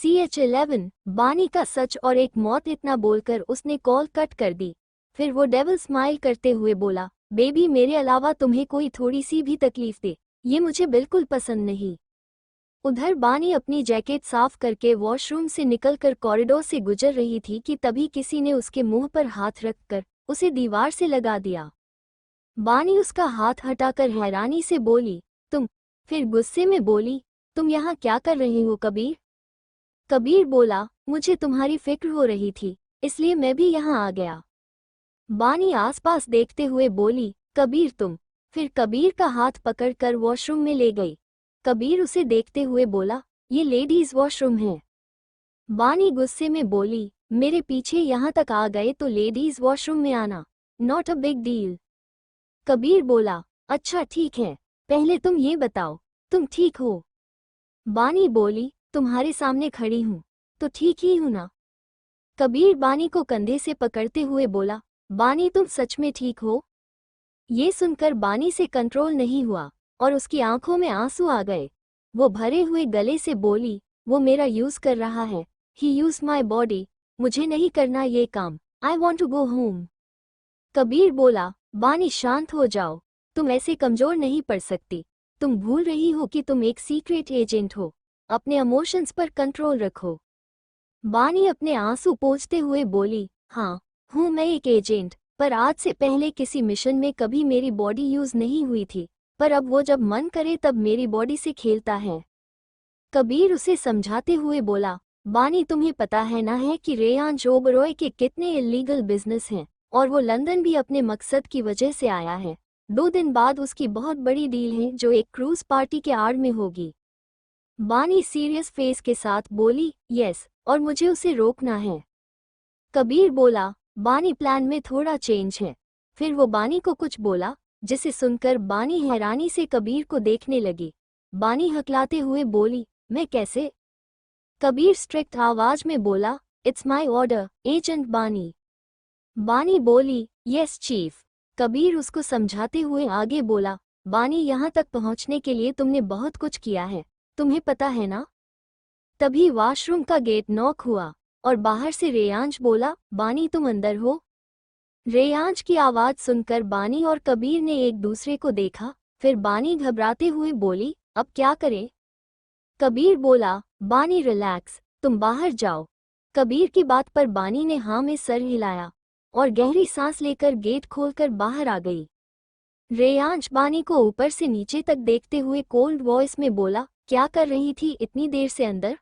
CH11 बानी का सच और एक मौत इतना बोलकर उसने कॉल कट कर दी। फिर वो डेविल स्माइल करते हुए बोला, बेबी मेरे अलावा तुम्हें कोई थोड़ी सी भी तकलीफ दे, ये मुझे बिल्कुल पसंद नहीं। उधर बानी अपनी जैकेट साफ करके वॉशरूम से निकलकर कॉरिडोर से गुजर रही थी कि तभी किसी ने उसके मुंह पर हाथ रखकर उसे दीवार से लगा दिया। बानी उसका हाथ हटाकर हैरानी से बोली, तुम? फिर गुस्से में बोली, तुम यहाँ क्या कर रहे हो कबीर? कबीर बोला, मुझे तुम्हारी फिक्र हो रही थी, इसलिए मैं भी यहाँ आ गया। बानी आसपास देखते हुए बोली, कबीर तुम? फिर कबीर का हाथ पकड़कर वॉशरूम में ले गई। कबीर उसे देखते हुए बोला, ये लेडीज वॉशरूम है। बानी गुस्से में बोली, मेरे पीछे यहाँ तक आ गए तो लेडीज वॉशरूम में आना, not a big deal. Kabir बोला, अच्छा ठीक है, पहले तुम ये बताओ, तुम ठीक हो? बानी बोली, तुम्हारे सामने खड़ी हूँ तो ठीक ही हूँ ना? कबीर बानी को कंधे से पकड़ते हुए बोला, बानी तुम सच में ठीक हो? ये सुनकर बानी से कंट्रोल नहीं हुआ और उसकी आंखों में आंसू आ गए। वो भरे हुए गले से बोली, वो मेरा यूज कर रहा है, ही यूज माई बॉडी, मुझे नहीं करना ये काम, I want to go home. Kabir बोला, बानी शांत हो जाओ, तुम ऐसे कमजोर नहीं पड़ सकती, तुम भूल रही हो कि तुम एक सीक्रेट एजेंट हो, अपने इमोशंस पर कंट्रोल रखो। बानी अपने आंसू पोंछते हुए बोली, हाँ हूँ मैं एक एजेंट, पर आज से पहले किसी मिशन में कभी मेरी बॉडी यूज नहीं हुई थी, पर अब वो जब मन करे तब मेरी बॉडी से खेलता है। कबीर उसे समझाते हुए बोला, बानी तुम्हें पता है ना है कि रेयान ओबरॉय के कितने इल्लीगल बिजनेस हैं, और वो लंदन भी अपने मकसद की वजह से आया है। 2 दिन बाद उसकी बहुत बड़ी डील है जो एक क्रूज पार्टी के आड़ में होगी। बानी सीरियस फेस के साथ बोली, यस, और मुझे उसे रोकना है। कबीर बोला, बानी प्लान में थोड़ा चेंज है। फिर वो बानी को कुछ बोला, जिसे सुनकर बानी हैरानी से कबीर को देखने लगी। बानी हकलाते हुए बोली, मैं कैसे? कबीर स्ट्रिक्ट आवाज में बोला, इट्स माई ऑर्डर एजेंट बानी। बानी बोली, यस चीफ। कबीर उसको समझाते हुए आगे बोला, बानी यहाँ तक पहुँचने के लिए तुमने बहुत कुछ किया है, तुम्हें पता है ना? तभी वॉशरूम का गेट नॉक हुआ और बाहर से रेयांश बोला, बानी तुम अंदर हो? रेयांश की आवाज सुनकर बानी और कबीर ने एक दूसरे को देखा। फिर बानी घबराते हुए बोली, अब क्या करें? कबीर बोला, बानी रिलैक्स, तुम बाहर जाओ। कबीर की बात पर बानी ने हाँ में सर हिलाया और गहरी सांस लेकर गेट खोलकर बाहर आ गई। रेयांश बानी को ऊपर से नीचे तक देखते हुए कोल्ड वॉइस में बोला, क्या कर रही थी इतनी देर से अंदर?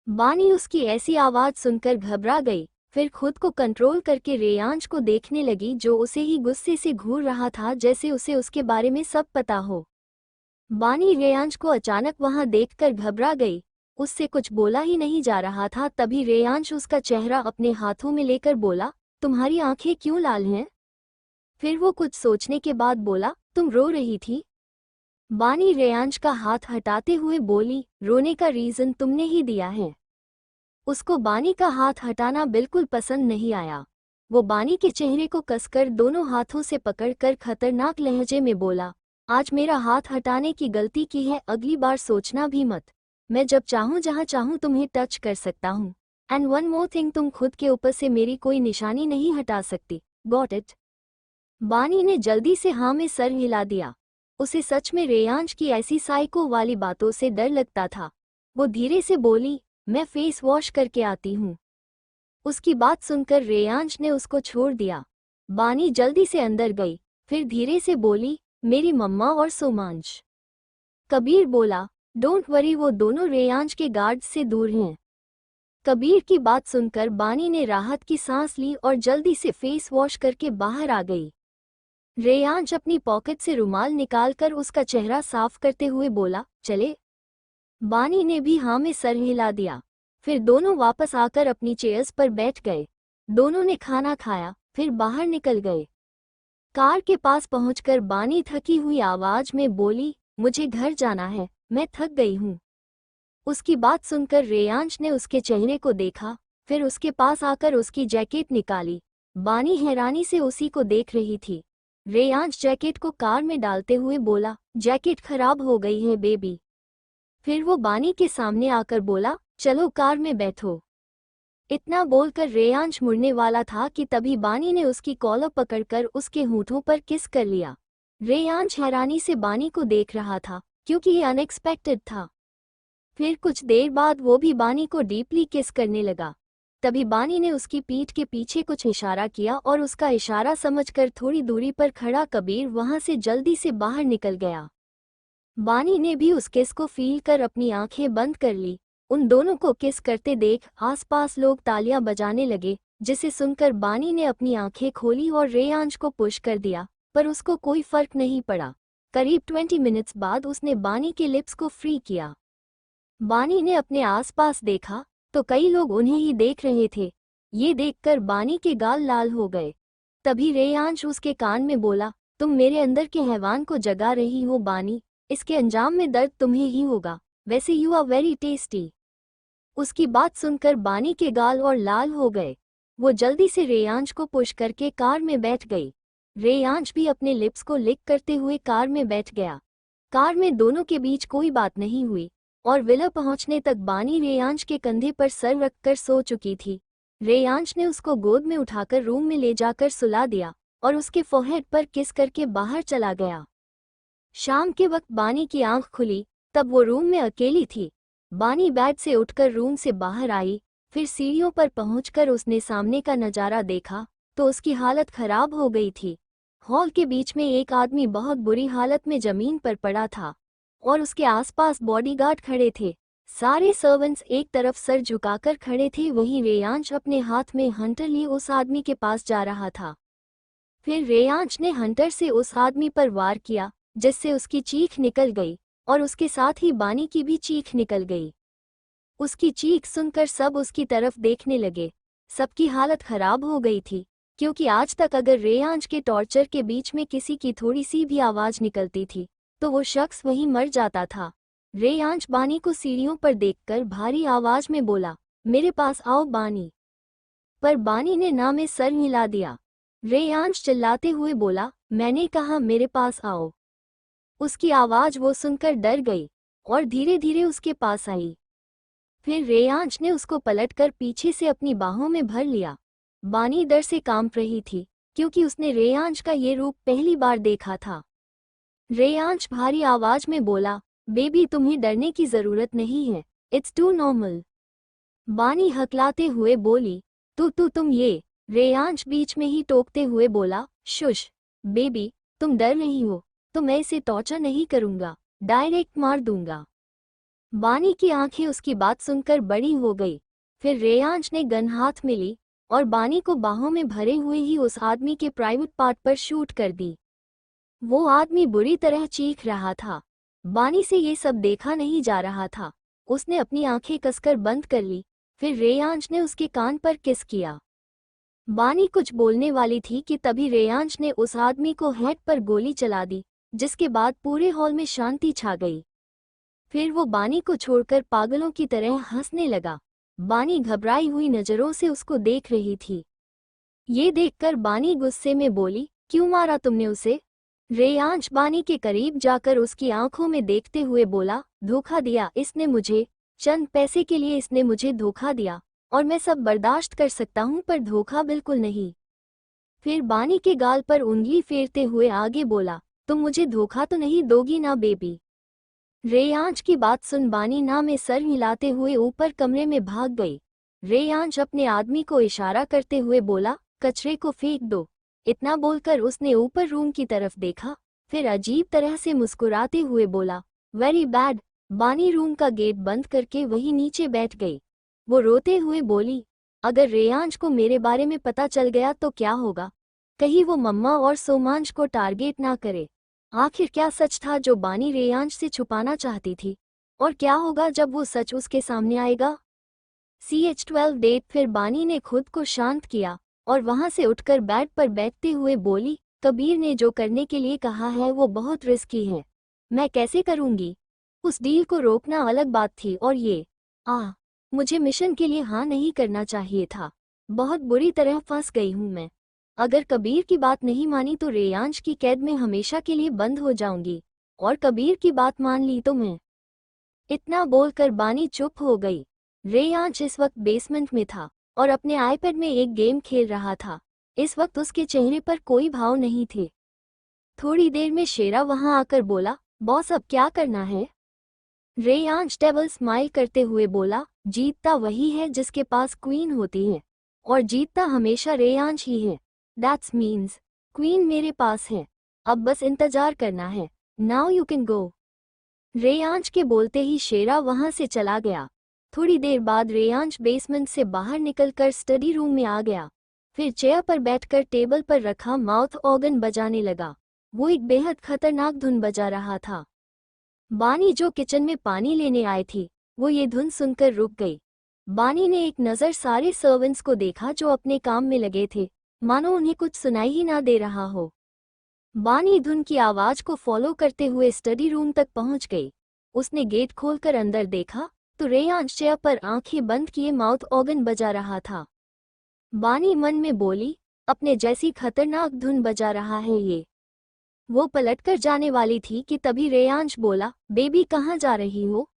बानी उसकी ऐसी आवाज सुनकर घबरा गई, फिर खुद को कंट्रोल करके रेयांश को देखने लगी जो उसे ही गुस्से से घूर रहा था, जैसे उसे उसके बारे में सब पता हो। बानी रेयांश को अचानक वहां देखकर घबरा गई, उससे कुछ बोला ही नहीं जा रहा था। तभी रेयांश उसका चेहरा अपने हाथों में लेकर बोला, तुम्हारी आंखें क्यों लाल हैं? फिर वो कुछ सोचने के बाद बोला, तुम रो रही थी? बानी रेयांश का हाथ हटाते हुए बोली, रोने का रीजन तुमने ही दिया है। उसको बानी का हाथ हटाना बिल्कुल पसंद नहीं आया। वो बानी के चेहरे को कसकर दोनों हाथों से पकड़कर खतरनाक लहजे में बोला, आज मेरा हाथ हटाने की गलती की है, अगली बार सोचना भी मत। मैं जब चाहूँ जहाँ चाहूँ तुम्हें टच कर सकता हूँ। एंड वन मोर थिंग, तुम खुद के ऊपर से मेरी कोई निशानी नहीं हटा सकती, गॉट इट? बानी ने जल्दी से हाँ में सर हिला दिया। उसे सच में रेयांश की ऐसी साइको वाली बातों से डर लगता था। वो धीरे से बोली, मैं फेस वॉश करके आती हूँ। उसकी बात सुनकर रेयांश ने उसको छोड़ दिया। बानी जल्दी से अंदर गई, फिर धीरे से बोली, मेरी मम्मा और सोमांश। कबीर बोला, डोंट वरी, वो दोनों रेयांश के गार्ड से दूर हैं। कबीर की बात सुनकर बानी ने राहत की सांस ली और जल्दी से फेस वॉश करके बाहर आ गई। रेयांश अपनी पॉकेट से रुमाल निकालकर उसका चेहरा साफ करते हुए बोला, चले? बानी ने भी हाँ में सर हिला दिया। फिर दोनों वापस आकर अपनी चेयर्स पर बैठ गए। दोनों ने खाना खाया, फिर बाहर निकल गए। कार के पास पहुंचकर बानी थकी हुई आवाज में बोली, मुझे घर जाना है, मैं थक गई हूँ। उसकी बात सुनकर रेयांश ने उसके चेहरे को देखा, फिर उसके पास आकर उसकी जैकेट निकाली। बानी हैरानी से उसी को देख रही थी। रेयांश जैकेट को कार में डालते हुए बोला, जैकेट खराब हो गई है बेबी। फिर वो बानी के सामने आकर बोला, चलो कार में बैठो। इतना बोलकर रेयांश मुड़ने वाला था कि तभी बानी ने उसकी कॉलर पकड़कर उसके होठों पर किस कर लिया। रेयांश हैरानी से बानी को देख रहा था क्योंकि ये अनएक्सपेक्टेड था। फिर कुछ देर बाद वो भी बानी को डीपली किस करने लगा। तभी बानी ने उसकी पीठ के पीछे कुछ इशारा किया और उसका इशारा समझकर थोड़ी दूरी पर खड़ा कबीर वहां से जल्दी से बाहर निकल गया। बानी ने भी उस किस को फील कर अपनी आंखें बंद कर ली। उन दोनों को किस करते देख आसपास लोग तालियां बजाने लगे, जिसे सुनकर बानी ने अपनी आंखें खोली और रेयांश को पुश कर दिया, पर उसको कोई फर्क नहीं पड़ा। करीब 20 मिनट्स बाद उसने बानी के लिप्स को फ्री किया। बानी ने अपने आसपास देखा तो कई लोग उन्हें ही देख रहे थे। ये देखकर बानी के गाल लाल हो गए। तभी रेयांश उसके कान में बोला, तुम मेरे अंदर के हैवान को जगा रही हो बानी, इसके अंजाम में दर्द तुम्हें ही होगा। वैसे यू आर वेरी टेस्टी। उसकी बात सुनकर बानी के गाल और लाल हो गए। वो जल्दी से रेयांश को पुश करके कार में बैठ गई। रेयांश भी अपने लिप्स को लिक करते हुए कार में बैठ गया। कार में दोनों के बीच कोई बात नहीं हुई और विला पहुंचने तक बानी रेयांश के कंधे पर सर रखकर सो चुकी थी। रेयांश ने उसको गोद में उठाकर रूम में ले जाकर सुला दिया और उसके फोरहेड पर किस करके बाहर चला गया। शाम के वक्त बानी की आंख खुली, तब वो रूम में अकेली थी। बानी बेड से उठकर रूम से बाहर आई, फिर सीढ़ियों पर पहुंचकर उसने सामने का नजारा देखा तो उसकी हालत खराब हो गई थी। हॉल के बीच में एक आदमी बहुत बुरी हालत में जमीन पर पड़ा था और उसके आसपास बॉडीगार्ड खड़े थे। सारे सर्वेंट्स एक तरफ सर झुकाकर खड़े थे, वहीं रेयांश अपने हाथ में हंटर लिए उस आदमी के पास जा रहा था। फिर रेयांश ने हंटर से उस आदमी पर वार किया, जिससे उसकी चीख निकल गई और उसके साथ ही बानी की भी चीख निकल गई। उसकी चीख सुनकर सब उसकी तरफ देखने लगे। सबकी हालत खराब हो गई थी, क्योंकि आज तक अगर रेयांश के टॉर्चर के बीच में किसी की थोड़ी सी भी आवाज निकलती थी तो वो शख्स वहीं मर जाता था। रेयांश बानी को सीढ़ियों पर देखकर भारी आवाज में बोला, मेरे पास आओ बानी। पर बानी ने ना में सर हिला दिया। रेयांश चिल्लाते हुए बोला, मैंने कहा मेरे पास आओ। उसकी आवाज वो सुनकर डर गई और धीरे धीरे उसके पास आई। फिर रेयांश ने उसको पलटकर पीछे से अपनी बाहों में भर लिया। बानी डर से कांप रही थी, क्योंकि उसने रेयांश का ये रूप पहली बार देखा था। रेयांश भारी आवाज में बोला, बेबी तुम्हें डरने की जरूरत नहीं है, इट्स टू नॉर्मल। बानी हकलाते हुए बोली, तुम ये। रेयांश बीच में ही टोकते हुए बोला, शुश बेबी, तुम डर रही हो तो मैं इसे टॉर्चर नहीं करूंगा, डायरेक्ट मार दूंगा। बानी की आंखें उसकी बात सुनकर बड़ी हो गई। फिर रेयांश ने गन हाथ में ली और बानी को बाहों में भरे हुए ही उस आदमी के प्राइवेट पार्ट पर शूट कर दी। वो आदमी बुरी तरह चीख रहा था। बानी से ये सब देखा नहीं जा रहा था। उसने अपनी आंखें कसकर बंद कर ली। फिर रेयांश ने उसके कान पर किस किया। बानी कुछ बोलने वाली थी कि तभी रेयांश ने उस आदमी को हेड पर गोली चला दी, जिसके बाद पूरे हॉल में शांति छा गई। फिर वो बानी को छोड़कर पागलों की तरह हंसने लगा। बानी घबराई हुई नजरों से उसको देख रही थी। ये देखकर बानी गुस्से में बोली, क्यों मारा तुमने उसे? रेयांश बानी के करीब जाकर उसकी आंखों में देखते हुए बोला, धोखा दिया इसने मुझे, चंद पैसे के लिए इसने मुझे धोखा दिया और मैं सब बर्दाश्त कर सकता हूं, पर धोखा बिल्कुल नहीं। फिर बानी के गाल पर उंगली फेरते हुए आगे बोला, तुम मुझे धोखा तो नहीं दोगी ना बेबी? रेयांश की बात सुन बानी ना में सर हिलाते हुए ऊपर कमरे में भाग गई। रेयांश अपने आदमी को इशारा करते हुए बोला, कचरे को फेंक दो। इतना बोलकर उसने ऊपर रूम की तरफ देखा, फिर अजीब तरह से मुस्कुराते हुए बोला, वेरी बैड। बानी रूम का गेट बंद करके वहीं नीचे बैठ गई। वो रोते हुए बोली, अगर रेयांश को मेरे बारे में पता चल गया तो क्या होगा? कहीं वो मम्मा और सोमांश को टारगेट ना करे। आखिर क्या सच था जो बानी रेयांश से छुपाना चाहती थी, और क्या होगा जब वो सच उसके सामने आएगा? CH12 date. फिर बानी ने खुद को शांत किया और वहां से उठकर बेड पर बैठते हुए बोली, कबीर ने जो करने के लिए कहा है वो बहुत रिस्की है, मैं कैसे करूंगी? उस डील को रोकना अलग बात थी, और ये मुझे मिशन के लिए हाँ नहीं करना चाहिए था। बहुत बुरी तरह फंस गई हूं मैं। अगर कबीर की बात नहीं मानी तो रेयांश की कैद में हमेशा के लिए बंद हो जाऊंगी, और कबीर की बात मान ली तो मैं। इतना बोलकर बानी चुप हो गई। रेयांश इस वक्त बेसमेंट में था और अपने आईपैड में एक गेम खेल रहा था। इस वक्त उसके चेहरे पर कोई भाव नहीं थे। थोड़ी देर में शेरा वहां आकर बोला, बॉस अब क्या करना है? रेयांश डेविल स्माइल करते हुए बोला, जीतता वही है जिसके पास क्वीन होती है, और जीतता हमेशा रेयांश ही है। दैट्स मीन्स क्वीन मेरे पास है, अब बस इंतजार करना है। Now you can go. Reyansh के बोलते ही शेरा वहां से चला गया। थोड़ी देर बाद रेयांश बेसमेंट से बाहर निकलकर स्टडी रूम में आ गया। फिर चेयर पर बैठकर टेबल पर रखा माउथ ऑर्गन बजाने लगा। वो एक बेहद खतरनाक धुन बजा रहा था। बानी जो किचन में पानी लेने आई थी, वो ये धुन सुनकर रुक गई। बानी ने एक नज़र सारे सर्वेंट्स को देखा जो अपने काम में लगे थे, मानो उन्हें कुछ सुनाई ही ना दे रहा हो। बानी धुन की आवाज को फॉलो करते हुए स्टडी रूम तक पहुंच गई। उसने गेट खोलकर अंदर देखा तो रेयांश चेयर पर आंखें बंद किए माउथ ऑर्गन बजा रहा था। बानी मन में बोली, अपने जैसी खतरनाक धुन बजा रहा है ये। वो पलटकर जाने वाली थी कि तभी रेयांश बोला, बेबी कहाँ जा रही हो?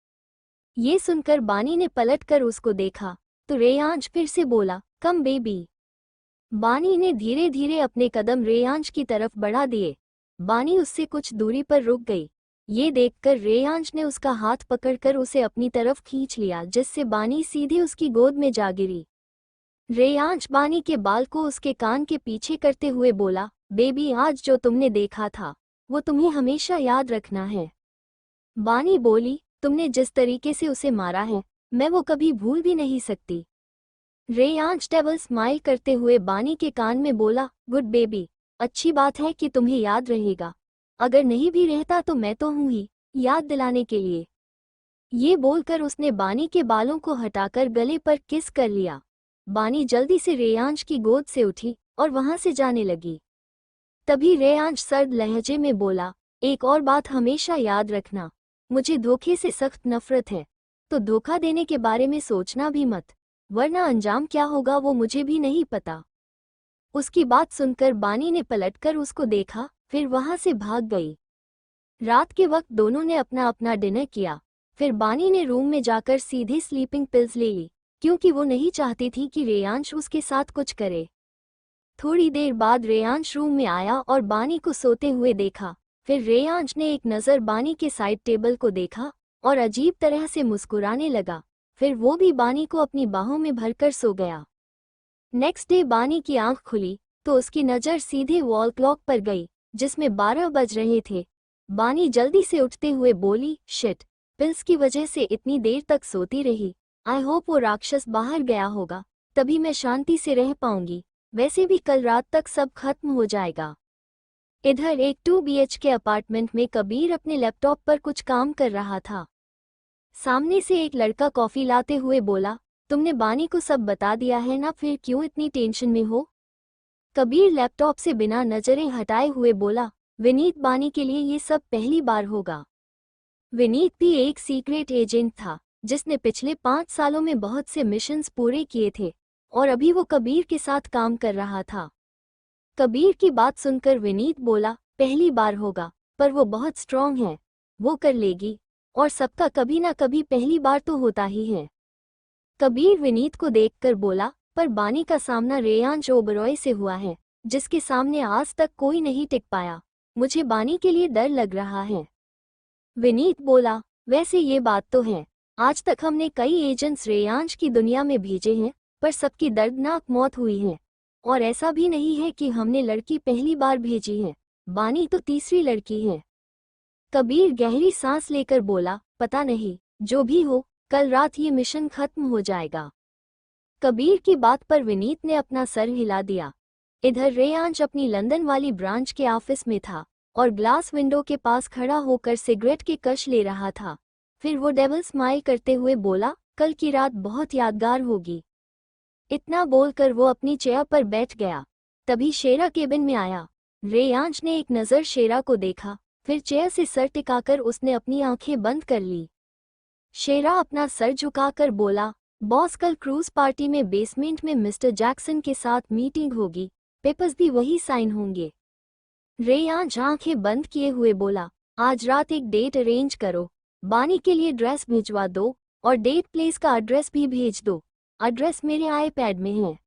ये सुनकर बानी ने पलटकर उसको देखा तो रेयांश फिर से बोला, कम बेबी। बानी ने धीरे धीरे अपने कदम रेयांश की तरफ बढ़ा दिए। बानी उससे कुछ दूरी पर रुक गई। ये देखकर रेयांश ने उसका हाथ पकड़कर उसे अपनी तरफ खींच लिया, जिससे बानी सीधे उसकी गोद में जा गिरी। रेयांश बानी के बाल को उसके कान के पीछे करते हुए बोला, बेबी आज जो तुमने देखा था वो तुम्हें हमेशा याद रखना है। बानी बोली, तुमने जिस तरीके से उसे मारा है मैं वो कभी भूल भी नहीं सकती। रेयांश डेविल स्माइल करते हुए बानी के कान में बोला, गुड बेबी, अच्छी बात है कि तुम्हें याद रहेगा। अगर नहीं भी रहता तो मैं तो हूं ही याद दिलाने के लिए। ये बोलकर उसने बानी के बालों को हटाकर गले पर किस कर लिया। बानी जल्दी से रेयांश की गोद से उठी और वहां से जाने लगी। तभी रेयांश सर्द लहजे में बोला, एक और बात हमेशा याद रखना, मुझे धोखे से सख्त नफरत है, तो धोखा देने के बारे में सोचना भी मत, वरना अंजाम क्या होगा वो मुझे भी नहीं पता। उसकी बात सुनकर बानी ने पलटकर उसको देखा, फिर वहां से भाग गई। रात के वक्त दोनों ने अपना अपना डिनर किया। फिर बानी ने रूम में जाकर सीधे स्लीपिंग पिल्स ले ली, क्योंकि वो नहीं चाहती थी कि रेयांश उसके साथ कुछ करे। थोड़ी देर बाद रेयांश रूम में आया और बानी को सोते हुए देखा। फिर रेयांश ने एक नज़र बानी के साइड टेबल को देखा और अजीब तरह से मुस्कुराने लगा। फिर वो भी बानी को अपनी बाहों में भरकर सो गया। नेक्स्ट डे बानी की आंख खुली तो उसकी नज़र सीधे वॉल क्लॉक पर गई, जिसमें 12 बज रहे थे। बानी जल्दी से उठते हुए बोली, शिट, पिल्स की वजह से इतनी देर तक सोती रही। आई होप वो राक्षस बाहर गया होगा, तभी मैं शांति से रह पाऊंगी। वैसे भी कल रात तक सब खत्म हो जाएगा। इधर एक 2 BHK अपार्टमेंट में कबीर अपने लैपटॉप पर कुछ काम कर रहा था। सामने से एक लड़का कॉफी लाते हुए बोला, तुमने बानी को सब बता दिया है ना, फिर क्यों इतनी टेंशन में हो? कबीर लैपटॉप से बिना नजरें हटाए हुए बोला, विनीत बानी के लिए ये सब पहली बार होगा। विनीत भी एक सीक्रेट एजेंट था जिसने पिछले 5 सालों में बहुत से मिशंस पूरे किए थे और अभी वो कबीर के साथ काम कर रहा था। कबीर की बात सुनकर विनीत बोला, पहली बार होगा, पर वो बहुत स्ट्रॉन्ग है, वो कर लेगी, और सबका कभी ना कभी पहली बार तो होता ही है। कबीर विनीत को देखकर बोला, पर बानी का सामना रेयांश ओबरॉय से हुआ है, जिसके सामने आज तक कोई नहीं टिक पाया। मुझे बानी के लिए डर लग रहा है। विनीत बोला, वैसे ये बात तो है, आज तक हमने कई एजेंट्स रेयांश की दुनिया में भेजे हैं, पर सबकी दर्दनाक मौत हुई है, और ऐसा भी नहीं है कि हमने लड़की पहली बार भेजी है, बानी तो तीसरी लड़की है। कबीर गहरी सांस लेकर बोला, पता नहीं, जो भी हो, कल रात ये मिशन खत्म हो जाएगा। कबीर की बात पर विनीत ने अपना सर हिला दिया। इधर रेयांश अपनी लंदन वाली ब्रांच के ऑफिस में था और ग्लास विंडो के पास खड़ा होकर सिगरेट के कश ले रहा था। फिर वो डेविल स्माइल करते हुए बोला, कल की रात बहुत यादगार होगी। इतना बोलकर वो अपनी चेयर पर बैठ गया। तभी शेरा केबिन में आया। रेयांश ने एक नज़र शेरा को देखा, फिर चेयर से सर टिकाकर उसने अपनी आंखें बंद कर ली। शेरा अपना सर झुकाकर बोला, बॉस कल क्रूज पार्टी में बेसमेंट में मिस्टर जैक्सन के साथ मीटिंग होगी, पेपर्स भी वही साइन होंगे। रेयांश आंखें बंद किए हुए बोला, आज रात एक डेट अरेंज करो, बानी के लिए ड्रेस भिजवा दो और डेट प्लेस का एड्रेस भी भेज दो। एड्रेस मेरे आईपैड में है।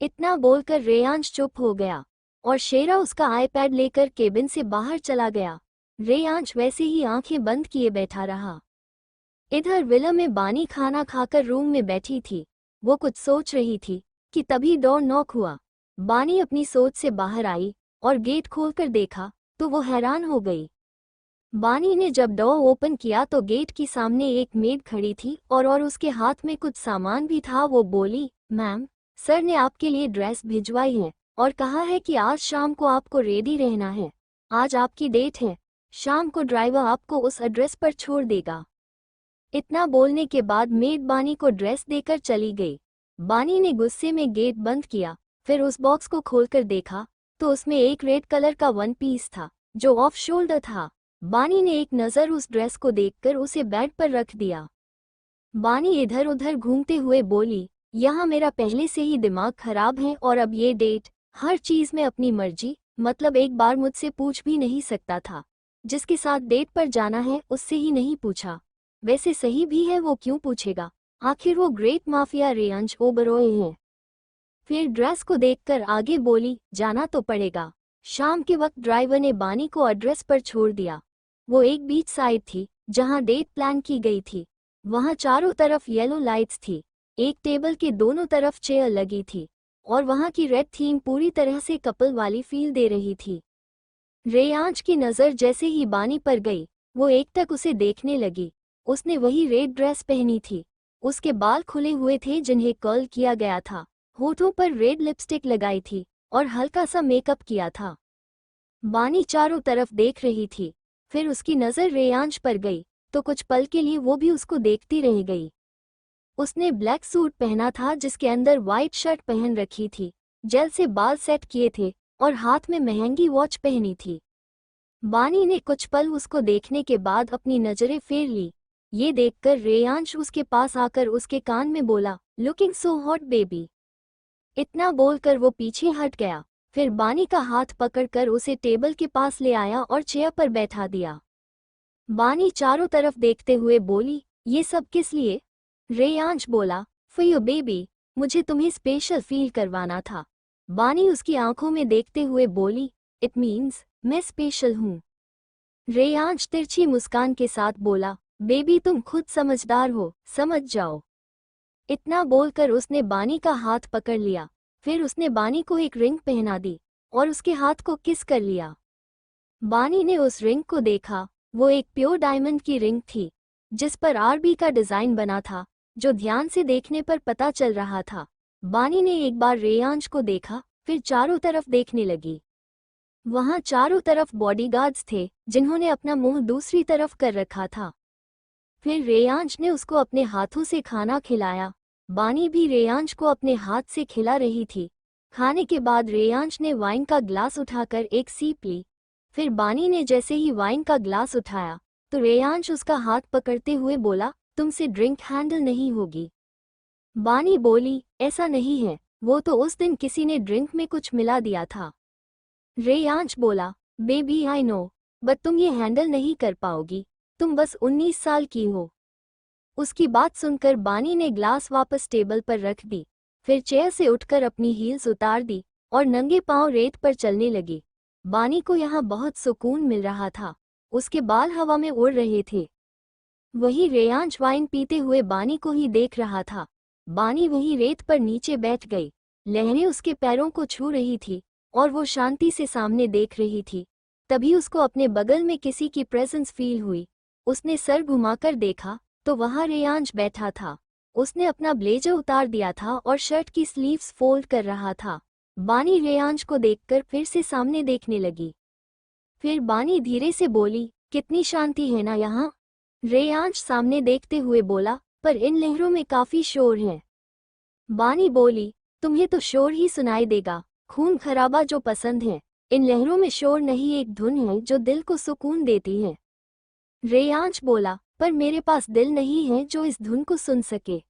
इतना बोलकर रेयांश चुप हो गया और शेरा उसका आईपैड लेकर केबिन से बाहर चला गया। रेयांश वैसे ही आंखें बंद किए बैठा रहा। इधर विला में बानी खाना खाकर रूम में बैठी थी। वो कुछ सोच रही थी कि तभी डोर नॉक हुआ। बानी अपनी सोच से बाहर आई और गेट खोलकर देखा तो वो हैरान हो गई। बानी ने जब डोर ओपन किया तो गेट के सामने एक मेड खड़ी थी और उसके हाथ में कुछ सामान भी था। वो बोली, मैम, सर ने आपके लिए ड्रेस भिजवाई है और कहा है कि आज शाम को आपको रेडी रहना है। आज आपकी डेट है। शाम को ड्राइवर आपको उस एड्रेस पर छोड़ देगा। इतना बोलने के बाद मेड बानी को ड्रेस देकर चली गई। बानी ने गुस्से में गेट बंद किया, फिर उस बॉक्स को खोलकर देखा तो उसमें एक रेड कलर का वन पीस था जो ऑफ शोल्डर था। बानी ने एक नज़र उस ड्रेस को देखकर उसे बेड पर रख दिया। बानी इधर उधर घूमते हुए बोली, यहाँ मेरा पहले से ही दिमाग खराब है और अब ये डेट, हर चीज़ में अपनी मर्जी, मतलब एक बार मुझसे पूछ भी नहीं सकता था। जिसके साथ डेट पर जाना है उससे ही नहीं पूछा। वैसे सही भी है, वो क्यों पूछेगा, आखिर वो ग्रेट माफिया रेयांश ओबरॉय है। फिर ड्रेस को देखकर आगे बोली, जाना तो पड़ेगा। शाम के वक्त ड्राइवर ने बानी को एड्रेस पर छोड़ दिया। वो एक बीच साइड थी जहां डेट प्लान की गई थी। वहां चारों तरफ येलो लाइट्स थी। एक टेबल के दोनों तरफ चेयर लगी थी और वहां की रेड थीम पूरी तरह से कपल वाली फील दे रही थी। रेयांश की नज़र जैसे ही बानी पर गई, वो एकटक उसे देखने लगी। उसने वही रेड ड्रेस पहनी थी। उसके बाल खुले हुए थे जिन्हें कर्ल किया गया था। होठों पर रेड लिपस्टिक लगाई थी और हल्का सा मेकअप किया था। बानी चारों तरफ देख रही थी। फिर उसकी नज़र रेयांश पर गई तो कुछ पल के लिए वो भी उसको देखती रह गई। उसने ब्लैक सूट पहना था जिसके अंदर वाइट शर्ट पहन रखी थी, जेल से बाल सेट किए थे और हाथ में महंगी वॉच पहनी थी। बानी ने कुछ पल उसको देखने के बाद अपनी नजरें फेर ली। ये देखकर रेयांश उसके पास आकर उसके कान में बोला, लुकिंग सो हॉट बेबी। इतना बोलकर वो पीछे हट गया। फिर बानी का हाथ पकड़कर उसे टेबल के पास ले आया और चेयर पर बैठा दिया। बानी चारों तरफ देखते हुए बोली, ये सब किस लिए? रेयांश बोला, फॉर योर बेबी, मुझे तुम्हें स्पेशल फील करवाना था। बानी उसकी आंखों में देखते हुए बोली, इट मीन्स मैं स्पेशल हूँ। रेयांश तिरछी मुस्कान के साथ बोला, बेबी तुम खुद समझदार हो, समझ जाओ। इतना बोलकर उसने बानी का हाथ पकड़ लिया। फिर उसने बानी को एक रिंग पहना दी और उसके हाथ को किस कर लिया। बानी ने उस रिंग को देखा। वो एक प्योर डायमंड की रिंग थी जिस पर आरबी का डिजाइन बना था, जो ध्यान से देखने पर पता चल रहा था। बानी ने एक बार रेयांश को देखा, फिर चारों तरफ देखने लगी। वहां चारों तरफ बॉडीगार्ड्स थे जिन्होंने अपना मुंह दूसरी तरफ कर रखा था। फिर रेयांश ने उसको अपने हाथों से खाना खिलाया। बानी भी रेयांश को अपने हाथ से खिला रही थी। खाने के बाद रेयांश ने वाइन का ग्लास उठाकर एक सीप ली। फिर बानी ने जैसे ही वाइन का ग्लास उठाया तो रेयांश उसका हाथ पकड़ते हुए बोला, तुमसे ड्रिंक हैंडल नहीं होगी। बानी बोली, ऐसा नहीं है, वो तो उस दिन किसी ने ड्रिंक में कुछ मिला दिया था। रेयांश बोला, बेबी आई नो, बट तुम ये हैंडल नहीं कर पाओगी, तुम बस 19 साल की हो। उसकी बात सुनकर बानी ने ग्लास वापस टेबल पर रख दी। फिर चेयर से उठकर अपनी हील्स उतार दी और नंगे पांव रेत पर चलने लगी। बानी को यहाँ बहुत सुकून मिल रहा था। उसके बाल हवा में उड़ रहे थे। वही रेयांश वाइन पीते हुए बानी को ही देख रहा था। बानी वही रेत पर नीचे बैठ गई। लहरें उसके पैरों को छू रही थी और वो शांति से सामने देख रही थी। तभी उसको अपने बगल में किसी की प्रेजेंस फील हुई। उसने सर घुमाकर देखा तो वहां रेयांश बैठा था। उसने अपना ब्लेजर उतार दिया था और शर्ट की स्लीव्स फोल्ड कर रहा था। बानी रेयांश को देखकर फिर से सामने देखने लगी। फिर बानी धीरे से बोली, कितनी शांति है ना यहाँ। रेयांश सामने देखते हुए बोला, पर इन लहरों में काफी शोर है। बानी बोली, तुम्हें तो शोर ही सुनाई देगा, खून खराबा जो पसंद है। इन लहरों में शोर नहीं, एक धुन है जो दिल को सुकून देती है। रेयांश बोला, पर मेरे पास दिल नहीं है जो इस धुन को सुन सके।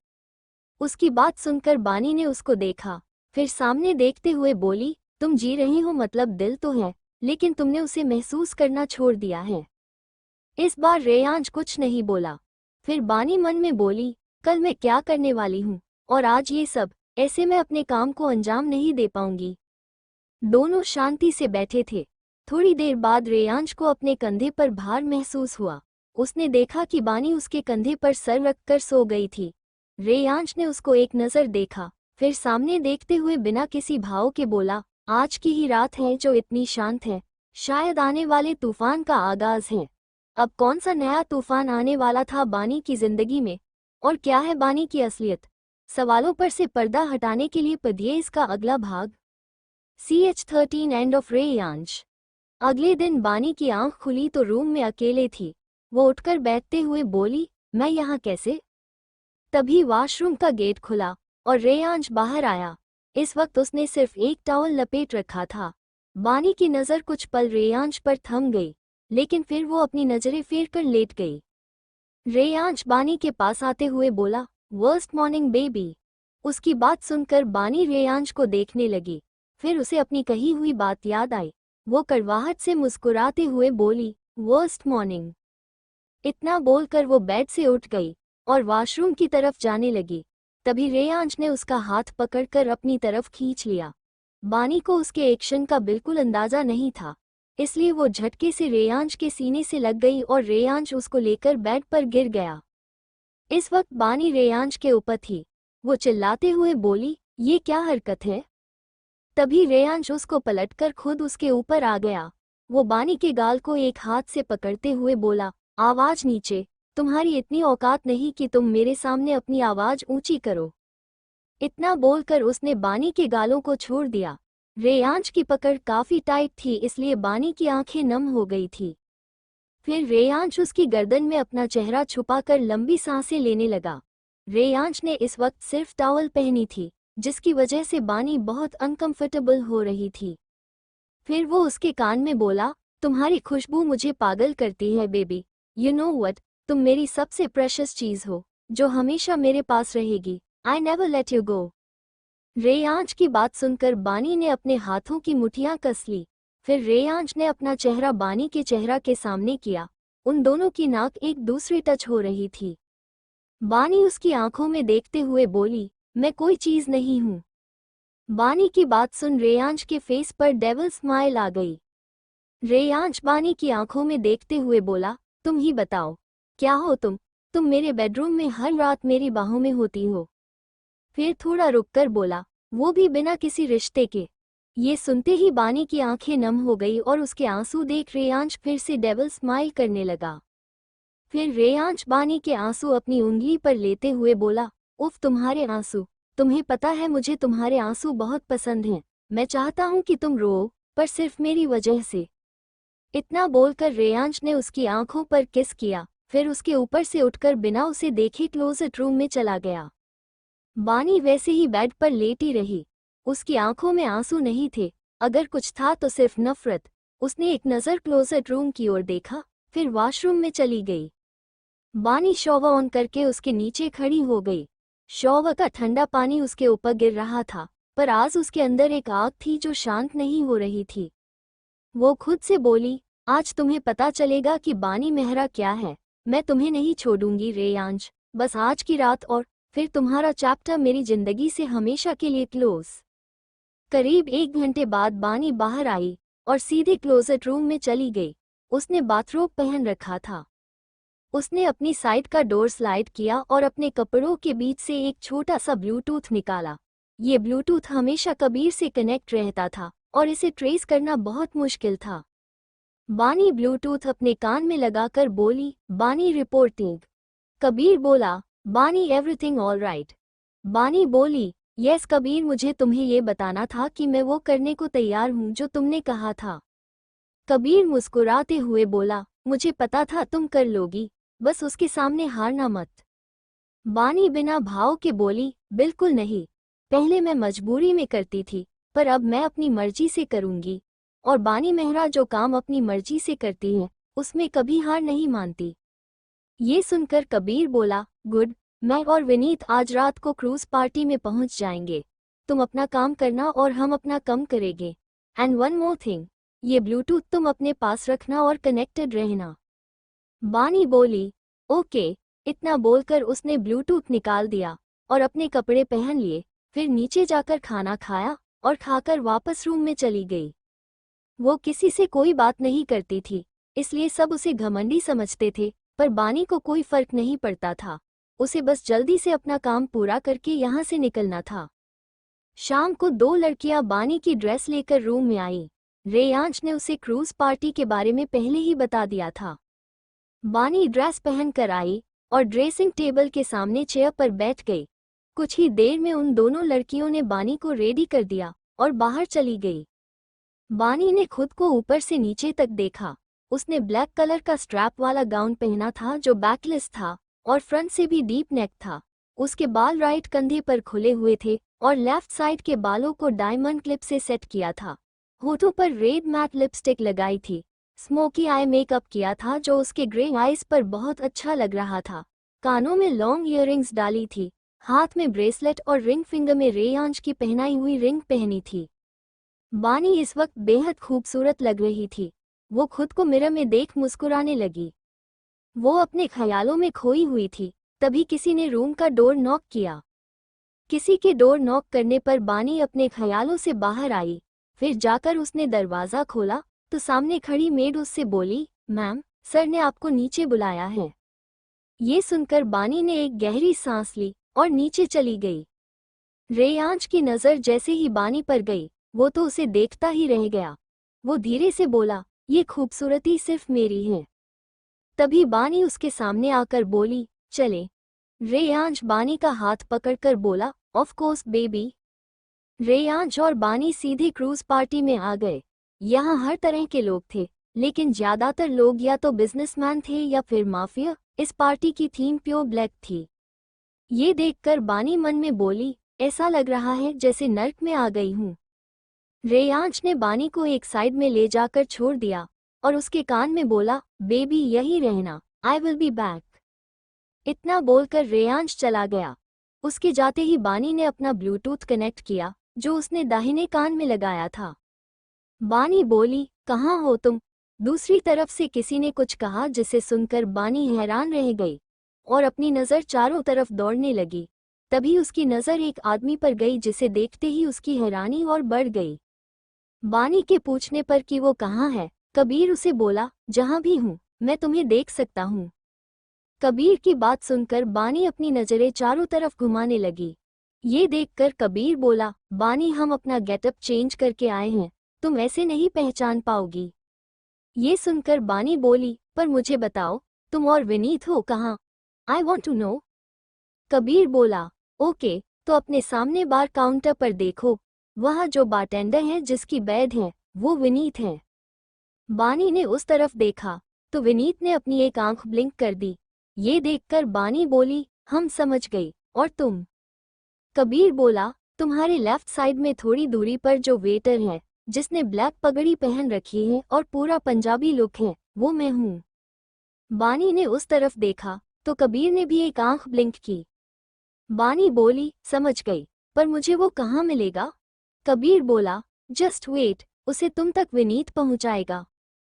उसकी बात सुनकर बानी ने उसको देखा, फिर सामने देखते हुए बोली, तुम जी रही हो मतलब दिल तो है, लेकिन तुमने उसे महसूस करना छोड़ दिया है। इस बार रेयांश कुछ नहीं बोला। फिर बानी मन में बोली, कल मैं क्या करने वाली हूँ, और आज ये सब, ऐसे मैं अपने काम को अंजाम नहीं दे पाऊंगी। दोनों शांति से बैठे थे। थोड़ी देर बाद रेयांश को अपने कंधे पर भार महसूस हुआ। उसने देखा कि बानी उसके कंधे पर सर रखकर सो गई थी। रेयांश ने उसको एक नज़र देखा, फिर सामने देखते हुए बिना किसी भाव के बोला, आज की ही रात है जो इतनी शांत है, शायद आने वाले तूफान का आगाज है। अब कौन सा नया तूफान आने वाला था बानी की जिंदगी में, और क्या है बानी की असलियत? सवालों पर से पर्दा हटाने के लिए पढ़िए इसका अगला भाग। CH13 end of Reyansh. अगले दिन बानी की आंख खुली तो रूम में अकेले थी। वो उठकर बैठते हुए बोली, मैं यहाँ कैसे? तभी वॉशरूम का गेट खुला और रेयांश बाहर आया। इस वक्त उसने सिर्फ एक टॉवल लपेट रखा था। बानी की नज़र कुछ पल रेयांश पर थम गई, लेकिन फिर वो अपनी नज़रें फेर कर लेट गई। रेयांश बानी के पास आते हुए बोला, वर्स्ट मॉर्निंग बेबी। उसकी बात सुनकर बानी रेयांश को देखने लगी। फिर उसे अपनी कही हुई बात याद आई। वो कड़वाहट से मुस्कुराते हुए बोली, वर्स्ट मॉर्निंग। इतना बोलकर वो बेड से उठ गई और वॉशरूम की तरफ जाने लगी। तभी रेयांश ने उसका हाथ पकड़कर अपनी तरफ खींच लिया। बानी को उसके एक्शन का बिल्कुल अंदाजा नहीं था, इसलिए वो झटके से रेयांश के सीने से लग गई और रेयांश उसको लेकर बेड पर गिर गया। इस वक्त बानी रेयांश के ऊपर थी। वो चिल्लाते हुए बोली, ये क्या हरकत है? तभी रेयांश उसको पलटकर खुद उसके ऊपर आ गया। वो बानी के गाल को एक हाथ से पकड़ते हुए बोला, आवाज नीचे, तुम्हारी इतनी औकात नहीं कि तुम मेरे सामने अपनी आवाज ऊंची करो। इतना बोलकर उसने बानी के गालों को छोड़ दिया। रेयांश की पकड़ काफी टाइट थी, इसलिए बानी की आंखें नम हो गई थी। फिर रेयांश उसकी गर्दन में अपना चेहरा छुपाकर लंबी सांसें लेने लगा। रेयांश ने इस वक्त सिर्फ टॉवल पहनी थी, जिसकी वजह से बानी बहुत अनकंफर्टेबल हो रही थी। फिर वो उसके कान में बोला, तुम्हारी खुशबू मुझे पागल करती है बेबी। यू नो व्हाट, तुम मेरी सबसे प्रेशियस चीज हो, जो हमेशा मेरे पास रहेगी। I never let you go. Reyansh की बात सुनकर बानी ने अपने हाथों की मुठियां कस ली। फिर रेयांश ने अपना चेहरा बानी के चेहरा के सामने किया। उन दोनों की नाक एक दूसरे टच हो रही थी। बानी उसकी आंखों में देखते हुए बोली, मैं कोई चीज नहीं हूं। बानी की बात सुन रेयांश के फेस पर डेविल स्माइल आ गई। रेयांश बानी की आंखों में देखते हुए बोला, तुम ही बताओ, क्या हो तुम मेरे बेडरूम में हर रात मेरी बाहों में होती हो। फिर थोड़ा रुककर बोला, वो भी बिना किसी रिश्ते के। ये सुनते ही बानी की आंखें नम हो गई और उसके आंसू देख रेयांश फिर से डेविल स्माइल करने लगा। फिर रेयांश बानी के आंसू अपनी उंगली पर लेते हुए बोला, उफ तुम्हारे आंसू, तुम्हें पता है मुझे तुम्हारे आंसू बहुत पसंद हैं। मैं चाहता हूँ कि तुम रो, पर सिर्फ मेरी वजह से। इतना बोलकर रेयांश ने उसकी आंखों पर किस किया, फिर उसके ऊपर से उठकर बिना उसे देखे क्लोजेट रूम में चला गया। बानी वैसे ही बेड पर लेटी रही। उसकी आंखों में आंसू नहीं थे, अगर कुछ था तो सिर्फ नफरत। उसने एक नज़र क्लोजेट रूम की ओर देखा, फिर वॉशरूम में चली गई। बानी शॉवर ऑन करके उसके नीचे खड़ी हो गई। शॉवर का ठंडा पानी उसके ऊपर गिर रहा था, पर आज उसके अंदर एक आग थी जो शांत नहीं हो रही थी। वो खुद से बोली, आज तुम्हें पता चलेगा कि बानी मेहरा क्या है। मैं तुम्हें नहीं छोड़ूंगी रेयांश, बस आज की रात, और फिर तुम्हारा चैप्टर मेरी जिंदगी से हमेशा के लिए क्लोज। करीब 1 घंटे बाद बानी बाहर आई और सीधे क्लोजेट रूम में चली गई। उसने बाथरोब पहन रखा था। उसने अपनी साइड का डोर स्लाइड किया और अपने कपड़ों के बीच से एक छोटा सा ब्लूटूथ निकाला। ये ब्लूटूथ हमेशा कबीर से कनेक्ट रहता था और इसे ट्रेस करना बहुत मुश्किल था। बानी ब्लूटूथ अपने कान में लगाकर बोली, बानी रिपोर्टिंग। कबीर बोला, बानी एवरीथिंग ऑल राइट। बानी बोली, यस कबीर, मुझे तुम्हें ये बताना था कि मैं वो करने को तैयार हूँ जो तुमने कहा था। कबीर मुस्कुराते हुए बोला, मुझे पता था तुम कर लोगी, बस उसके सामने हारना मत। बानी बिना भाव के बोली, बिल्कुल नहीं। पहले मैं मजबूरी में करती थी, पर अब मैं अपनी मर्जी से करूंगी। और बानी मेहरा जो काम अपनी मर्जी से करती है, उसमें कभी हार नहीं मानती। ये सुनकर कबीर बोला, गुड, मैं और विनीत आज रात को क्रूज पार्टी में पहुंच जाएंगे। तुम अपना काम करना और हम अपना कम करेंगे। एंड वन मोर थिंग, ये ब्लूटूथ तुम अपने पास रखना और कनेक्टेड रहना। बानी बोली, ओके। इतना बोलकर उसने ब्लूटूथ निकाल दिया और अपने कपड़े पहन लिए, फिर नीचे जाकर खाना खाया और खाकर वापस रूम में चली गई। वो किसी से कोई बात नहीं करती थी, इसलिए सब उसे घमंडी समझते थे, पर बानी को कोई फर्क नहीं पड़ता था। उसे बस जल्दी से अपना काम पूरा करके यहाँ से निकलना था। शाम को 2 लड़कियां बानी की ड्रेस लेकर रूम में आईं। रेयांश ने उसे क्रूज पार्टी के बारे में पहले ही बता दिया था। बानी ड्रेस पहन कर आई और ड्रेसिंग टेबल के सामने चेयर पर बैठ गई। कुछ ही देर में उन दोनों लड़कियों ने बानी को रेडी कर दिया और बाहर चली गई। बानी ने खुद को ऊपर से नीचे तक देखा। उसने ब्लैक कलर का स्ट्रैप वाला गाउन पहना था जो बैकलेस था और फ्रंट से भी डीप नेक था। उसके बाल राइट कंधे पर खुले हुए थे और लेफ्ट साइड के बालों को डायमंड क्लिप से सेट किया था। होठों पर रेड मैट लिपस्टिक लगाई थी। स्मोकी आई मेकअप किया था जो उसके ग्रे आईज पर बहुत अच्छा लग रहा था। कानों में लॉन्ग इयररिंग्स डाली थी। हाथ में ब्रेसलेट और रिंग फिंगर में रेयांश की पहनाई हुई रिंग पहनी थी। बानी इस वक्त बेहद खूबसूरत लग रही थी। वो खुद को मिरर में देख मुस्कुराने लगी। वो अपने ख्यालों में खोई हुई थी। तभी किसी ने रूम का डोर नॉक किया। किसी के डोर नॉक करने पर बानी अपने ख्यालों से बाहर आई। फिर जाकर उसने दरवाज़ा खोला तो सामने खड़ी मेड उससे बोली, मैम, सर ने आपको नीचे बुलाया है। ये सुनकर बानी ने एक गहरी सांस ली और नीचे चली गई। रेयांश की नज़र जैसे ही बानी पर गई, वो तो उसे देखता ही रह गया। वो धीरे से बोला, ये खूबसूरती सिर्फ मेरी है। तभी बानी उसके सामने आकर बोली, चले। रेयांश बानी का हाथ पकड़कर बोला, ऑफ कोर्स बेबी। रेयांश और बानी सीधे क्रूज पार्टी में आ गए। यहाँ हर तरह के लोग थे, लेकिन ज्यादातर लोग या तो बिजनेसमैन थे या फिर माफिया। इस पार्टी की थीम प्योर ब्लैक थी। ये देखकर बानी मन में बोली, ऐसा लग रहा है जैसे नर्क में आ गई हूँ। रेयांश ने बानी को एक साइड में ले जाकर छोड़ दिया और उसके कान में बोला, बेबी यही रहना, आई विल बी बैक। इतना बोलकर रेयांश चला गया। उसके जाते ही बानी ने अपना ब्लूटूथ कनेक्ट किया जो उसने दाहिने कान में लगाया था। बानी बोली, कहाँ हो तुम? दूसरी तरफ से किसी ने कुछ कहा जिसे सुनकर बानी हैरान रह गई और अपनी नज़र चारों तरफ दौड़ने लगी। तभी उसकी नज़र एक आदमी पर गई जिसे देखते ही उसकी हैरानी और बढ़ गई। बानी के पूछने पर कि वो कहाँ है, कबीर उसे बोला, जहाँ भी हूँ मैं तुम्हें देख सकता हूँ। कबीर की बात सुनकर बानी अपनी नज़रें चारों तरफ घुमाने लगी। ये देखकर कबीर बोला, बानी हम अपना गेटअप चेंज करके आए हैं, तुम ऐसे नहीं पहचान पाओगी। ये सुनकर बानी बोली, पर मुझे बताओ, तुम और विनीत हो कहाँ? I want to know. Kabir बोला, ओके, तो अपने सामने बार काउंटर पर देखो, वहाँ जो बारटेंडर है जिसकी बैद है वो विनीत है। बानी ने उस तरफ देखा तो विनीत ने अपनी एक आंख ब्लिंक कर दी। ये देखकर बानी बोली, हम समझ गई, और तुम? कबीर बोला, तुम्हारे लेफ्ट साइड में थोड़ी दूरी पर जो वेटर है जिसने ब्लैक पगड़ी पहन रखी है और पूरा पंजाबी लुक है, वो मैं हूँ। बानी ने उस तरफ देखा तो कबीर ने भी एक आंख ब्लिंक की। बानी बोली, समझ गई, पर मुझे वो कहाँ मिलेगा? कबीर बोला, जस्ट वेट, उसे तुम तक विनीत पहुँचाएगा।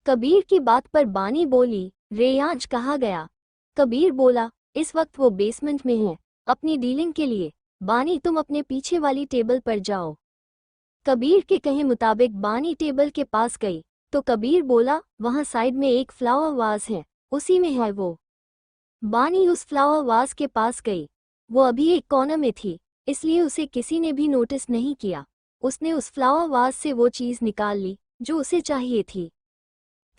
कबीर की बात पर बानी बोली, रेयांश कहाँ गया? कबीर बोला, इस वक्त वो बेसमेंट में है, अपनी डीलिंग के लिए। बानी तुम अपने पीछे वाली टेबल पर जाओ। कबीर के कहे मुताबिक बानी टेबल के पास गई तो कबीर बोला, वहाँ साइड में एक फ्लावर वाज है, उसी में है वो। बानी उस फ्लावर वाज के पास गई। वो अभी एक कॉर्नर में थी, इसलिए उसे किसी ने भी नोटिस नहीं किया। उसने उस फ्लावर वाज से वो चीज़ निकाल ली जो उसे चाहिए थी।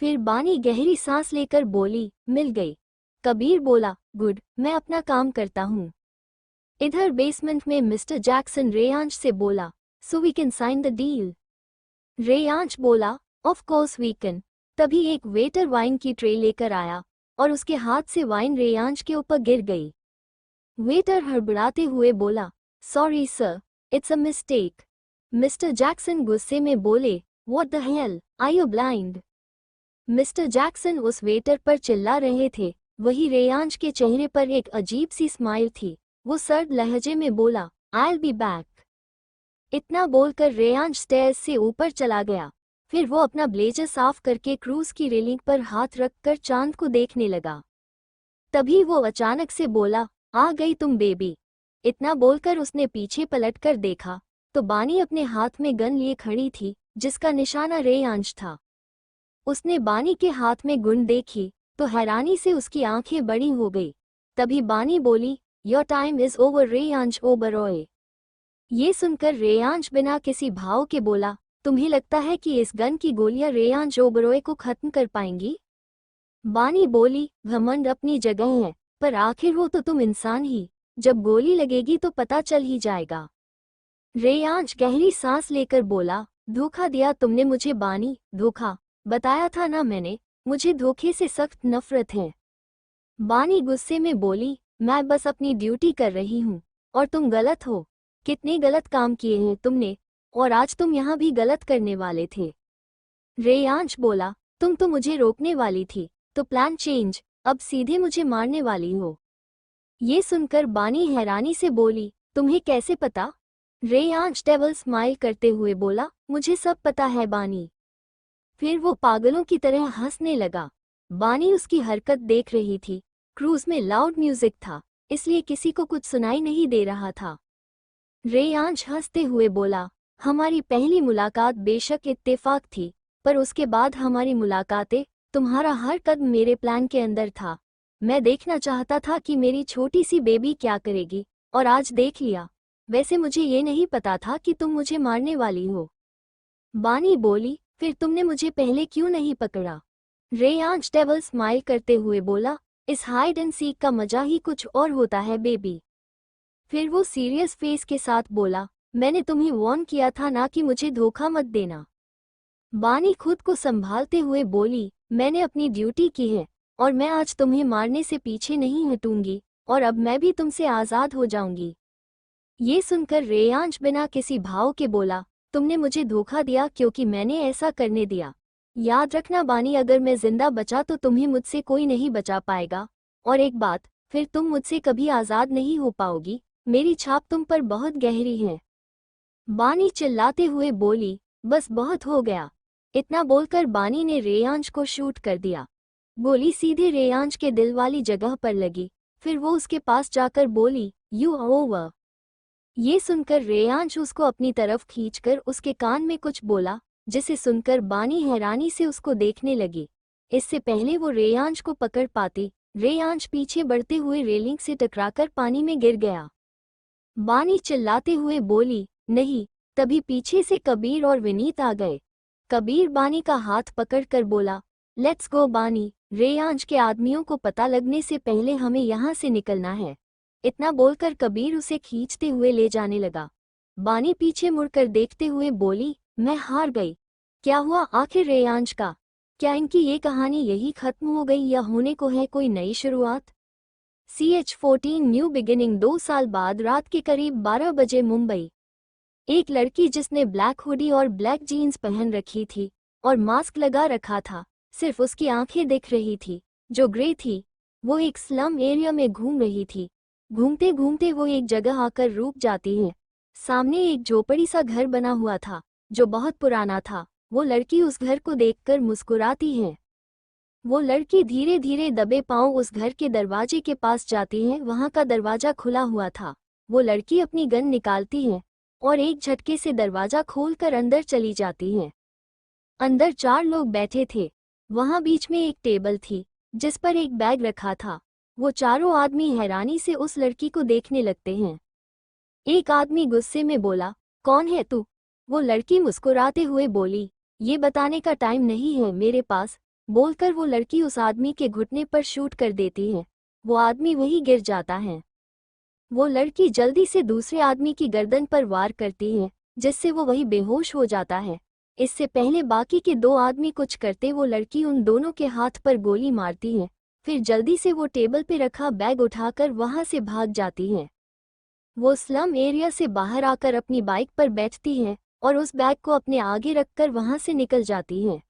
फिर बानी गहरी सांस लेकर बोली, मिल गई। कबीर बोला, गुड, मैं अपना काम करता हूँ। इधर बेसमेंट में मिस्टर जैक्सन रेयांश से बोला, so we can sign the deal. Reyansh बोला, ऑफ कोर्स वी कैन। तभी एक वेटर वाइन की ट्रे लेकर आया और उसके हाथ से वाइन रेयांश के ऊपर गिर गई। वेटर हड़बड़ाते हुए बोला, sorry sir, it's a mistake. Mister Jackson गुस्से में बोले, what the hell, are you blind? Mister Jackson उस वेटर पर चिल्ला रहे थे। वही रेयांश के चेहरे पर एक अजीब सी स्माइल थी। वो सर्द लहजे में बोला, आई विल बी बैक। इतना बोलकर रेयांश स्टेयर्स से ऊपर चला गया। फिर वो अपना ब्लेजर साफ करके क्रूज की रेलिंग पर हाथ रखकर चांद को देखने लगा। तभी वो अचानक से बोला, आ गई तुम बेबी। इतना बोलकर उसने पीछे पलटकर देखा तो बानी अपने हाथ में गन लिए खड़ी थी, जिसका निशाना रेयांश था। उसने बानी के हाथ में गुंड देखी तो हैरानी से उसकी आंखें बड़ी हो गई। तभी बानी बोली, your time is over Reyansh Oberoi. ये सुनकर रेयांश बिना किसी भाव के बोला, तुम्हें लगता है कि इस गन की गोलियां रेयांश ओबरॉय को खत्म कर पाएंगी? बानी बोली, घमंड अपनी जगह है, पर आखिर हो तो तुम इंसान ही, जब गोली लगेगी तो पता चल ही जाएगा। रेयांश गहरी सांस लेकर बोला, धोखा दिया तुमने मुझे बानी, धोखा। बताया था ना मैंने, मुझे धोखे से सख्त नफरत है। बानी गुस्से में बोली, मैं बस अपनी ड्यूटी कर रही हूँ और तुम गलत हो। कितने गलत काम किए हैं तुमने, और आज तुम यहाँ भी गलत करने वाले थे। रेयांश बोला, तुम तो मुझे रोकने वाली थी, तो प्लान चेंज, अब सीधे मुझे मारने वाली हो। ये सुनकर बानी हैरानी से बोली, तुम्हें कैसे पता? रेयांश डेविल स्माइल करते हुए बोला, मुझे सब पता है बानी। फिर वो पागलों की तरह हंसने लगा। बानी उसकी हरकत देख रही थी। क्रूज में लाउड म्यूजिक था, इसलिए किसी को कुछ सुनाई नहीं दे रहा था। रेयांश हंसते हुए बोला, हमारी पहली मुलाकात बेशक इत्तेफाक थी, पर उसके बाद हमारी मुलाकातें, तुम्हारा हर कदम मेरे प्लान के अंदर था। मैं देखना चाहता था कि मेरी छोटी सी बेबी क्या करेगी, और आज देख लिया। वैसे मुझे ये नहीं पता था कि तुम मुझे मारने वाली हो। बानी बोली, फिर तुमने मुझे पहले क्यों नहीं पकड़ा? रेयांश डेविल स्माइल करते हुए बोला, इस हाइड एंड सीक का मजा ही कुछ और होता है बेबी। फिर वो सीरियस फेस के साथ बोला, मैंने तुम्हें वार्न किया था ना कि मुझे धोखा मत देना। बानी खुद को संभालते हुए बोली, मैंने अपनी ड्यूटी की है और मैं आज तुम्हें मारने से पीछे नहीं हटूंगी, और अब मैं भी तुमसे आज़ाद हो जाऊंगी। ये सुनकर रेयांश बिना किसी भाव के बोला, तुमने मुझे धोखा दिया क्योंकि मैंने ऐसा करने दिया। याद रखना बानी, अगर मैं जिंदा बचा तो तुम्हें मुझसे कोई नहीं बचा पाएगा, और एक बात, फिर तुम मुझसे कभी आज़ाद नहीं हो पाओगी। मेरी छाप तुम पर बहुत गहरी है। बानी चिल्लाते हुए बोली, बस बहुत हो गया। इतना बोलकर बानी ने रेयांश को शूट कर दिया। गोली सीधे रेयांश के दिल वाली जगह पर लगी। फिर वो उसके पास जाकर बोली, यू ओवर। ये सुनकर रेयांश उसको अपनी तरफ खींचकर उसके कान में कुछ बोला, जिसे सुनकर बानी हैरानी से उसको देखने लगी। इससे पहले वो रेयांश को पकड़ पाती, रेयांश पीछे बढ़ते हुए रेलिंग से टकराकर पानी में गिर गया। बानी चिल्लाते हुए बोली, नहीं। तभी पीछे से कबीर और विनीत आ गए। कबीर बानी का हाथ पकड़कर बोला, लेट्स गो बानी, रेयांश के आदमियों को पता लगने से पहले हमें यहाँ से निकलना है। इतना बोलकर कबीर उसे खींचते हुए ले जाने लगा। बानी पीछे मुड़कर देखते हुए बोली, मैं हार गई। क्या हुआ आखिर रेयांश का? क्या इनकी ये कहानी यही खत्म हो गई या होने को है कोई नई शुरुआत? CH14 new beginning. 2 साल बाद रात के करीब 12 बजे मुंबई। एक लड़की जिसने ब्लैक हुडी और ब्लैक जीन्स पहन रखी थी और मास्क लगा रखा था, सिर्फ उसकी आंखें दिख रही थी जो ग्रे थी। वो एक स्लम एरिया में घूम रही थी। घूमते घूमते वो एक जगह आकर रुक जाती है। सामने एक झोपड़ी सा घर बना हुआ था जो बहुत पुराना था। वो लड़की उस घर को देखकर मुस्कुराती है। वो लड़की धीरे धीरे दबे पांव उस घर के दरवाजे के पास जाती है। वहां का दरवाजा खुला हुआ था। वो लड़की अपनी गन निकालती है और एक झटके से दरवाजा खोलकर अंदर चली जाती है। अंदर 4 लोग बैठे थे। वहां बीच में एक टेबल थी जिस पर एक बैग रखा था। वो चारों आदमी हैरानी से उस लड़की को देखने लगते हैं। एक आदमी गुस्से में बोला, कौन है तू? वो लड़की मुस्कुराते हुए बोली, ये बताने का टाइम नहीं है मेरे पास। बोलकर वो लड़की उस आदमी के घुटने पर शूट कर देती है। वो आदमी वहीं गिर जाता है। वो लड़की जल्दी से दूसरे आदमी की गर्दन पर वार करती है, जिससे वो वहीं बेहोश हो जाता है। इससे पहले बाकी के 2 आदमी कुछ करते, वो लड़की उन दोनों के हाथ पर गोली मारती है। फिर जल्दी से वो टेबल पे रखा बैग उठाकर वहां से भाग जाती है। वो स्लम एरिया से बाहर आकर अपनी बाइक पर बैठती है और उस बैग को अपने आगे रखकर वहां से निकल जाती है।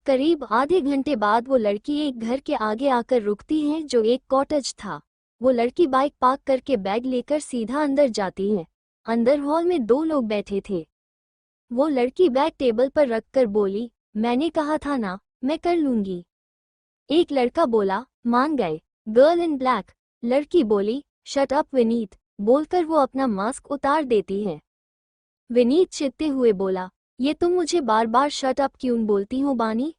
करीब आधे घंटे बाद वो लड़की एक घर के आगे आकर रुकती है जो एक कॉटेज था। वो लड़की बाइक पार्क करके बैग लेकर सीधा अंदर जाती है। अंदर हॉल में 2 लोग बैठे थे। वो लड़की बैग टेबल पर रखकर बोली, मैंने कहा था ना, मैं कर लूंगी। एक लड़का बोला, मान गए। Girl in black. लड़की बोली, शट अप विनीत, बोलकर वो अपना मास्क उतार देती है। विनीत चिढ़ते हुए बोला, ये तुम मुझे बार बार शट अप क्यों बोलती हो बानी?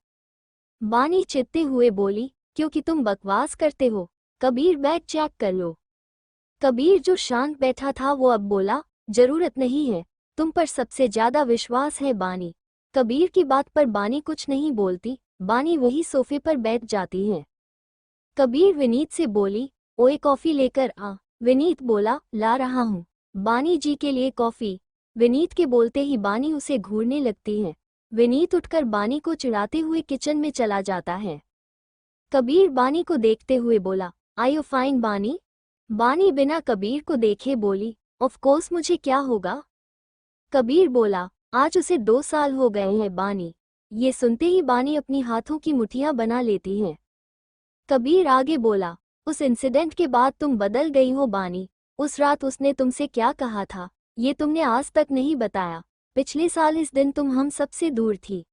बानी चिढ़ते हुए बोली, क्योंकि तुम बकवास करते हो। कबीर बैग चेक कर लो। कबीर जो शांत बैठा था वो अब बोला, जरूरत नहीं है, तुम पर सबसे ज्यादा विश्वास है बानी। कबीर की बात पर बानी कुछ नहीं बोलती। बानी वही सोफे पर बैठ जाती है। कबीर विनीत से बोली, ओए कॉफी लेकर आ। विनीत बोला, ला रहा हूँ। बानी जी के लिए कॉफी। विनीत के बोलते ही बानी उसे घूरने लगती है। विनीत उठकर बानी को चिढ़ाते हुए किचन में चला जाता है। कबीर बानी को देखते हुए बोला, आई यू फाइन बानी? बानी बिना कबीर को देखे बोली, ऑफ कोर्स, मुझे क्या होगा? कबीर बोला, आज उसे 2 साल हो गए हैं बानी। ये सुनते ही बानी अपनी हाथों की मुठियां बना लेती है। कबीर आगे बोला, उस इंसिडेंट के बाद तुम बदल गई हो बानी। उस रात उसने तुमसे क्या कहा था, ये तुमने आज तक नहीं बताया। पिछले साल इस दिन तुम हम सबसे दूर थी।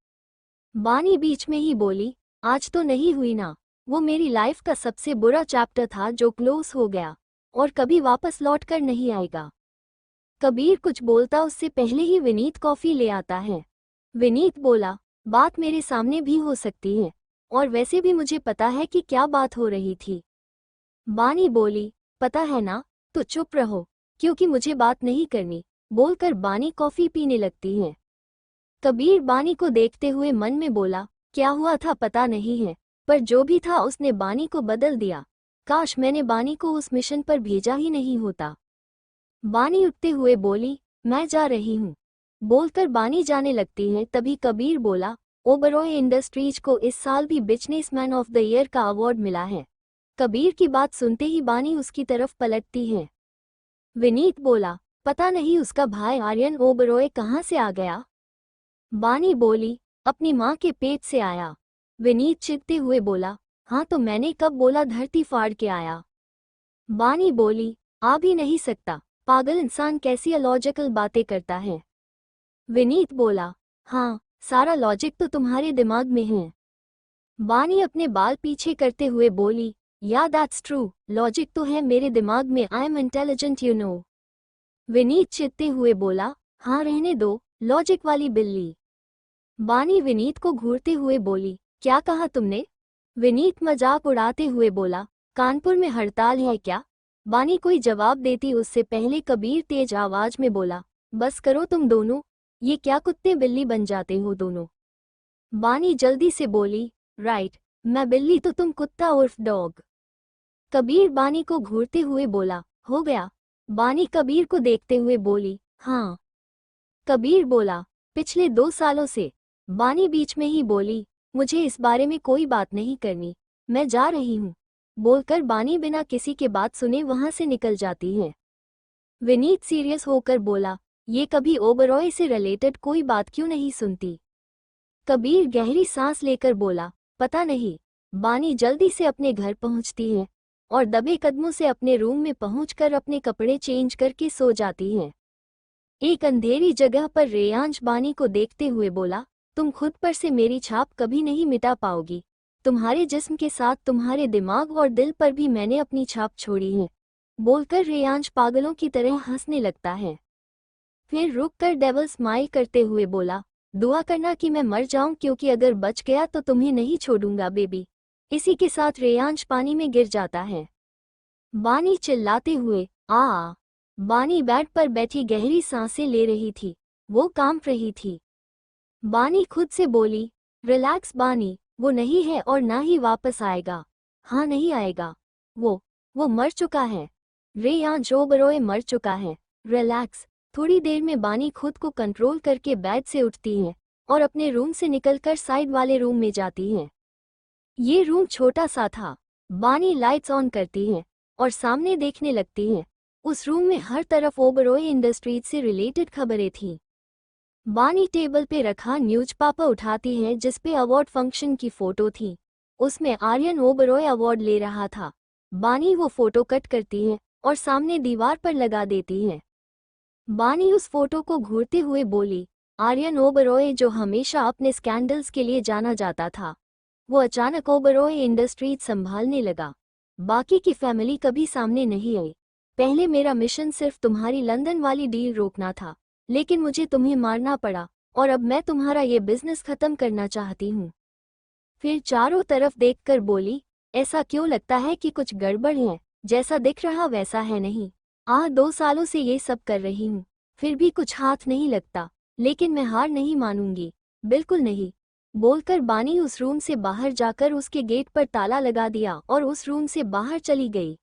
बानी बीच में ही बोली, आज तो नहीं हुई ना। वो मेरी लाइफ का सबसे बुरा चैप्टर था जो क्लोज हो गया और कभी वापस लौट कर नहीं आएगा। कबीर कुछ बोलता उससे पहले ही विनीत कॉफी ले आता है। विनीत बोला, बात मेरे सामने भी हो सकती है, और वैसे भी मुझे पता है कि क्या बात हो रही थी। बानी बोली, पता है ना, तो चुप रहो, क्योंकि मुझे बात नहीं करनी, बोलकर बानी कॉफी पीने लगती है। कबीर बानी को देखते हुए मन में बोला, क्या हुआ था पता नहीं है, पर जो भी था उसने बानी को बदल दिया। काश मैंने बानी को उस मिशन पर भेजा ही नहीं होता। बानी उठते हुए बोली, मैं जा रही हूँ। बोलकर बानी जाने लगती है। तभी कबीर बोला, ओबरॉय इंडस्ट्रीज को इस साल भी बिजनेसमैन ऑफ द ईयर का अवार्ड मिला है। कबीर की बात सुनते ही बानी उसकी तरफ पलटती है। विनीत बोला, पता नहीं उसका भाई आर्यन ओबरॉय कहाँ से आ गया। बानी बोली, अपनी माँ के पेट से आया। विनीत चिढ़ते हुए बोला, हाँ तो मैंने कब बोला धरती फाड़ के आया। बानी बोली, आ भी नहीं सकता, पागल इंसान कैसी अलॉजिकल बातें करता है। विनीत बोला, हाँ, सारा लॉजिक तो तुम्हारे दिमाग में है। बानी अपने बाल पीछे करते हुए बोली, या दैट्स ट्रू, लॉजिक तो है मेरे दिमाग में, I am intelligent you know. Vineet चिढ़ते हुए बोला, हाँ रहने दो, लॉजिक वाली बिल्ली। बानी विनीत को घूरते हुए बोली, क्या कहा तुमने? विनीत मजाक उड़ाते हुए बोला, कानपुर में हड़ताल है क्या? बानी कोई जवाब देती उससे पहले कबीर तेज आवाज में बोला, बस करो तुम दोनों, ये क्या कुत्ते बिल्ली बन जाते हो दोनों। बानी जल्दी से बोली, राइट, मैं बिल्ली तो तुम कुत्ता उर्फ डॉग। कबीर बानी को घूरते हुए बोला, हो गया। बानी कबीर को देखते हुए बोली, हाँ। कबीर बोला, पिछले 2 सालों से। बानी बीच में ही बोली, मुझे इस बारे में कोई बात नहीं करनी, मैं जा रही हूँ। बोलकर बानी बिना किसी के बात सुने वहां से निकल जाती है। विनीत सीरियस होकर बोला, ये कभी ओबरॉय से रिलेटेड कोई बात क्यों नहीं सुनती? कबीर गहरी सांस लेकर बोला, पता नहीं। बानी जल्दी से अपने घर पहुंचती है और दबे कदमों से अपने रूम में पहुंचकर अपने कपड़े चेंज करके सो जाती है। एक अंधेरी जगह पर रेयांश बानी को देखते हुए बोला, तुम खुद पर से मेरी छाप कभी नहीं मिटा पाओगी। तुम्हारे जिस्म के साथ तुम्हारे दिमाग और दिल पर भी मैंने अपनी छाप छोड़ी है। बोलकर रेयांश पागलों की तरह हंसने लगता है। फिर रुककर डेविल स्माइल करते हुए बोला, दुआ करना कि मैं मर जाऊं, क्योंकि अगर बच गया तो तुम्हें नहीं छोड़ूंगा बेबी। इसी के साथ रेयांश पानी में गिर जाता है। बानी चिल्लाते हुए, आ। बानी बेड पर बैठी गहरी सांसें ले रही थी, वो कांप रही थी। बानी खुद से बोली, रिलैक्स बानी, वो नहीं है और ना ही वापस आएगा। हाँ नहीं आएगा, वो मर चुका है। रेयांश ओबरॉय मर चुका है। रिलैक्स। थोड़ी देर में बानी खुद को कंट्रोल करके बेड से उठती है और अपने रूम से निकलकर साइड वाले रूम में जाती है। ये रूम छोटा सा था। बानी लाइट्स ऑन करती है और सामने देखने लगती है। उस रूम में हर तरफ ओबरॉय इंडस्ट्रीज से रिलेटेड खबरें थीं। बानी टेबल पे रखा न्यूज़पेपर उठाती है जिसपे अवार्ड फंक्शन की फोटो थी। उसमें आर्यन ओबरॉय अवार्ड ले रहा था। बानी वो फोटो कट करती है और सामने दीवार पर लगा देती है। बानी उस फोटो को घूरते हुए बोली, आर्यन ओबरॉय जो हमेशा अपने स्कैंडल्स के लिए जाना जाता था, वो अचानक ओबरॉय इंडस्ट्रीज संभालने लगा। बाकी की फैमिली कभी सामने नहीं आई। पहले मेरा मिशन सिर्फ तुम्हारी लंदन वाली डील रोकना था, लेकिन मुझे तुम्हें मारना पड़ा और अब मैं तुम्हारा ये बिजनेस खत्म करना चाहती हूँ। फिर चारों तरफ देखकर बोली, ऐसा क्यों लगता है कि कुछ गड़बड़ है? जैसा दिख रहा वैसा है नहीं। 2 सालों से ये सब कर रही हूँ, फिर भी कुछ हाथ नहीं लगता, लेकिन मैं हार नहीं मानूंगी, बिल्कुल नहीं। बोलकर बानी उस रूम से बाहर जाकर उसके गेट पर ताला लगा दिया और उस रूम से बाहर चली गई।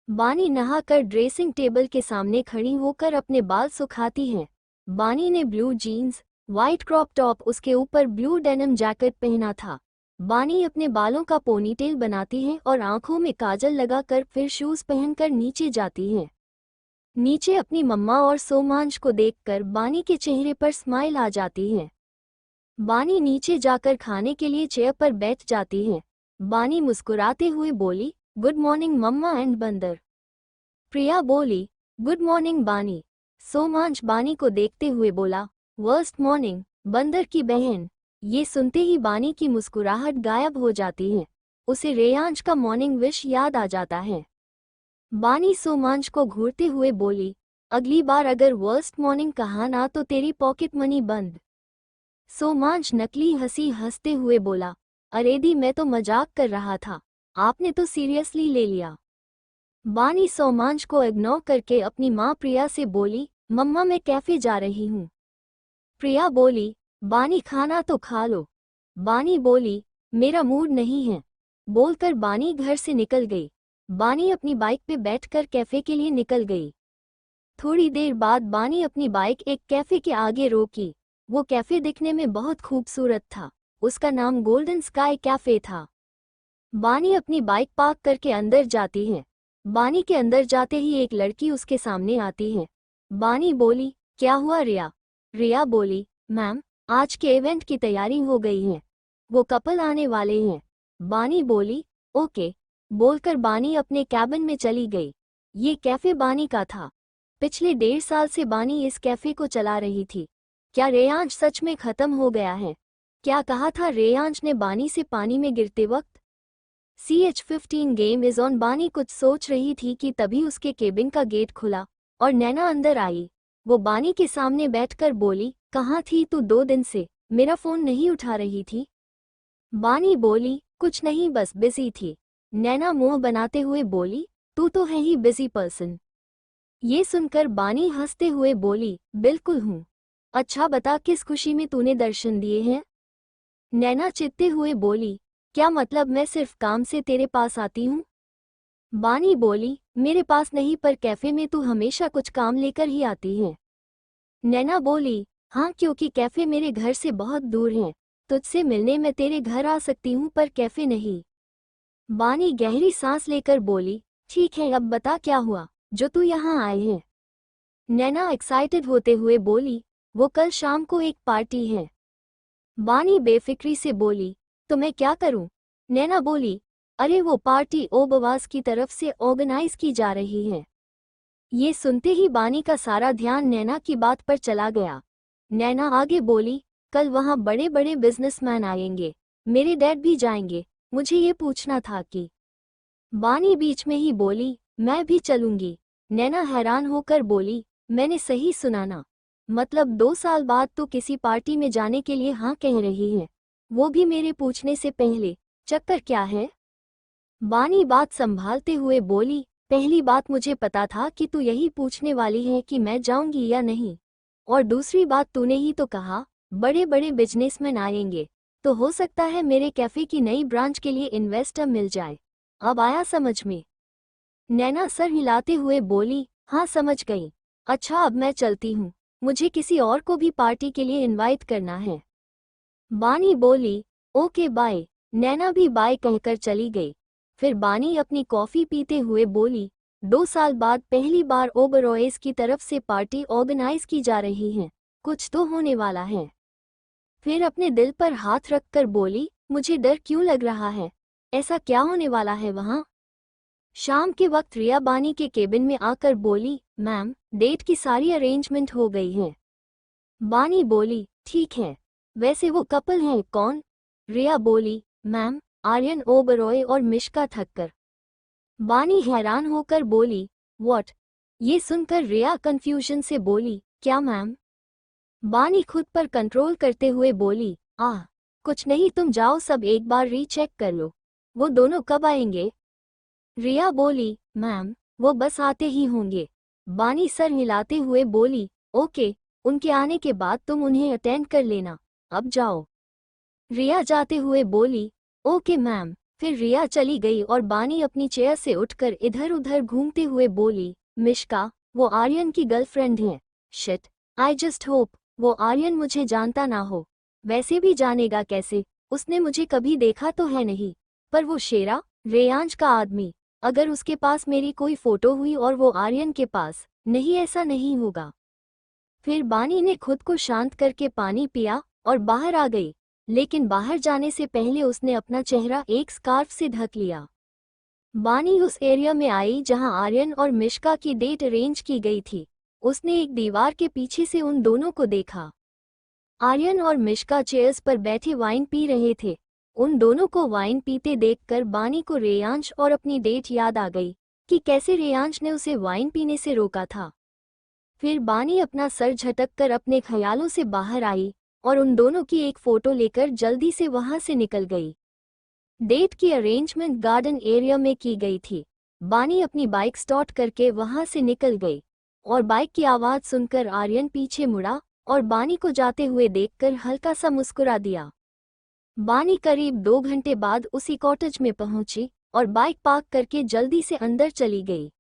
बानी नहाकर ड्रेसिंग टेबल के सामने खड़ी होकर अपने बाल सुखाती है। बानी ने blue jeans, white crop top, उसके ऊपर ब्लू डेनिम जैकेट पहना था। बानी अपने बालों का पोनीटेल बनाती है और आंखों में काजल लगाकर फिर शूज पहनकर नीचे जाती है। नीचे अपनी मम्मा और सोमांश को देखकर बानी के चेहरे पर स्माइल आ जाती है। बानी नीचे जाकर खाने के लिए चेयर पर बैठ जाती है। बानी मुस्कुराते हुए बोली, गुड मॉर्निंग मम्मा एंड बंदर। प्रिया बोली, गुड मॉर्निंग बानी। सोमांश बानी को देखते हुए बोला, वर्स्ट मॉर्निंग बंदर की बहन। ये सुनते ही बानी की मुस्कुराहट गायब हो जाती है। उसे रेयांश का मॉर्निंग विश याद आ जाता है। बानी सोमांश को घूरते हुए बोली, अगली बार अगर वर्स्ट मॉर्निंग कहा ना तो तेरी पॉकेट मनी बंद। सोमांश नकली हंसी हंसते हुए बोला, अरे दी मैं तो मजाक कर रहा था, आपने तो सीरियसली ले लिया। बानी सोमांश को इग्नोर करके अपनी माँ प्रिया से बोली, मम्मा मैं कैफे जा रही हूँ। प्रिया बोली, बानी खाना तो खा लो। बानी बोली, मेरा मूड नहीं है। बोलकर बानी घर से निकल गई। बानी अपनी बाइक पे बैठकर कैफे के लिए निकल गई। थोड़ी देर बाद बानी अपनी बाइक एक कैफे के आगे रोकी। वो कैफे दिखने में बहुत खूबसूरत था। उसका नाम गोल्डन स्काई कैफे था। बानी अपनी बाइक पार्क करके अंदर जाती है। बानी के अंदर जाते ही एक लड़की उसके सामने आती है। बानी बोली, क्या हुआ रिया? रिया बोली, मैम आज के इवेंट की तैयारी हो गई है, वो कपल आने वाले हैं। बानी बोली, ओके। बोलकर बानी अपने कैबिन में चली गई। ये कैफे बानी का था। पिछले 1.5 साल से बानी इस कैफे को चला रही थी। क्या रेयांश सच में खत्म हो गया है? क्या कहा था रेयांश ने बानी से पानी में गिरते वक्त? CH-15 game is on. बानी कुछ सोच रही थी कि तभी उसके केबिन का गेट खुला और नैना अंदर आई। वो बानी के सामने बैठकर बोली, कहाँ थी तू 2 दिन से? मेरा फोन नहीं उठा रही थी। बानी बोली, कुछ नहीं बस बिजी थी। नैना मुंह बनाते हुए बोली, तू तो है ही बिजी पर्सन। ये सुनकर बानी हंसते हुए बोली, बिल्कुल हूँ। अच्छा बता किस खुशी में तूने दर्शन दिए हैं? नैना चिढ़ते हुए बोली, क्या मतलब मैं सिर्फ काम से तेरे पास आती हूँ? बानी बोली, मेरे पास नहीं पर कैफे में तू हमेशा कुछ काम लेकर ही आती है। नैना बोली, हाँ क्योंकि कैफे मेरे घर से बहुत दूर है। तुझसे मिलने मैं तेरे घर आ सकती हूँ पर कैफे नहीं। बानी गहरी सांस लेकर बोली, ठीक है अब बता क्या हुआ जो तू यहाँ आए हैं? नैना एक्साइटेड होते हुए बोली, वो कल शाम को एक पार्टी है। बानी बेफिक्री से बोली, तो मैं क्या करूं? नैना बोली, अरे वो पार्टी ओबवास की तरफ से ऑर्गेनाइज की जा रही है। ये सुनते ही बानी का सारा ध्यान नैना की बात पर चला गया। नैना आगे बोली, कल वहां बड़े बड़े बिजनेसमैन आएंगे, मेरे डैड भी जाएंगे, मुझे ये पूछना था कि। बानी बीच में ही बोली, मैं भी चलूंगी। नैना हैरान होकर बोली, मैंने सही सुना ना? मतलब 2 साल बाद तो किसी पार्टी में जाने के लिए हाँ कह रही है, वो भी मेरे पूछने से पहले? चक्कर क्या है? बानी बात संभालते हुए बोली, पहली बात मुझे पता था कि तू यही पूछने वाली है कि मैं जाऊंगी या नहीं, और दूसरी बात तूने ही तो कहा बड़े बड़े बिजनेसमैन आएंगे, तो हो सकता है मेरे कैफे की नई ब्रांच के लिए इन्वेस्टर मिल जाए। अब आया समझ में? नैना सर हिलाते हुए बोली, हाँ समझ गई। अच्छा अब मैं चलती हूँ, मुझे किसी और को भी पार्टी के लिए इनवाइट करना है। बानी बोली, ओके बाय। नैना भी बाय कहकर चली गई। फिर बानी अपनी कॉफी पीते हुए बोली, 2 साल बाद पहली बार ओबरॉयज की तरफ से पार्टी ऑर्गेनाइज की जा रही है, कुछ तो होने वाला है। फिर अपने दिल पर हाथ रखकर बोली, मुझे डर क्यों लग रहा है? ऐसा क्या होने वाला है वहाँ? शाम के वक्त रिया बानी के केबिन में आकर बोली, मैम डेट की सारी अरेंजमेंट हो गई है। बानी बोली, ठीक है। वैसे वो कपल हैं कौन? रिया बोली, मैम आर्यन ओबरॉय और मिश्का ठक्कर। बानी हैरान होकर बोली, व्हाट? ये सुनकर रिया कंफ्यूजन से बोली, क्या मैम? बानी खुद पर कंट्रोल करते हुए बोली, कुछ नहीं, तुम जाओ, सब एक बार रीचेक कर लो। वो दोनों कब आएंगे? रिया बोली, मैम वो बस आते ही होंगे। बानी सर हिलाते हुए बोली, ओके, उनके आने के बाद तुम उन्हें अटेंड कर लेना, अब जाओ। रिया जाते हुए बोली, ओके मैम। फिर रिया चली गई और बानी अपनी चेयर से उठकर इधर उधर घूमते हुए बोली, मिश्का, वो आर्यन की गर्लफ्रेंड है। शिट, आई जस्ट होप वो आर्यन मुझे जानता ना हो। वैसे भी जानेगा कैसे, उसने मुझे कभी देखा तो है नहीं। पर वो शेरा, रेयांश का आदमी, अगर उसके पास मेरी कोई फोटो हुई और वो आर्यन के पास, नहीं, ऐसा नहीं होगा। फिर बानी ने खुद को शांत करके पानी पिया और बाहर आ गई, लेकिन बाहर जाने से पहले उसने अपना चेहरा एक स्कार्फ से ढक लिया। बानी उस एरिया में आई जहां आर्यन और मिश्का की डेट अरेंज की गई थी। उसने एक दीवार के पीछे से उन दोनों को देखा। आर्यन और मिश्का चेयर्स पर बैठे वाइन पी रहे थे। उन दोनों को वाइन पीते देखकर बानी को रेयांश और अपनी डेट याद आ गई कि कैसे रेयांश ने उसे वाइन पीने से रोका था। फिर बानी अपना सर झटककर अपने ख्यालों से बाहर आई और उन दोनों की एक फोटो लेकर जल्दी से वहां से निकल गई। डेट की अरेंजमेंट गार्डन एरिया में की गई थी। बानी अपनी बाइक स्टार्ट करके वहां से निकल गई और बाइक की आवाज सुनकर आर्यन पीछे मुड़ा और बानी को जाते हुए देखकर हल्का सा मुस्कुरा दिया। बानी करीब 2 घंटे बाद उसी कॉटेज में पहुंची और बाइक पार्क करके जल्दी से अंदर चली गई।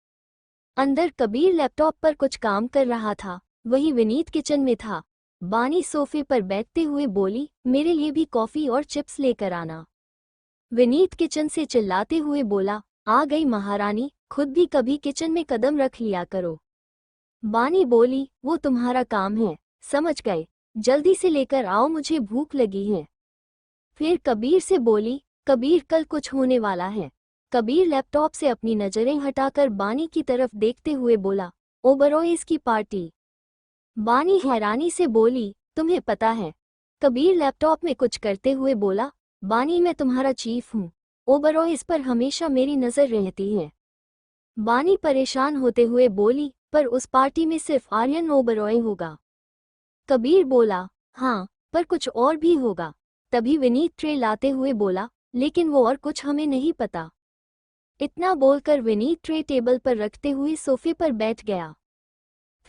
अंदर कबीर लैपटॉप पर कुछ काम कर रहा था, वहीं विनीत किचन में था। बानी सोफे पर बैठते हुए बोली, मेरे लिए भी कॉफी और चिप्स लेकर आना। विनीत किचन से चिल्लाते हुए बोला, आ गई महारानी, खुद भी कभी किचन में कदम रख लिया करो। बानी बोली, वो तुम्हारा काम है, समझ गए, जल्दी से लेकर आओ, मुझे भूख लगी है। फिर कबीर से बोली, कबीर कल कुछ होने वाला है। कबीर लैपटॉप से अपनी नजरें हटाकर बानी की तरफ देखते हुए बोला, ओबरॉयज की पार्टी। बानी हैरानी से बोली, तुम्हें पता है? कबीर लैपटॉप में कुछ करते हुए बोला, बानी मैं तुम्हारा चीफ हूँ, ओबरॉयज पर हमेशा मेरी नजर रहती है। बानी परेशान होते हुए बोली, पर उस पार्टी में सिर्फ आर्यन ओबरॉय होगा। कबीर बोला, हाँ, पर कुछ और भी होगा। तभी विनीत ट्रे लाते हुए बोला, लेकिन वो और कुछ हमें नहीं पता। इतना बोलकर विनीत ट्रे टेबल पर रखते हुए सोफे पर बैठ गया।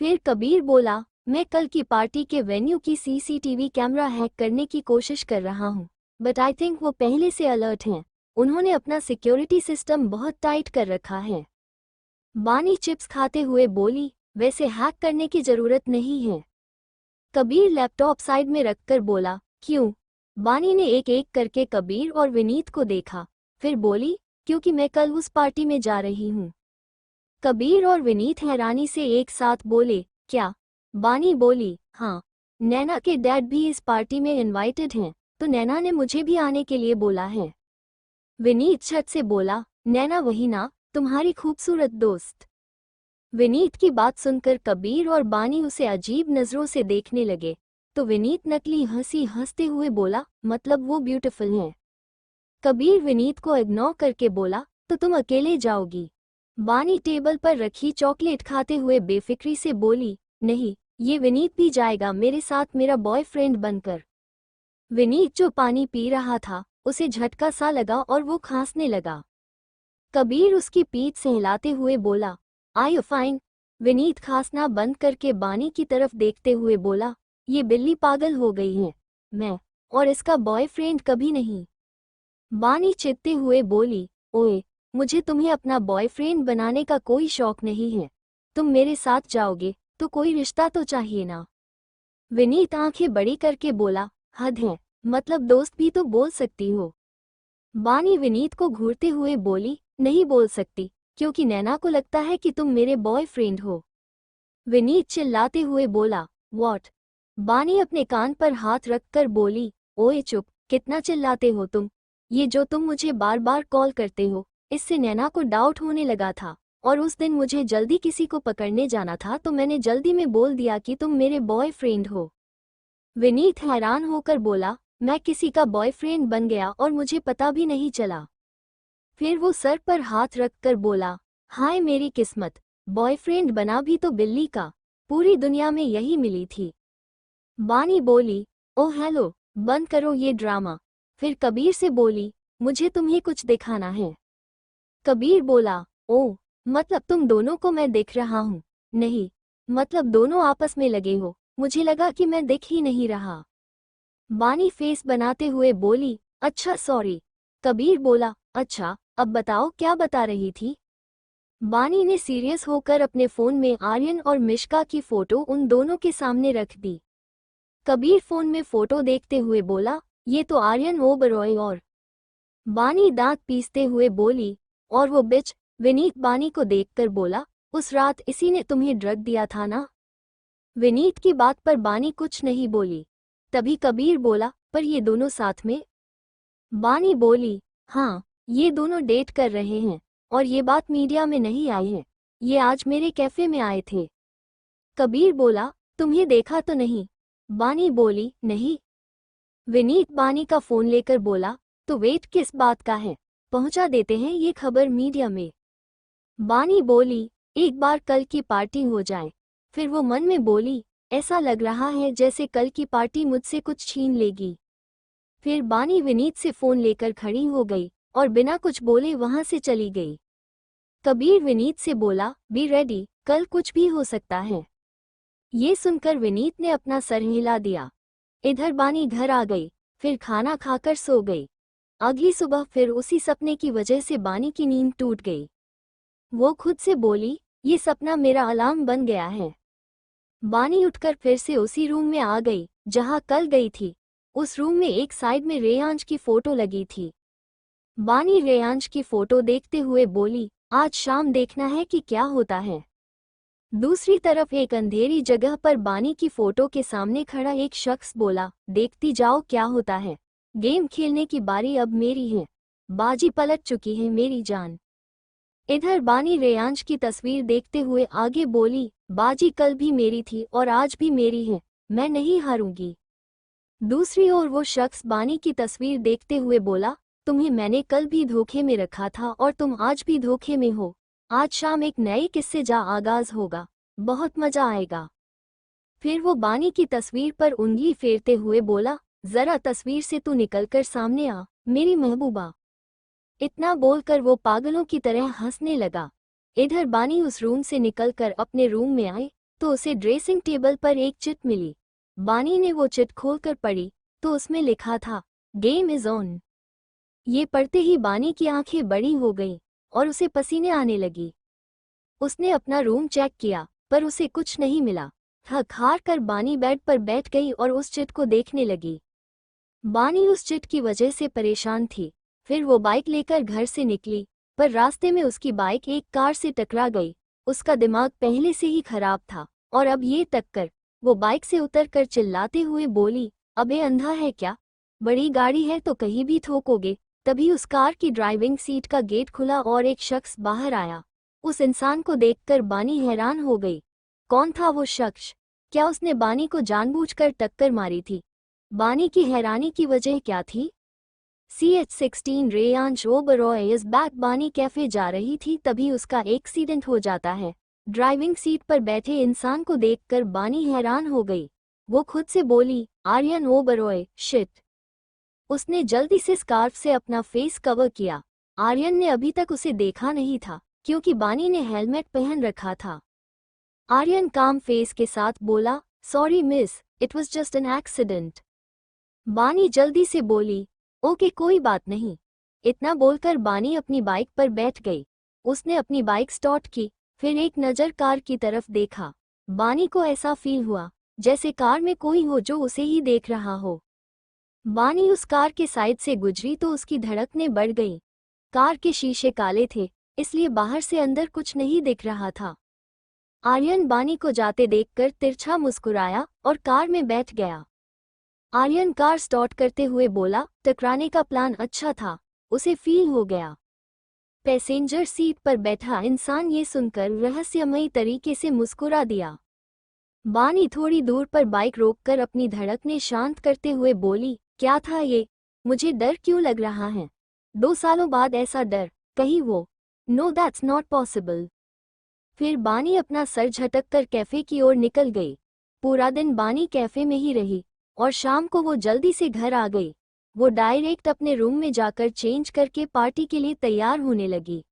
फिर कबीर बोला, मैं कल की पार्टी के वेन्यू की सीसीटीवी कैमरा हैक करने की कोशिश कर रहा हूँ, बट आई थिंक वो पहले से अलर्ट हैं। उन्होंने अपना सिक्योरिटी सिस्टम बहुत टाइट कर रखा है। बानी चिप्स खाते हुए बोली, वैसे हैक करने की जरूरत नहीं है। कबीर लैपटॉप साइड में रखकर बोला, क्यों? बानी ने एक एक करके कबीर और विनीत को देखा, फिर बोली, क्योंकि मैं कल उस पार्टी में जा रही हूँ। कबीर और विनीत हैरानी से एक साथ बोले, क्या? बानी बोली, हाँ, नैना के डैड भी इस पार्टी में इनवाइटेड हैं, तो नैना ने मुझे भी आने के लिए बोला है। विनीत झट से बोला, नैना वही ना, तुम्हारी खूबसूरत दोस्त। विनीत की बात सुनकर कबीर और बानी उसे अजीब नजरों से देखने लगे, तो विनीत नकली हंसी हंसते हुए बोला, मतलब वो ब्यूटीफुल हैं। कबीर विनीत को इग्नोर करके बोला, तो तुम अकेले जाओगी? बानी टेबल पर रखी चॉकलेट खाते हुए बेफिक्री से बोली, नहीं, ये विनीत भी जाएगा मेरे साथ, मेरा बॉयफ्रेंड बनकर। विनीत जो पानी पी रहा था, उसे झटका सा लगा और वो खांसने लगा। कबीर उसकी पीठ सहलाते हुए बोला, आर यू फाइन? विनीत खांसना बंद करके बानी की तरफ देखते हुए बोला, ये बिल्ली पागल हो गई है, मैं और इसका बॉयफ्रेंड कभी नहीं। बानी चिढ़ते हुए बोली, ओए, मुझे तुम्हें अपना बॉयफ्रेंड बनाने का कोई शौक नहीं है। तुम मेरे साथ जाओगे तो कोई रिश्ता तो चाहिए ना। विनीत आंखें बड़ी करके बोला, हद है, मतलब दोस्त भी तो बोल सकती हो। बानी विनीत को घूरते हुए बोली, नहीं बोल सकती, क्योंकि नैना को लगता है कि तुम मेरे बॉयफ्रेंड हो। विनीत चिल्लाते हुए बोला, व्हाट? बानी अपने कान पर हाथ रखकर बोली, ओए चुप, कितना चिल्लाते हो तुम? ये जो तुम मुझे बार बार कॉल करते हो, इससे नैना को डाउट होने लगा था, और उस दिन मुझे जल्दी किसी को पकड़ने जाना था तो मैंने जल्दी में बोल दिया कि तुम मेरे बॉयफ्रेंड हो। विनीत हैरान होकर बोला, मैं किसी का बॉयफ्रेंड बन गया और मुझे पता भी नहीं चला। फिर वो सर पर हाथ रखकर बोला, हाय मेरी किस्मत, बॉयफ्रेंड बना भी तो बिल्ली का, पूरी दुनिया में यही मिली थी। बानी बोली, ओह हेलो, बंद करो ये ड्रामा। फिर कबीर से बोली, मुझे तुम्हें कुछ दिखाना है। कबीर बोला, ओह मतलब तुम दोनों को मैं देख रहा हूँ? नहीं, मतलब दोनों आपस में लगे हो, मुझे लगा कि मैं दिख ही नहीं रहा। बानी फेस बनाते हुए बोली, अच्छा सॉरी। कबीर बोला, अच्छा अब बताओ क्या बता रही थी? बानी ने सीरियस होकर अपने फोन में आर्यन और मिश्का की फोटो उन दोनों के सामने रख दी। कबीर फोन में फोटो देखते हुए बोला, ये तो आर्यन ओबरॉय और। बानी दांत पीसते हुए बोली, और वो बिच। विनीत बानी को देखकर बोला, उस रात इसी ने तुम्हें ड्रग दिया था ना? विनीत की बात पर बानी कुछ नहीं बोली। तभी कबीर बोला, पर ये दोनों साथ में? बानी बोली, हाँ, ये दोनों डेट कर रहे हैं, और ये बात मीडिया में नहीं आई है, ये आज मेरे कैफे में आए थे। कबीर बोला, तुम्हें देखा तो नहीं? बानी बोली, नहीं। विनीत बानी का फोन लेकर बोला, तो वेट किस बात का है, पहुंचा देते हैं ये खबर मीडिया में। बानी बोली, एक बार कल की पार्टी हो जाए। फिर वो मन में बोली, ऐसा लग रहा है जैसे कल की पार्टी मुझसे कुछ छीन लेगी। फिर बानी विनीत से फोन लेकर खड़ी हो गई और बिना कुछ बोले वहां से चली गई। कबीर विनीत से बोला, बी रेडी, कल कुछ भी हो सकता है। ये सुनकर विनीत ने अपना सर हिला दिया। इधर बानी घर आ गई, फिर खाना खाकर सो गई। अगली सुबह फिर उसी सपने की वजह से बानी की नींद टूट गई। वो खुद से बोली, ये सपना मेरा अलार्म बन गया है। बानी उठकर फिर से उसी रूम में आ गई जहां कल गई थी। उस रूम में एक साइड में रेयांश की फोटो लगी थी। बानी रेयांश की फोटो देखते हुए बोली, आज शाम देखना है कि क्या होता है। दूसरी तरफ एक अंधेरी जगह पर बानी की फोटो के सामने खड़ा एक शख्स बोला, देखती जाओ क्या होता है। गेम खेलने की बारी अब मेरी है, बाजी पलट चुकी है मेरी जान। इधर बानी रेयांश की तस्वीर देखते हुए आगे बोली, बाजी कल भी मेरी थी और आज भी मेरी है, मैं नहीं हारूंगी। दूसरी ओर वो शख्स बानी की तस्वीर देखते हुए बोला, तुम्हें मैंने कल भी धोखे में रखा था और तुम आज भी धोखे में हो। आज शाम एक नए किस्से जा आगाज होगा, बहुत मजा आएगा। फिर वो बानी की तस्वीर पर उंगली फेरते हुए बोला, जरा तस्वीर से तू निकलकर सामने आ, मेरी महबूबा। इतना बोलकर वो पागलों की तरह हंसने लगा। इधर बानी उस रूम से निकलकर अपने रूम में आई तो उसे ड्रेसिंग टेबल पर एक चिट मिली। बानी ने वो चिट खोलकर पढ़ी तो उसमें लिखा था, गेम इज ऑन। ये पढ़ते ही बानी की आंखें बड़ी हो गईं और उसे पसीने आने लगी। उसने अपना रूम चेक किया पर उसे कुछ नहीं मिला। थक हार कर बानी बेड पर बैठ गई और उस चिट को देखने लगी। बानी उस चिट की वजह से परेशान थी। फिर वो बाइक लेकर घर से निकली, पर रास्ते में उसकी बाइक एक कार से टकरा गई। उसका दिमाग पहले से ही खराब था और अब ये टक्कर। वो बाइक से उतरकर चिल्लाते हुए बोली, अबे अंधा है क्या, बड़ी गाड़ी है तो कहीं भी ठोकोगे। तभी उस कार की ड्राइविंग सीट का गेट खुला और एक शख्स बाहर आया। उस इंसान को देखकर बानी हैरान हो गई। कौन था वो शख्स? क्या उसने बानी को जानबूझकर टक्कर मारी थी? बानी की हैरानी की वजह क्या थी? CH16 Reyansh Oberoi is back. बानी कैफे जा रही थी तभी उसका एक्सीडेंट हो जाता है। ड्राइविंग सीट पर बैठे इंसान को देखकर बानी हैरान हो गई। वो खुद से बोली, आर्यन ओबरॉय, शिट। उसने जल्दी से स्कार्फ से अपना फेस कवर किया। आर्यन ने अभी तक उसे देखा नहीं था क्योंकि बानी ने हेलमेट पहन रखा था। आर्यन काम फेस के साथ बोला, sorry miss, it was just an accident. बानी जल्दी से बोली, ओके कोई बात नहीं। इतना बोलकर बानी अपनी बाइक पर बैठ गई। उसने अपनी बाइक स्टार्ट की, फिर एक नज़र कार की तरफ देखा। बानी को ऐसा फील हुआ जैसे कार में कोई हो जो उसे ही देख रहा हो। बानी उस कार के साइड से गुजरी तो उसकी धड़कनें बढ़ गईं। कार के शीशे काले थे, इसलिए बाहर से अंदर कुछ नहीं दिख रहा था। आर्यन बानी को जाते देखकर तिरछा मुस्कुराया और कार में बैठ गया। आर्यन कार स्टार्ट करते हुए बोला, टकराने का प्लान अच्छा था, उसे फील हो गया। पैसेंजर सीट पर बैठा इंसान ये सुनकर रहस्यमयी तरीके से मुस्कुरा दिया। बानी थोड़ी दूर पर बाइक रोककर अपनी धड़कनें शांत करते हुए बोली, क्या था ये? मुझे डर क्यों लग रहा है? 2 सालों बाद ऐसा डर, कही वो, नो दैट्स नॉट पॉसिबल। फिर बानी अपना सर झटक कर कैफे की ओर निकल गई। पूरा दिन बानी कैफे में ही रही और शाम को वो जल्दी से घर आ गई। वो डायरेक्ट अपने रूम में जाकर चेंज करके पार्टी के लिए तैयार होने लगी।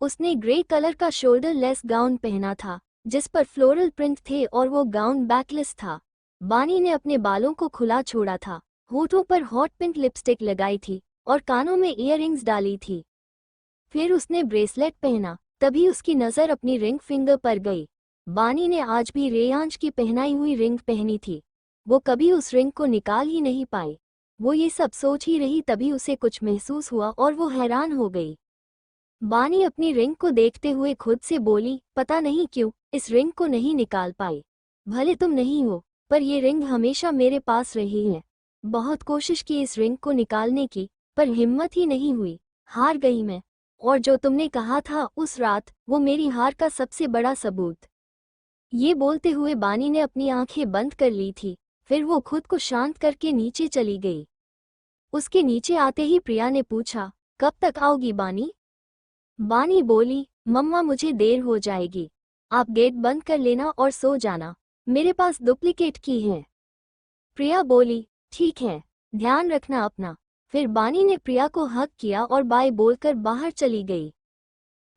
उसने ग्रे कलर का शोल्डर लेस गाउन पहना था जिस पर फ्लोरल प्रिंट थे और वो गाउन बैकलेस था। बानी ने अपने बालों को खुला छोड़ा था, होठों पर हॉट पिंक लिपस्टिक लगाई थी और कानों में इयररिंग्स डाली थी। फिर उसने ब्रेसलेट पहना, तभी उसकी नज़र अपनी रिंग फिंगर पर गई। बानी ने आज भी रेयांश की पहनाई हुई रिंग पहनी थी। वो कभी उस रिंग को निकाल ही नहीं पाई। वो ये सब सोच ही रही तभी उसे कुछ महसूस हुआ और वो हैरान हो गई। बानी अपनी रिंग को देखते हुए खुद से बोली, पता नहीं क्यों इस रिंग को नहीं निकाल पाई। भले तुम नहीं हो पर ये रिंग हमेशा मेरे पास रही है। बहुत कोशिश की इस रिंग को निकालने की पर हिम्मत ही नहीं हुई। हार गई मैं। और जो तुमने कहा था उस रात, वो मेरी हार का सबसे बड़ा सबूत। ये बोलते हुए बानी ने अपनी आंखें बंद कर ली थी। फिर वो खुद को शांत करके नीचे चली गई। उसके नीचे आते ही प्रिया ने पूछा, कब तक आओगी बानी? बानी बोली, मम्मा मुझे देर हो जाएगी। आप गेट बंद कर लेना और सो जाना। मेरे पास डुप्लीकेट की है। प्रिया बोली, ठीक है, ध्यान रखना अपना। फिर बानी ने प्रिया को हग किया और बाय बोलकर बाहर चली गई।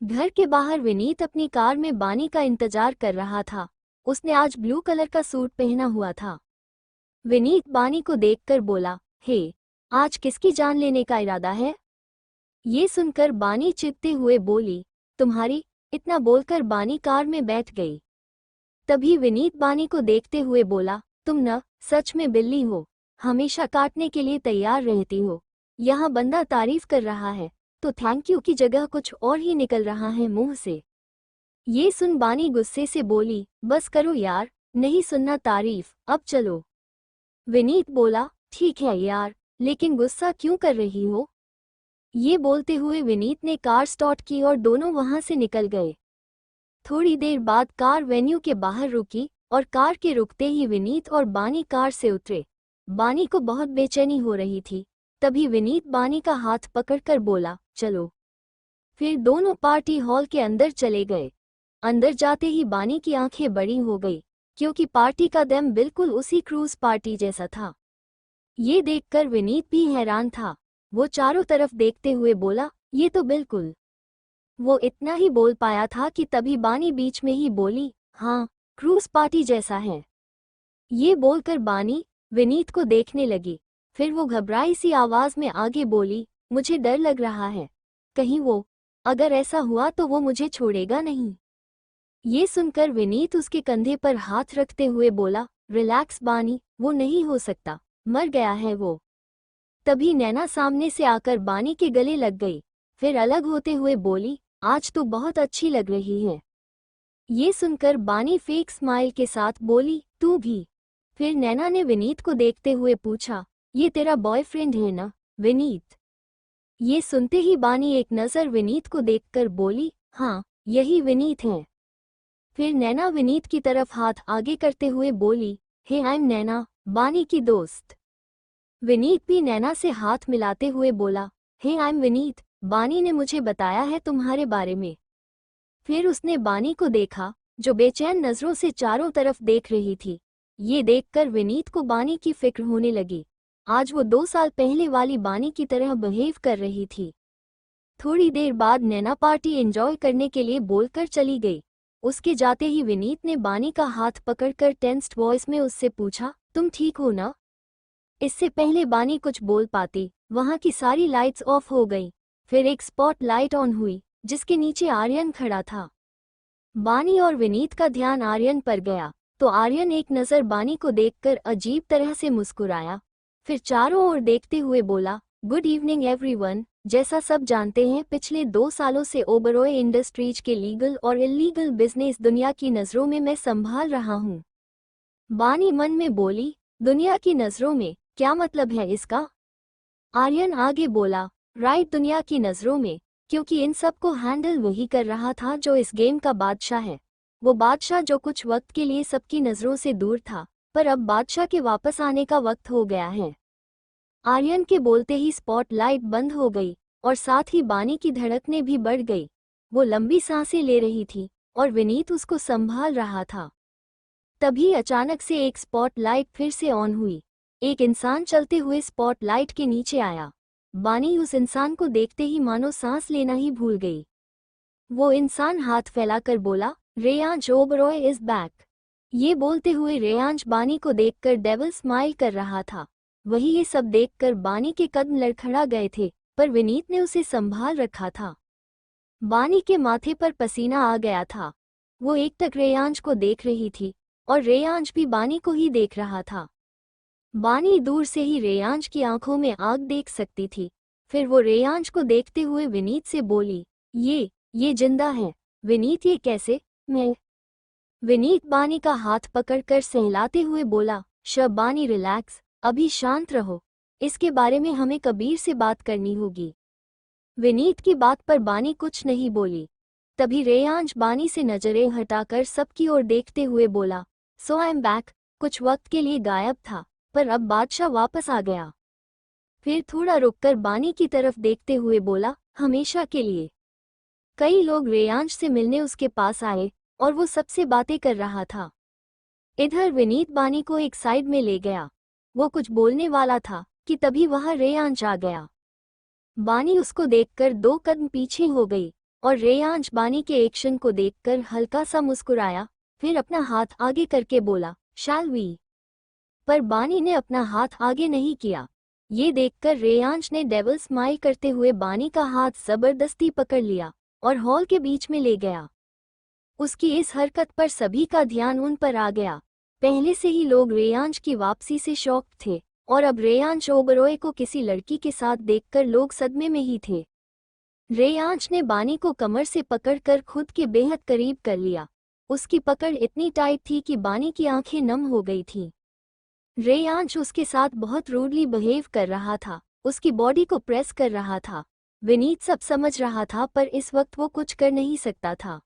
घर के बाहर विनीत अपनी कार में बानी का इंतजार कर रहा था। उसने आज ब्लू कलर का सूट पहना हुआ था। विनीत बानी को देखकर बोला, हे, आज किसकी जान लेने का इरादा है? ये सुनकर बानी चिढ़ते हुए बोली, तुम्हारी। इतना बोलकर बानी कार में बैठ गई। तभी विनीत बानी को देखते हुए बोला, तुम न सच में बिल्ली हो, हमेशा काटने के लिए तैयार रहती हो। यहाँ बंदा तारीफ कर रहा है तो थैंक यू की जगह कुछ और ही निकल रहा है मुंह से। ये सुन बानी गुस्से से बोली, बस करो यार, नहीं सुनना तारीफ, अब चलो। विनीत बोला, ठीक है यार, लेकिन गुस्सा क्यों कर रही हो? ये बोलते हुए विनीत ने कार स्टार्ट की और दोनों वहां से निकल गए। थोड़ी देर बाद कार वेन्यू के बाहर रुकी और कार के रुकते ही विनीत और बानी कार से उतरे। बानी को बहुत बेचैनी हो रही थी। तभी विनीत बानी का हाथ पकड़कर बोला, चलो। फिर दोनों पार्टी हॉल के अंदर चले गए। अंदर जाते ही बानी की आंखें बड़ी हो गई क्योंकि पार्टी का दम बिल्कुल उसी क्रूज पार्टी जैसा था। ये देखकर विनीत भी हैरान था। वो चारों तरफ देखते हुए बोला, ये तो बिल्कुल। वो इतना ही बोल पाया था कि तभी बानी बीच में ही बोली, हाँ, क्रूज पार्टी जैसा है। ये बोलकर बानी विनीत को देखने लगी। फिर वो घबराई सी आवाज में आगे बोली, मुझे डर लग रहा है। कहीं वो, अगर ऐसा हुआ तो वो मुझे छोड़ेगा नहीं। ये सुनकर विनीत उसके कंधे पर हाथ रखते हुए बोला, रिलैक्स बानी, वो नहीं हो सकता, मर गया है वो। तभी नैना सामने से आकर बानी के गले लग गई। फिर अलग होते हुए बोली, आज तो बहुत अच्छी लग रही है। ये सुनकर बानी फेक स्माइल के साथ बोली, तू भी। फिर नैना ने विनीत को देखते हुए पूछा, ये तेरा बॉयफ्रेंड है ना विनीत? ये सुनते ही बानी एक नज़र विनीत को देखकर बोली, हाँ, यही विनीत है। फिर नैना विनीत की तरफ हाथ आगे करते हुए बोली, हे आई एम नैना, बानी की दोस्त। विनीत भी नैना से हाथ मिलाते हुए बोला, हे आई एम विनीत, बानी ने मुझे बताया है तुम्हारे बारे में। फिर उसने बानी को देखा जो बेचैन नज़रों से चारों तरफ देख रही थी। ये देखकर विनीत को बानी की फिक्र होने लगी। आज वो 2 साल पहले वाली बानी की तरह बिहेव कर रही थी। थोड़ी देर बाद नैना पार्टी एंजॉय करने के लिए बोलकर चली गई। उसके जाते ही विनीत ने बानी का हाथ पकड़कर टेंस्ड वॉइस में उससे पूछा, तुम ठीक हो ना? इससे पहले बानी कुछ बोल पाती, वहां की सारी लाइट्स ऑफ हो गई। फिर एक स्पॉट लाइट ऑन हुई जिसके नीचे आर्यन खड़ा था। बानी और विनीत का ध्यान आर्यन पर गया तो आर्यन एक नज़र बानी को देखकर अजीब तरह से मुस्कुराया। फिर चारों ओर देखते हुए बोला, गुड इवनिंग एवरीवन। जैसा सब जानते हैं, पिछले 2 सालों से ओबरॉय इंडस्ट्रीज के लीगल और इल्लीगल बिजनेस दुनिया की नज़रों में मैं संभाल रहा हूँ। बानी मन में बोली, दुनिया की नज़रों में, क्या मतलब है इसका? आर्यन आगे बोला, राइट, दुनिया की नज़रों में, क्योंकि इन सब को हैंडल वही कर रहा था जो इस गेम का बादशाह है। वो बादशाह जो कुछ वक्त के लिए सबकी नज़रों से दूर था, पर अब बादशाह के वापस आने का वक्त हो गया है। आर्यन के बोलते ही स्पॉटलाइट बंद हो गई और साथ ही बानी की धड़कनें भी बढ़ गई। वो लंबी सांसें ले रही थी और विनीत उसको संभाल रहा था। तभी अचानक से एक स्पॉटलाइट फिर से ऑन हुई। एक इंसान चलते हुए स्पॉटलाइट के नीचे आया। बानी उस इंसान को देखते ही मानो सांस लेना ही भूल गई। वो इंसान हाथ फैलाकर बोला, रेयांश ओबरॉय इज बैक। ये बोलते हुए रेयांश बानी को देखकर डेविल स्माइल कर रहा था। वही ये सब देखकर बानी के कदम लड़खड़ा गए थे, पर विनीत ने उसे संभाल रखा था। बानी के माथे पर पसीना आ गया था। वो एकटक रेयांश को देख रही थी और रेयांश भी बानी को ही देख रहा था। बानी दूर से ही रेयांश की आंखों में आग देख सकती थी। फिर वो रेयांश को देखते हुए विनीत से बोली, ये जिंदा है। विनीत, ये कैसे? मैं विनीत बानी का हाथ पकड़कर सहलाते हुए बोला, बानी रिलैक्स, अभी शांत रहो। इसके बारे में हमें कबीर से बात करनी होगी। विनीत की बात पर बानी कुछ नहीं बोली। तभी रेयांश बानी से नजरें हटाकर सबकी ओर देखते हुए बोला, सो आई एम बैक। कुछ वक्त के लिए गायब था, पर अब बादशाह वापस आ गया। फिर थोड़ा रुककर बानी की तरफ देखते हुए बोला, हमेशा के लिए। कई लोग रेयांश से मिलने उसके पास आए और वो सबसे बातें कर रहा था। इधर विनीत बानी को एक साइड में ले गया। वो कुछ बोलने वाला था कि तभी वहां रेयांश आ गया। बानी उसको देखकर 2 कदम पीछे हो गई और रेयांश बानी के एक्शन को देखकर हल्का सा मुस्कुराया। फिर अपना हाथ आगे करके बोला, शैल वी। पर बानी ने अपना हाथ आगे नहीं किया। ये देखकर रेयांश ने डेविल स्माइल करते हुए बानी का हाथ जबरदस्ती पकड़ लिया और हॉल के बीच में ले गया। उसकी इस हरकत पर सभी का ध्यान उन पर आ गया। पहले से ही लोग रेयांश की वापसी से शॉक थे और अब रेयांश ओबरॉय को किसी लड़की के साथ देखकर लोग सदमे में ही थे। रेयांश ने बानी को कमर से पकड़कर खुद के बेहद करीब कर लिया। उसकी पकड़ इतनी टाइट थी कि बानी की आंखें नम हो गई थीं। रेयांश उसके साथ बहुत रूडली बिहेव कर रहा था, उसकी बॉडी को प्रेस कर रहा था। विनीत सब समझ रहा था, पर इस वक्त वो कुछ कर नहीं सकता था।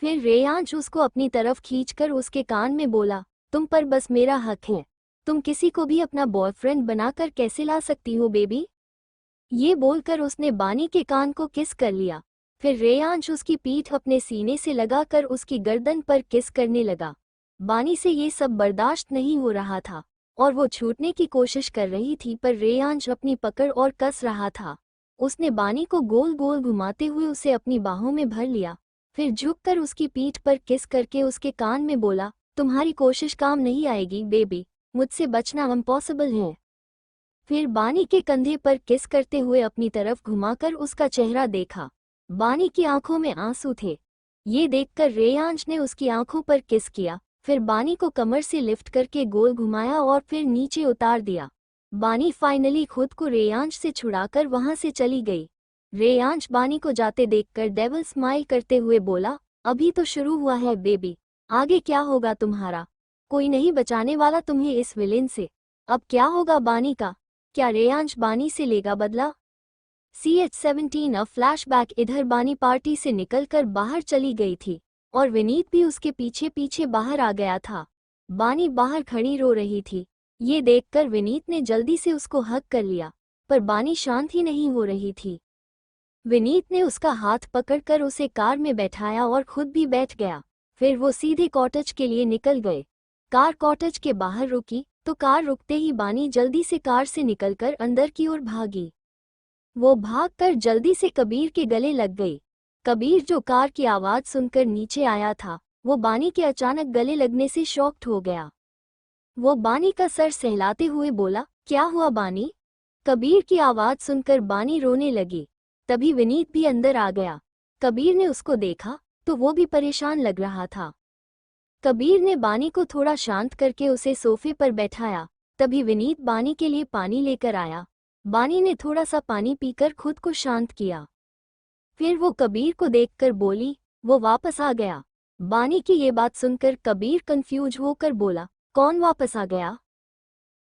फिर रेयांश उसको अपनी तरफ खींचकर उसके कान में बोला, तुम पर बस मेरा हक है। तुम किसी को भी अपना बॉयफ्रेंड बनाकर कैसे ला सकती हो बेबी? ये बोलकर उसने बानी के कान को किस कर लिया। फिर रेयांश उसकी पीठ अपने सीने से लगाकर उसकी गर्दन पर किस करने लगा। बानी से ये सब बर्दाश्त नहीं हो रहा था और वो छूटने की कोशिश कर रही थी, पर रेयांश अपनी पकड़ और कस रहा था। उसने बानी को गोल गोल घुमाते हुए उसे अपनी बाहों में भर लिया। फिर झुककर उसकी पीठ पर किस करके उसके कान में बोला, तुम्हारी कोशिश काम नहीं आएगी बेबी, मुझसे बचना इम्पॉसिबल है। फिर बानी के कंधे पर किस करते हुए अपनी तरफ घुमाकर उसका चेहरा देखा। बानी की आंखों में आंसू थे। ये देखकर रेयांश ने उसकी आंखों पर किस किया। फिर बानी को कमर से लिफ्ट करके गोल घुमाया और फिर नीचे उतार दिया। बानी फाइनली खुद को रेयांश से छुड़ाकर वहां से चली गई। रेयांश बानी को जाते देखकर डेविल स्माइल करते हुए बोला, अभी तो शुरू हुआ है बेबी, आगे क्या होगा तुम्हारा? कोई नहीं बचाने वाला तुम्हें इस विलेन से। अब क्या होगा बानी का? क्या रेयांश बानी से लेगा बदला? CH-17 अ फ्लैशबैक। इधर बानी पार्टी से निकलकर बाहर चली गई थी और विनीत भी उसके पीछे पीछे बाहर आ गया था। बानी बाहर खड़ी रो रही थी। ये देखकर विनीत ने जल्दी से उसको हग कर लिया, पर बानी शांत ही नहीं हो रही थी। विनीत ने उसका हाथ पकड़कर उसे कार में बैठाया और खुद भी बैठ गया। फिर वो सीधे कॉटेज के लिए निकल गए। कार कॉटेज के बाहर रुकी तो कार रुकते ही बानी जल्दी से कार से निकलकर अंदर की ओर भागी। वो भागकर जल्दी से कबीर के गले लग गई। कबीर, जो कार की आवाज सुनकर नीचे आया था, वो बानी के अचानक गले लगने से शॉक्ड हो गया। वो बानी का सर सहलाते हुए बोला, क्या हुआ बानी? कबीर की आवाज सुनकर बानी रोने लगी। तभी विनीत भी अंदर आ गया। कबीर ने उसको देखा तो वो भी परेशान लग रहा था। कबीर ने बानी को थोड़ा शांत करके उसे सोफे पर बैठाया। तभी विनीत बानी के लिए पानी लेकर आया। बानी ने थोड़ा सा पानी पीकर खुद को शांत किया। फिर वो कबीर को देखकर बोली, वो वापस आ गया। बानी की ये बात सुनकर कबीर कंफ्यूज होकर बोला, कौन वापस आ गया?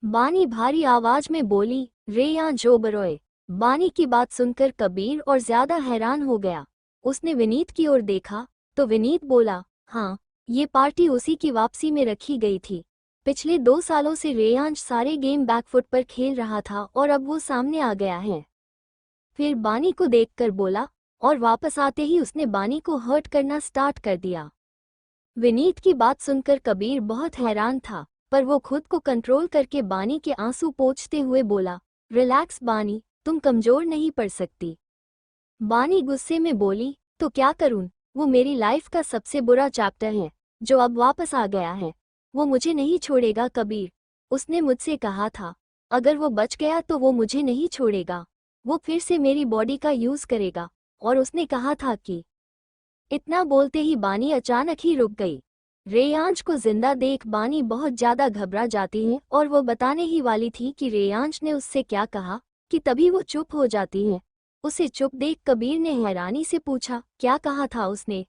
बानी भारी आवाज में बोली, रेयांश ओबरॉय। बानी की बात सुनकर कबीर और ज्यादा हैरान हो गया। उसने विनीत की ओर देखा तो विनीत बोला, हाँ, ये पार्टी उसी की वापसी में रखी गई थी। पिछले 2 सालों से रेयांश सारे गेम बैकफुट पर खेल रहा था और अब वो सामने आ गया है। फिर बानी को देखकर बोला, और वापस आते ही उसने बानी को हर्ट करना स्टार्ट कर दिया। विनीत की बात सुनकर कबीर बहुत हैरान था, पर वो खुद को कंट्रोल करके बानी के आंसू पोंछते हुए बोला, रिलैक्स बानी, तुम कमजोर नहीं पड़ सकती। बानी गुस्से में बोली, तो क्या करूं, वो मेरी लाइफ का सबसे बुरा चैप्टर है जो अब वापस आ गया है। वो मुझे नहीं छोड़ेगा कबीर, उसने मुझसे कहा था, अगर वो बच गया तो वो मुझे नहीं छोड़ेगा, वो फिर से मेरी बॉडी का यूज करेगा, और उसने कहा था कि। इतना बोलते ही बानी अचानक ही रुक गई। रेयांश को जिंदा देख बानी बहुत ज्यादा घबरा जाती है और वो बताने ही वाली थी कि रेयांश ने उससे क्या कहा कि तभी वो चुप हो जाती है। उसे चुप देख कबीर ने हैरानी से पूछा, क्या कहा था उसने?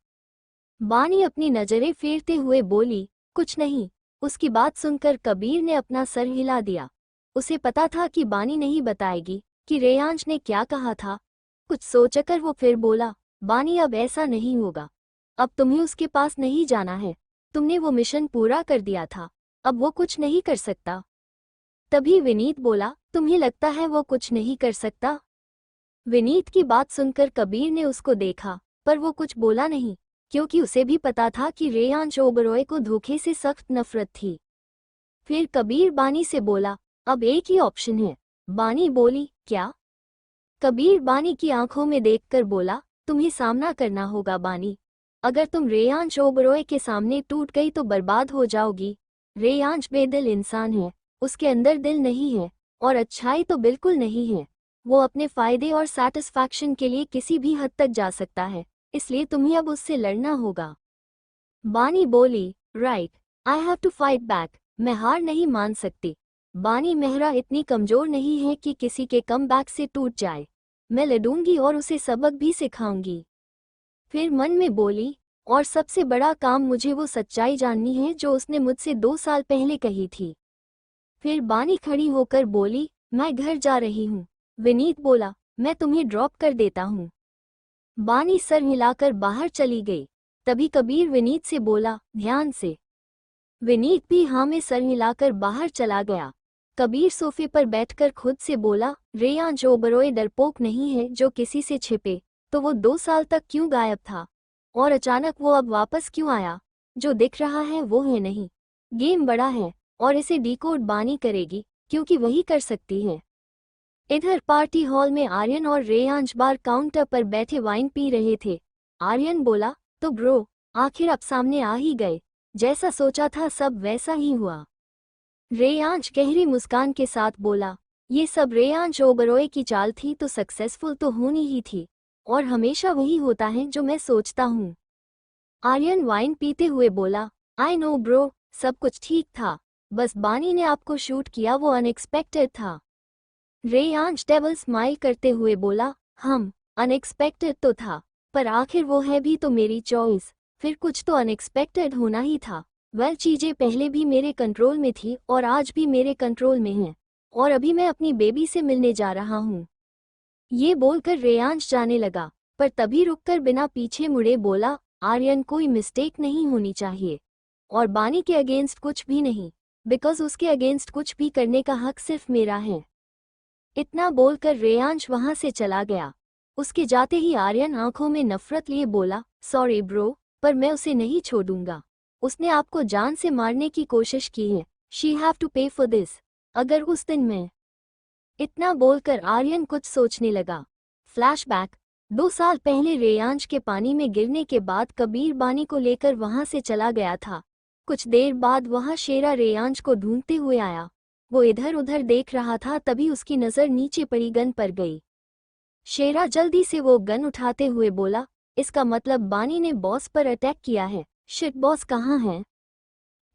बानी अपनी नजरें फेरते हुए बोली, कुछ नहीं। उसकी बात सुनकर कबीर ने अपना सर हिला दिया। उसे पता था कि बानी नहीं बताएगी कि रेयांश ने क्या कहा था। कुछ सोचकर वो फिर बोला, बानी अब ऐसा नहीं होगा, अब तुम्हें उसके पास नहीं जाना है, तुमने वो मिशन पूरा कर दिया था, अब वो कुछ नहीं कर सकता। तभी विनीत बोला, तुम्हें लगता है वो कुछ नहीं कर सकता? विनीत की बात सुनकर कबीर ने उसको देखा, पर वो कुछ बोला नहीं, क्योंकि उसे भी पता था कि रेयांश ओबरॉय को धोखे से सख्त नफरत थी। फिर कबीर बानी से बोला, अब एक ही ऑप्शन है। बानी बोली, क्या? कबीर बानी की आंखों में देखकर बोला, तुम्हें सामना करना होगा बानी। अगर तुम रेयांश ओबरॉय के सामने टूट गई तो बर्बाद हो जाओगी। रेयांश बेदिल इंसान है, उसके अंदर दिल नहीं है, और अच्छाई तो बिल्कुल नहीं है। वो अपने फायदे और सैटिस्फैक्शन के लिए किसी भी हद तक जा सकता है, इसलिए तुम्हें अब उससे लड़ना होगा। बानी बोली, right, I have to fight back, मैं हार नहीं मान सकती। बानी मेहरा इतनी कमजोर नहीं है कि किसी के कम बैक से टूट जाए। मैं लड़ूंगी और उसे सबक भी सिखाऊंगी। फिर मन में बोली, और सबसे बड़ा काम, मुझे वो सच्चाई जाननी है जो उसने मुझसे 2 साल पहले कही थी। फिर बानी खड़ी होकर बोली, मैं घर जा रही हूँ। विनीत बोला, मैं तुम्हें ड्रॉप कर देता हूँ। बानी सर हिलाकर बाहर चली गई। तभी कबीर विनीत से बोला, ध्यान से। विनीत भी हाँ में सर हिलाकर बाहर चला गया। कबीर सोफे पर बैठकर खुद से बोला, रेयांश ओबरॉय डरपोक नहीं है जो किसी से छिपे, तो वो 2 साल तक क्यों गायब था? और अचानक वो अब वापस क्यों आया? जो दिख रहा है वो है नहीं। गेम बड़ा है, और इसे डिकोड बानी करेगी, क्योंकि वही कर सकती है। इधर पार्टी हॉल में आर्यन और रेयांश बार काउंटर पर बैठे वाइन पी रहे थे। आर्यन बोला, तो ब्रो, आखिर आप सामने आ ही गए। जैसा सोचा था सब वैसा ही हुआ। रेयांश गहरी मुस्कान के साथ बोला, ये सब रेयांश ओबरॉय की चाल थी तो सक्सेसफुल तो होनी ही थी, और हमेशा वही होता है जो मैं सोचता हूँ। आर्यन वाइन पीते हुए बोला, आई नो ब्रो, सब कुछ ठीक था, बस बानी ने आपको शूट किया, वो अनएक्सपेक्टेड था। रेयांश डेविल स्माइल करते हुए बोला, अनएक्सपेक्टेड तो था, पर आखिर वो है भी तो मेरी चॉइस, फिर कुछ तो अनएक्सपेक्टेड होना ही था। वेल, चीजें पहले भी मेरे कंट्रोल में थी और आज भी मेरे कंट्रोल में हैं, और अभी मैं अपनी बेबी से मिलने जा रहा हूँ। ये बोलकर रेयांश जाने लगा, पर तभी रुककर बिना पीछे मुड़े बोला, आर्यन, कोई मिस्टेक नहीं होनी चाहिए, और बानी के अगेंस्ट कुछ भी नहीं, बिकॉज उसके अगेंस्ट कुछ भी करने का हक सिर्फ मेरा है। इतना बोलकर रेयांश वहां से चला गया। उसके जाते ही आर्यन आंखों में नफरत लिए बोला, सॉरी ब्रो, पर मैं उसे नहीं छोड़ूंगा। उसने आपको जान से मारने की कोशिश की है। शी हैव टू पे फॉर दिस। अगर उस दिन मैं। इतना बोलकर आर्यन कुछ सोचने लगा। फ्लैशबैक। 2 साल पहले रेयांश के पानी में गिरने के बाद कबीर बानी को लेकर वहां से चला गया था। कुछ देर बाद वहां शेरा रेयांश को ढूंढते हुए आया। वो इधर उधर देख रहा था, तभी उसकी नजर नीचे पड़ी गन पर गई। शेरा जल्दी से वो गन उठाते हुए बोला, इसका मतलब बानी ने बॉस पर अटैक किया है। शिट, बॉस कहाँ है?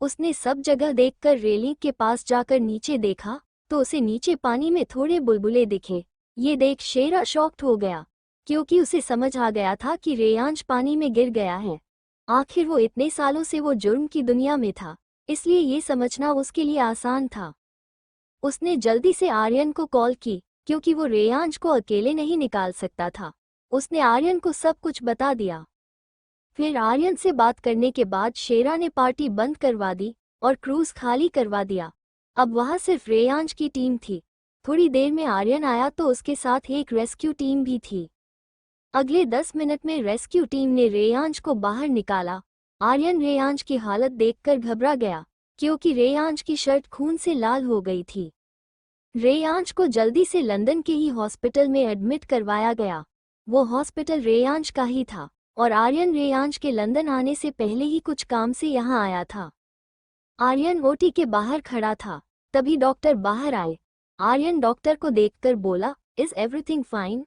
उसने सब जगह देखकर रेलिंग के पास जाकर नीचे देखा, तो उसे नीचे पानी में थोड़े बुलबुले दिखे। ये देख शेरा शॉक्ड हो गया, क्योंकि उसे समझ आ गया था कि रेयांश पानी में गिर गया है। आखिर वो इतने सालों से वो जुर्म की दुनिया में था, इसलिए ये समझना उसके लिए आसान था। उसने जल्दी से आर्यन को कॉल की, क्योंकि वो रेयांश को अकेले नहीं निकाल सकता था। उसने आर्यन को सब कुछ बता दिया। फिर आर्यन से बात करने के बाद शेरा ने पार्टी बंद करवा दी और क्रूज खाली करवा दिया। अब वहां सिर्फ रेयांश की टीम थी। थोड़ी देर में आर्यन आया तो उसके साथ एक रेस्क्यू टीम भी थी। अगले 10 मिनट में रेस्क्यू टीम ने रेयांश को बाहर निकाला। आर्यन रेयांश की हालत देखकर घबरा गया, क्योंकि रेयांश की शर्ट खून से लाल हो गई थी। रेयांश को जल्दी से लंदन के ही हॉस्पिटल में एडमिट करवाया गया। वो हॉस्पिटल रेयांश का ही था और आर्यन रेयांश के लंदन आने से पहले ही कुछ काम से यहाँ आया था। आर्यन ओटी के बाहर खड़ा था, तभी डॉक्टर बाहर आए। आर्यन डॉक्टर को देखकर बोला, इज एवरीथिंग फाइन?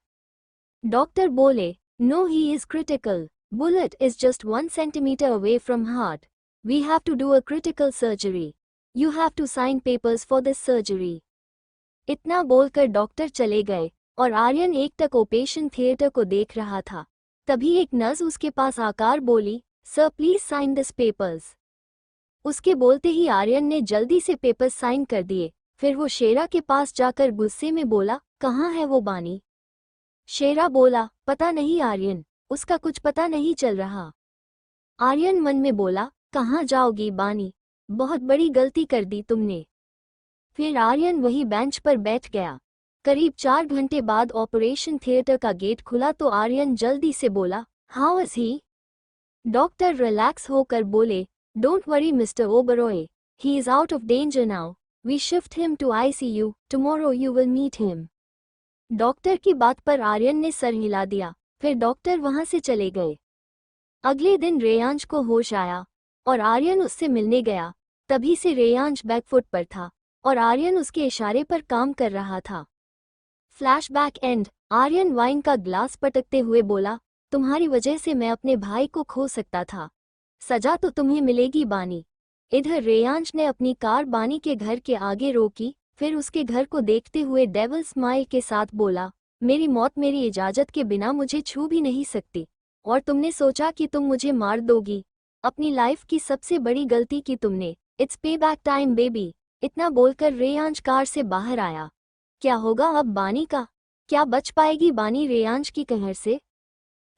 डॉक्टर बोले, no he is critical, bullet is just 1 centimetre away from heart, we have to do a critical surgery, you have to sign papers for this surgery. इतना बोलकर doctor चले गए और आर्यन एकटक operation theatre को देख रहा था। तभी एक नर्स उसके पास आकर बोली, sir please sign this papers. उसके बोलते ही आर्यन ने जल्दी से पेपर्स साइन कर दिए। फिर वो शेरा के पास जाकर गुस्से में बोला, कहाँ है वो बानी? शेरा बोला, पता नहीं आर्यन, उसका कुछ पता नहीं चल रहा। आर्यन मन में बोला, कहाँ जाओगी बानी, बहुत बड़ी गलती कर दी तुमने। फिर आर्यन वही बेंच पर बैठ गया। करीब 4 घंटे बाद ऑपरेशन थिएटर का गेट खुला तो आर्यन जल्दी से बोला, how is he? Doctor relax होकर बोले, don't worry mister Oberoi, he is out of danger now, we shift him to ICU, tomorrow you will meet him. Doctor की बात पर आर्यन ने सर हिला दिया। फिर डॉक्टर वहां से चले गए। अगले दिन रेयांश को होश आया और आर्यन उससे मिलने गया। तभी से रेयांश बैकफुट पर था और आर्यन उसके इशारे पर काम कर रहा था। Flashback end. आर्यन वाइन का ग्लास पटकते हुए बोला, तुम्हारी वजह से मैं अपने भाई को खो सकता था, सजा तो तुम्हें मिलेगी बानी। इधर रेयांश ने अपनी कार बानी के घर के आगे रोकी, फिर उसके घर को देखते हुए डेविल स्माइल के साथ बोला, मेरी मौत मेरी इजाजत के बिना मुझे छू भी नहीं सकती, और तुमने सोचा कि तुम मुझे मार दोगी। अपनी लाइफ की सबसे बड़ी गलती की तुमने, इट्स पे बैक टाइम बेबी। इतना बोलकर रेयांश कार से बाहर आया। क्या होगा अब बानी का? क्या बच पाएगी बानी रेयांश की कहर से?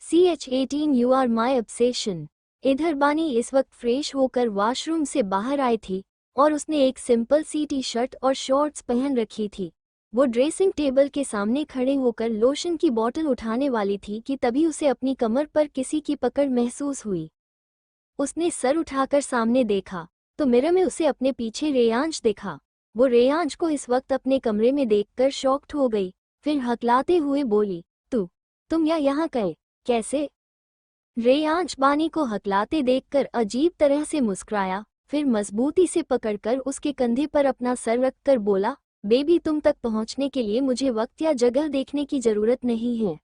CH18 you are my obsession. इधर बानी इस वक्त फ्रेश होकर वॉशरूम से बाहर आई थी और उसने एक सिंपल सी टी शर्ट और शॉर्ट्स पहन रखी थी। वो ड्रेसिंग टेबल के सामने खड़े होकर लोशन की बोतल उठाने वाली थी कि तभी उसे अपनी कमर पर किसी की पकड़ महसूस हुई। उसने सर उठाकर सामने देखा तो मिरर में उसे अपने पीछे रेयांश देखा। वो रेयांश को इस वक्त अपने कमरे में देखकर शॉक्ड हो गई। फिर हकलाते हुए बोली, तुम यहाँ गए कैसे? रेयांश बानी को हकलाते देखकर अजीब तरह से मुस्कुराया, फिर मजबूती से पकड़कर उसके कंधे पर अपना सर रखकर बोला, बेबी तुम तक पहुंचने के लिए मुझे वक्त या जगह देखने की जरूरत नहीं है।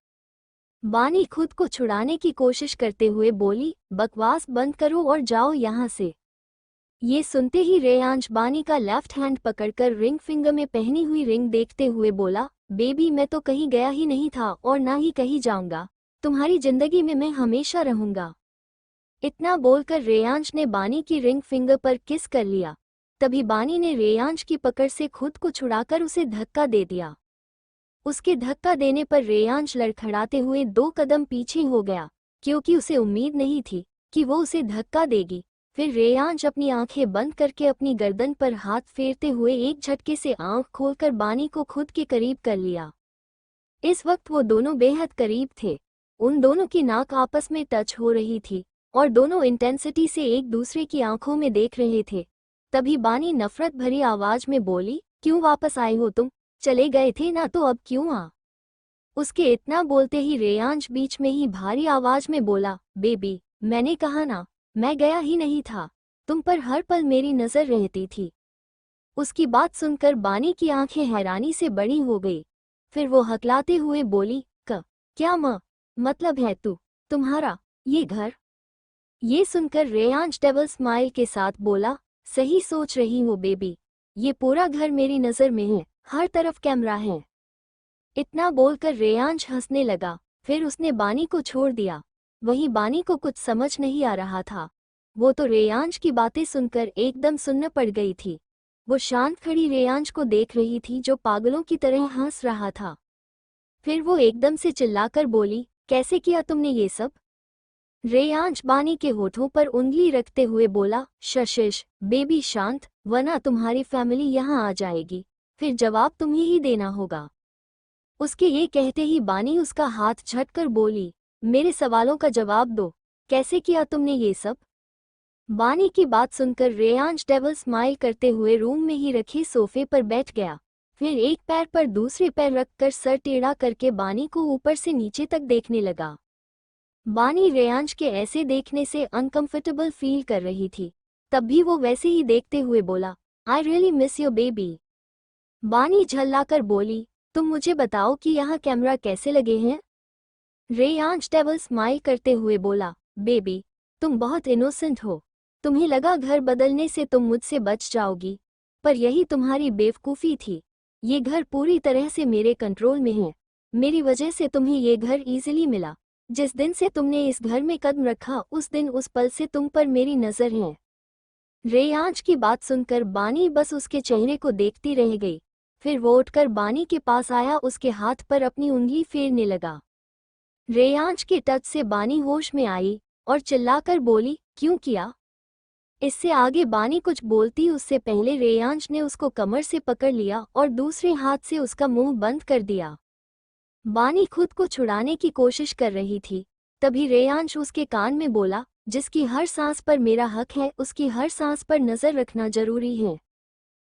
बानी खुद को छुड़ाने की कोशिश करते हुए बोली, बकवास बंद करो और जाओ यहाँ से। ये सुनते ही रेयांश बानी का लेफ्ट हैंड पकड़कर रिंग फिंगर में पहनी हुई रिंग देखते हुए बोला, बेबी मैं तो कहीं गया ही नहीं था और ना ही कहीं जाऊंगा, तुम्हारी जिंदगी में मैं हमेशा रहूंगा। इतना बोलकर रेयांश ने बानी की रिंग फिंगर पर किस कर लिया। तभी बानी ने रेयांश की पकड़ से खुद को छुड़ाकर उसे धक्का दे दिया। उसके धक्का देने पर रेयांश लड़खड़ाते हुए 2 कदम पीछे हो गया, क्योंकि उसे उम्मीद नहीं थी कि वो उसे धक्का देगी। फिर रेयांश अपनी आंखें बंद करके अपनी गर्दन पर हाथ फेरते हुए एक झटके से आंख खोलकर बानी को खुद के करीब कर लिया। इस वक्त वो दोनों बेहद करीब थे। उन दोनों की नाक आपस में टच हो रही थी और दोनों इंटेंसिटी से एक दूसरे की आंखों में देख रहे थे। तभी बानी नफरत भरी आवाज में बोली, क्यों वापस आए हो तुम? चले गए थे ना तो अब क्यों आ? उसके इतना बोलते ही रेयांश बीच में ही भारी आवाज में बोला, बेबी मैंने कहा ना, मैं गया ही नहीं था, तुम पर हर पल मेरी नजर रहती थी। उसकी बात सुनकर बानी की आंखें हैरानी से बड़ी हो गई। फिर वो हकलाते हुए बोली, क्या मतलब है तुम्हारा ये घर? ये सुनकर रेयांश डेविल स्माइल के साथ बोला, सही सोच रही हो बेबी, ये पूरा घर मेरी नजर में है, हर तरफ कैमरा है। इतना बोलकर रेयांश हंसने लगा। फिर उसने बानी को छोड़ दिया। वहीं बानी को कुछ समझ नहीं आ रहा था। वो तो रेयांश की बातें सुनकर एकदम सुन्न पड़ गई थी। वो शांत खड़ी रेयांश को देख रही थी जो पागलों की तरह हंस रहा था। फिर वो एकदम से चिल्लाकर बोली, कैसे किया तुमने ये सब? रेयांश बानी के होठों पर उंगली रखते हुए बोला, शशिश बेबी शांत, वरना तुम्हारी फैमिली यहाँ आ जाएगी। फिर जवाब तुम्हें ही देना होगा। उसके ये कहते ही बानी उसका हाथ झटकर बोली, मेरे सवालों का जवाब दो, कैसे किया तुमने ये सब? बानी की बात सुनकर रेयांश डेविल स्माइल करते हुए रूम में ही रखे सोफे पर बैठ गया। फिर एक पैर पर दूसरे पैर रखकर सर टेढ़ा करके बानी को ऊपर से नीचे तक देखने लगा। बानी रेयांश के ऐसे देखने से अनकंफर्टेबल फील कर रही थी, तब भी वो वैसे ही देखते हुए बोला, I really miss your baby. बानी झल्लाकर बोली, तुम मुझे बताओ कि यहाँ कैमरा कैसे लगे हैं? रेयांश डेविल स्माइल करते हुए बोला, बेबी तुम बहुत इनोसेंट हो, तुम्हें लगा घर बदलने से तुम मुझसे बच जाओगी, पर यही तुम्हारी बेवकूफ़ी थी। ये घर पूरी तरह से मेरे कंट्रोल में है, मेरी वजह से तुम्हें ये घर इजीली मिला। जिस दिन से तुमने इस घर में कदम रखा उस दिन उस पल से तुम पर मेरी नज़र है। रेयांश की बात सुनकर बानी बस उसके चेहरे को देखती रह गई। फिर वो उठकर बानी के पास आया, उसके हाथ पर अपनी उंगली फेरने लगा। रेयांश के टच से बानी होश में आई और चिल्लाकर बोली, क्यों किया? इससे आगे बानी कुछ बोलती उससे पहले रेयांश ने उसको कमर से पकड़ लिया और दूसरे हाथ से उसका मुंह बंद कर दिया। बानी खुद को छुड़ाने की कोशिश कर रही थी, तभी रेयांश उसके कान में बोला, जिसकी हर सांस पर मेरा हक है उसकी हर सांस पर नजर रखना जरूरी है।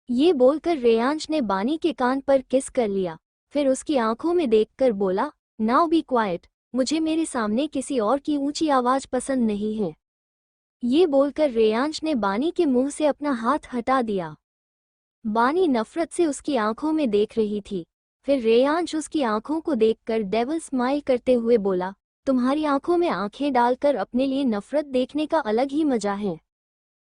ये बोलकर रेयांश ने बानी के कान पर किस कर लिया, फिर उसकी आंखों में देखकर बोला, नाउ बी क्वाइट, मुझे मेरे सामने किसी और की ऊंची आवाज पसंद नहीं है। ये बोलकर रेयांश ने बानी के मुंह से अपना हाथ हटा दिया। बानी नफरत से उसकी आंखों में देख रही थी। फिर रेयांश उसकी आंखों को देखकर डेविल स्माइल करते हुए बोला, तुम्हारी आंखों में आंखें डालकर अपने लिए नफरत देखने का अलग ही मजा है।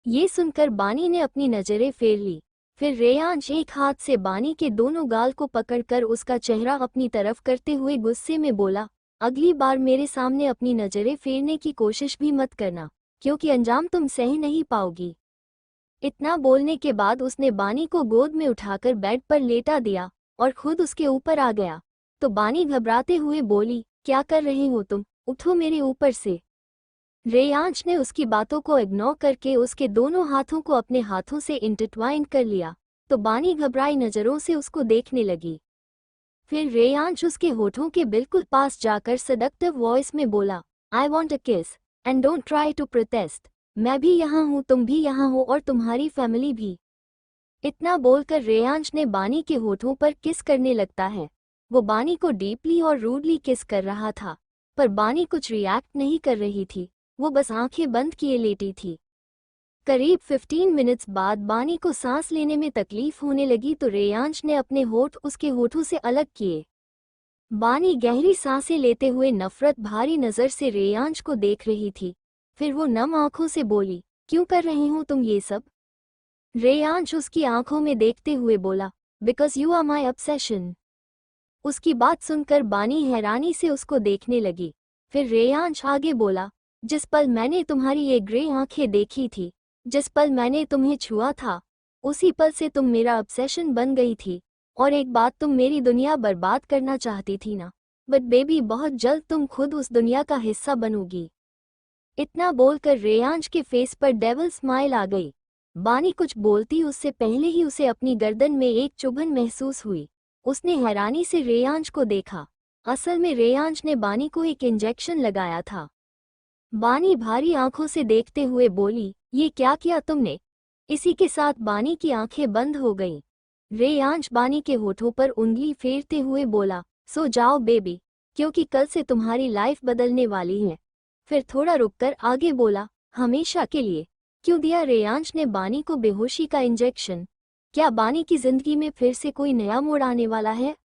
ये सुनकर बानी ने अपनी नजरें फेर ली। फिर रेयांश एक हाथ से बानी के दोनों गाल को पकड़कर उसका चेहरा अपनी तरफ करते हुए गुस्से में बोला, अगली बार मेरे सामने अपनी नजरें फेरने की कोशिश भी मत करना, क्योंकि अंजाम तुम सह नहीं पाओगी। इतना बोलने के बाद उसने बानी को गोद में उठाकर बेड पर लेटा दिया और खुद उसके ऊपर आ गया। तो बानी घबराते हुए बोली, क्या कर रहे हो तुम, उठो मेरे ऊपर से। रेयांश ने उसकी बातों को इग्नोर करके उसके दोनों हाथों को अपने हाथों से इंटरट्वाइन कर लिया। तो बानी घबराई नज़रों से उसको देखने लगी। फिर रेयांश उसके होठों के बिल्कुल पास जाकर सडक्टिव वॉइस में बोला, आई want a kiss and don't try to protest. मैं भी यहाँ हूँ, तुम भी यहाँ हो और तुम्हारी फैमिली भी। इतना बोलकर रेयांश ने बानी के होठों पर किस करने लगता है। वो बानी को डीपली और रूडली किस कर रहा था, पर बानी कुछ रिएक्ट नहीं कर रही थी, वो बस आंखें बंद किए लेटी थी। करीब 15 मिनट्स बाद बानी को सांस लेने में तकलीफ होने लगी तो रेयांश ने अपने होठ उसके होठों से अलग किए। बानी गहरी सांसें लेते हुए नफरत भारी नज़र से रेयांश को देख रही थी। फिर वो नम आंखों से बोली, क्यों कर रहे हो तुम ये सब? रेयांश उसकी आंखों में देखते हुए बोला, because you are my obsession. उसकी बात सुनकर बानी हैरानी से उसको देखने लगी। फिर रेयांश आगे बोला, जिस पल मैंने तुम्हारी ये ग्रे आंखें देखी थी, जिस पल मैंने तुम्हें छुआ था, उसी पल से तुम मेरा ऑब्सेशन बन गई थी। और एक बात, तुम मेरी दुनिया बर्बाद करना चाहती थी ना, बट बेबी बहुत जल्द तुम खुद उस दुनिया का हिस्सा बनोगी। इतना बोलकर रेयांश के फेस पर डेविल स्माइल आ गई। बानी कुछ बोलती उससे पहले ही उसे अपनी गर्दन में एक चुभन महसूस हुई। उसने हैरानी से रेयांश को देखा। असल में रेयांश ने बानी को एक इंजेक्शन लगाया था। बानी भारी आंखों से देखते हुए बोली, ये क्या किया तुमने? इसी के साथ बानी की आंखें बंद हो गईं। रेयांश बानी के होठों पर उंगली फेरते हुए बोला, सो जाओ बेबी, क्योंकि कल से तुम्हारी लाइफ बदलने वाली है। फिर थोड़ा रुककर आगे बोला, हमेशा के लिए। क्यों दिया रेयांश ने बानी को बेहोशी का इंजेक्शन? क्या बानी की जिंदगी में फिर से कोई नया मोड़ आने वाला है?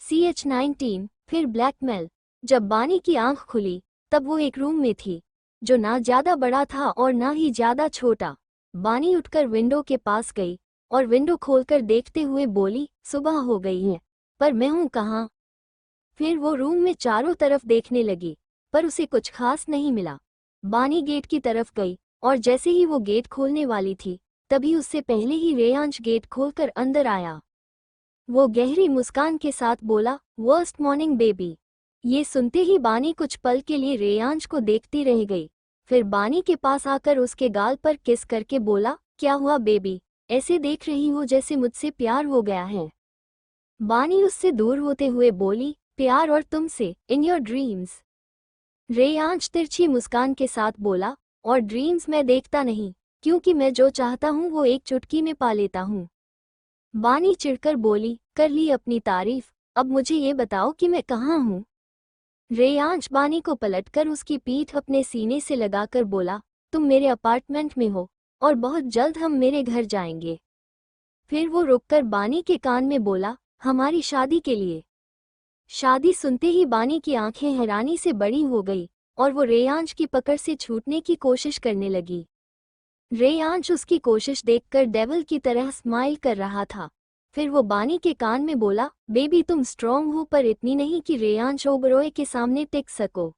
CH-19 फिर ब्लैकमेल। जब बानी की आंख खुली तब वो एक रूम में थी, जो ना ज्यादा बड़ा था और ना ही ज्यादा छोटा। बानी उठकर विंडो के पास गई और विंडो खोलकर देखते हुए बोली, सुबह हो गई है, पर मैं हूँ कहाँ? फिर वो रूम में चारों तरफ देखने लगी, पर उसे कुछ खास नहीं मिला। बानी गेट की तरफ गई और जैसे ही वो गेट खोलने वाली थी, तभी उससे पहले ही रेयांश गेट खोलकर अंदर आया। वो गहरी मुस्कान के साथ बोला, वर्स्ट मॉर्निंग बेबी। ये सुनते ही बानी कुछ पल के लिए रेयांश को देखती रह गई। फिर बानी के पास आकर उसके गाल पर किस करके बोला, क्या हुआ बेबी, ऐसे देख रही हो जैसे मुझसे प्यार हो गया है। बानी उससे दूर होते हुए बोली, प्यार और तुमसे, इन योर ड्रीम्स। रेयांश तिरछी मुस्कान के साथ बोला, और ड्रीम्स मैं देखता नहीं, क्योंकि मैं जो चाहता हूँ वो एक चुटकी में पा लेता हूँ। बानी चिढ़कर बोली, कर ली अपनी तारीफ, अब मुझे ये बताओ कि मैं कहाँ हूँ। रेयांश बानी को पलटकर उसकी पीठ अपने सीने से लगाकर बोला, तुम मेरे अपार्टमेंट में हो, और बहुत जल्द हम मेरे घर जाएंगे। फिर वो रुककर बानी के कान में बोला, हमारी शादी के लिए। शादी सुनते ही बानी की आंखें हैरानी से बड़ी हो गई, और वो रेयांश की पकड़ से छूटने की कोशिश करने लगी। रेयांश उसकी कोशिश देखकर डेविल की तरह स्माइल कर रहा था। फिर वो बानी के कान में बोला, बेबी तुम स्ट्रॉन्ग हो पर इतनी नहीं कि रेयांश ओबरॉय के सामने टिक सको।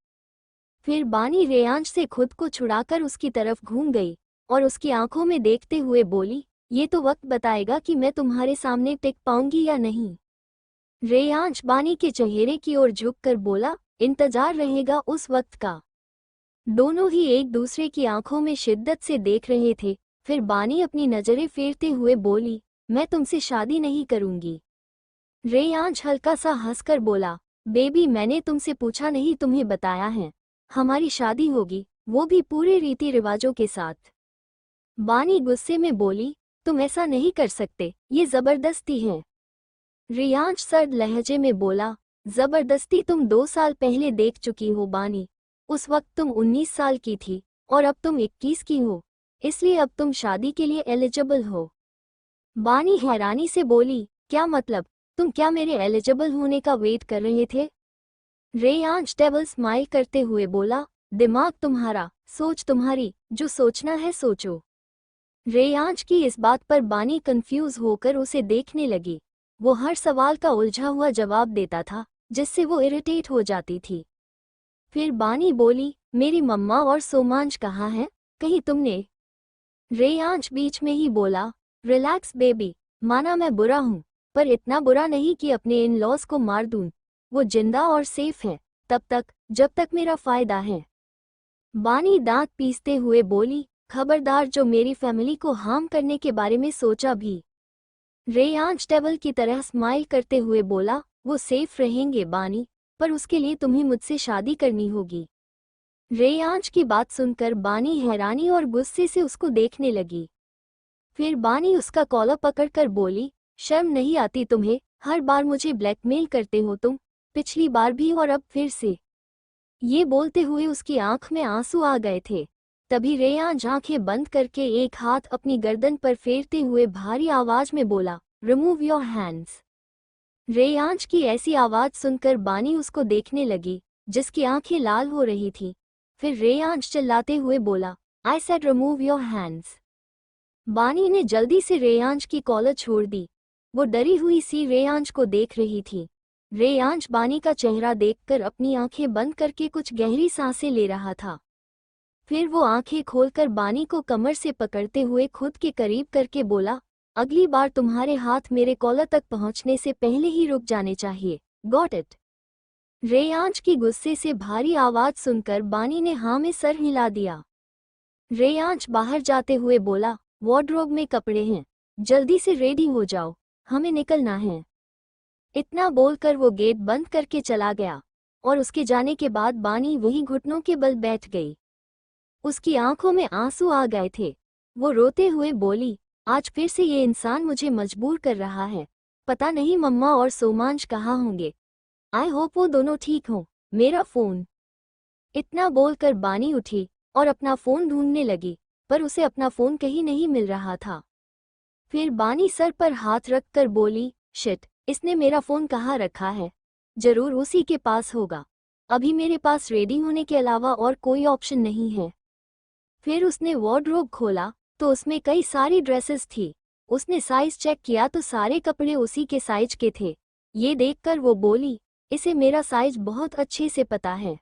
फिर बानी रेयांश से खुद को छुड़ाकर उसकी तरफ घूम गई, और उसकी आंखों में देखते हुए बोली, ये तो वक्त बताएगा कि मैं तुम्हारे सामने टिक पाऊंगी या नहीं। रेयांश बानी के चेहरे की ओर झुककर बोला, इंतजार रहेगा उस वक्त का। दोनों ही एक दूसरे की आंखों में शिद्दत से देख रहे थे। फिर बानी अपनी नजरें फेरते हुए बोली, मैं तुमसे शादी नहीं करूंगी। रेयांश हल्का सा हंसकर बोला, बेबी मैंने तुमसे पूछा नहीं, तुम्हें बताया है। हमारी शादी होगी, वो भी पूरे रीति रिवाजों के साथ। बानी गुस्से में बोली, तुम ऐसा नहीं कर सकते, ये जबरदस्ती है। रेयांश सर्द लहजे में बोला, जबरदस्ती तुम 2 साल पहले देख चुकी हो बानी। उस वक्त तुम 19 साल की थी, और अब तुम 21 की हो, इसलिए अब तुम शादी के लिए एलिजिबल हो। बानी हैरानी से बोली, क्या मतलब, तुम क्या मेरे एलिजिबल होने का वेट कर रहे थे। रेयांश डेविल स्माइल करते हुए बोला, दिमाग तुम्हारा, सोच तुम्हारी, जो सोचना है सोचो। रेयांश की इस बात पर बानी कंफ्यूज होकर उसे देखने लगी। वो हर सवाल का उलझा हुआ जवाब देता था, जिससे वो इरिटेट हो जाती थी। फिर बानी बोली, मेरी मम्मा और सोमांश कहाँ हैं, कहीं तुमने। रेयांश बीच में ही बोला, रिलैक्स बेबी, माना मैं बुरा हूँ, पर इतना बुरा नहीं कि अपने इन लॉज को मार दूँ। वो जिंदा और सेफ है, तब तक जब तक मेरा फायदा है। बानी दांत पीसते हुए बोली, खबरदार जो मेरी फैमिली को हार्म करने के बारे में सोचा भी। रेयांश डेविल की तरह स्माइल करते हुए बोला, वो सेफ रहेंगे बानी, पर उसके लिए तुम्हें मुझसे शादी करनी होगी। रेयांश की बात सुनकर बानी हैरानी और गुस्से से उसको देखने लगी। फिर बानी उसका कॉलर पकड़कर बोली, शर्म नहीं आती तुम्हें, हर बार मुझे ब्लैकमेल करते हो तुम, पिछली बार भी और अब फिर से। ये बोलते हुए उसकी आंख में आंसू आ गए थे। तभी रेयांश आंखें बंद करके एक हाथ अपनी गर्दन पर फेरते हुए भारी आवाज में बोला, रिमूव योर हैंड्स। रेयांश की ऐसी आवाज सुनकर बानी उसको देखने लगी, जिसकी आंखें लाल हो रही थीं। फिर रेयांश चिल्लाते हुए बोला, I said remove your hands. बानी ने जल्दी से रेयांश की कॉलर छोड़ दी। वो डरी हुई सी रेयांश को देख रही थी। रेयांश बानी का चेहरा देखकर अपनी आंखें बंद करके कुछ गहरी सांसें ले रहा था। फिर वो आंखें खोलकर बानी को कमर से पकड़ते हुए खुद के करीब करके बोला, अगली बार तुम्हारे हाथ मेरे कॉलर तक पहुंचने से पहले ही रुक जाने चाहिए, गॉट इट। रेयांश की गुस्से से भारी आवाज सुनकर बानी ने हाँ में सर हिला दिया। रेयांश बाहर जाते हुए बोला, वार्डरोब में कपड़े हैं, जल्दी से रेडी हो जाओ, हमें निकलना है। इतना बोलकर वो गेट बंद करके चला गया, और उसके जाने के बाद बानी वहीं घुटनों के बल बैठ गई। उसकी आंखों में आंसू आ गए थे। वो रोते हुए बोली, आज फिर से ये इंसान मुझे मजबूर कर रहा है। पता नहीं मम्मा और सोमांश कहाँ होंगे। आई होप वो दोनों ठीक हों। मेरा फोन। इतना बोलकर बानी उठी और अपना फोन ढूंढने लगी, पर उसे अपना फोन कहीं नहीं मिल रहा था। फिर बानी सर पर हाथ रखकर बोली, शिट, इसने मेरा फोन कहाँ रखा है, जरूर उसी के पास होगा। अभी मेरे पास रेडी होने के अलावा और कोई ऑप्शन नहीं है। फिर उसने वार्डरोब खोला तो उसमें कई सारी ड्रेसेस थी। उसने साइज चेक किया तो सारे कपड़े उसी के साइज के थे। ये देखकर वो बोली, इसे मेरा साइज बहुत अच्छे से पता है।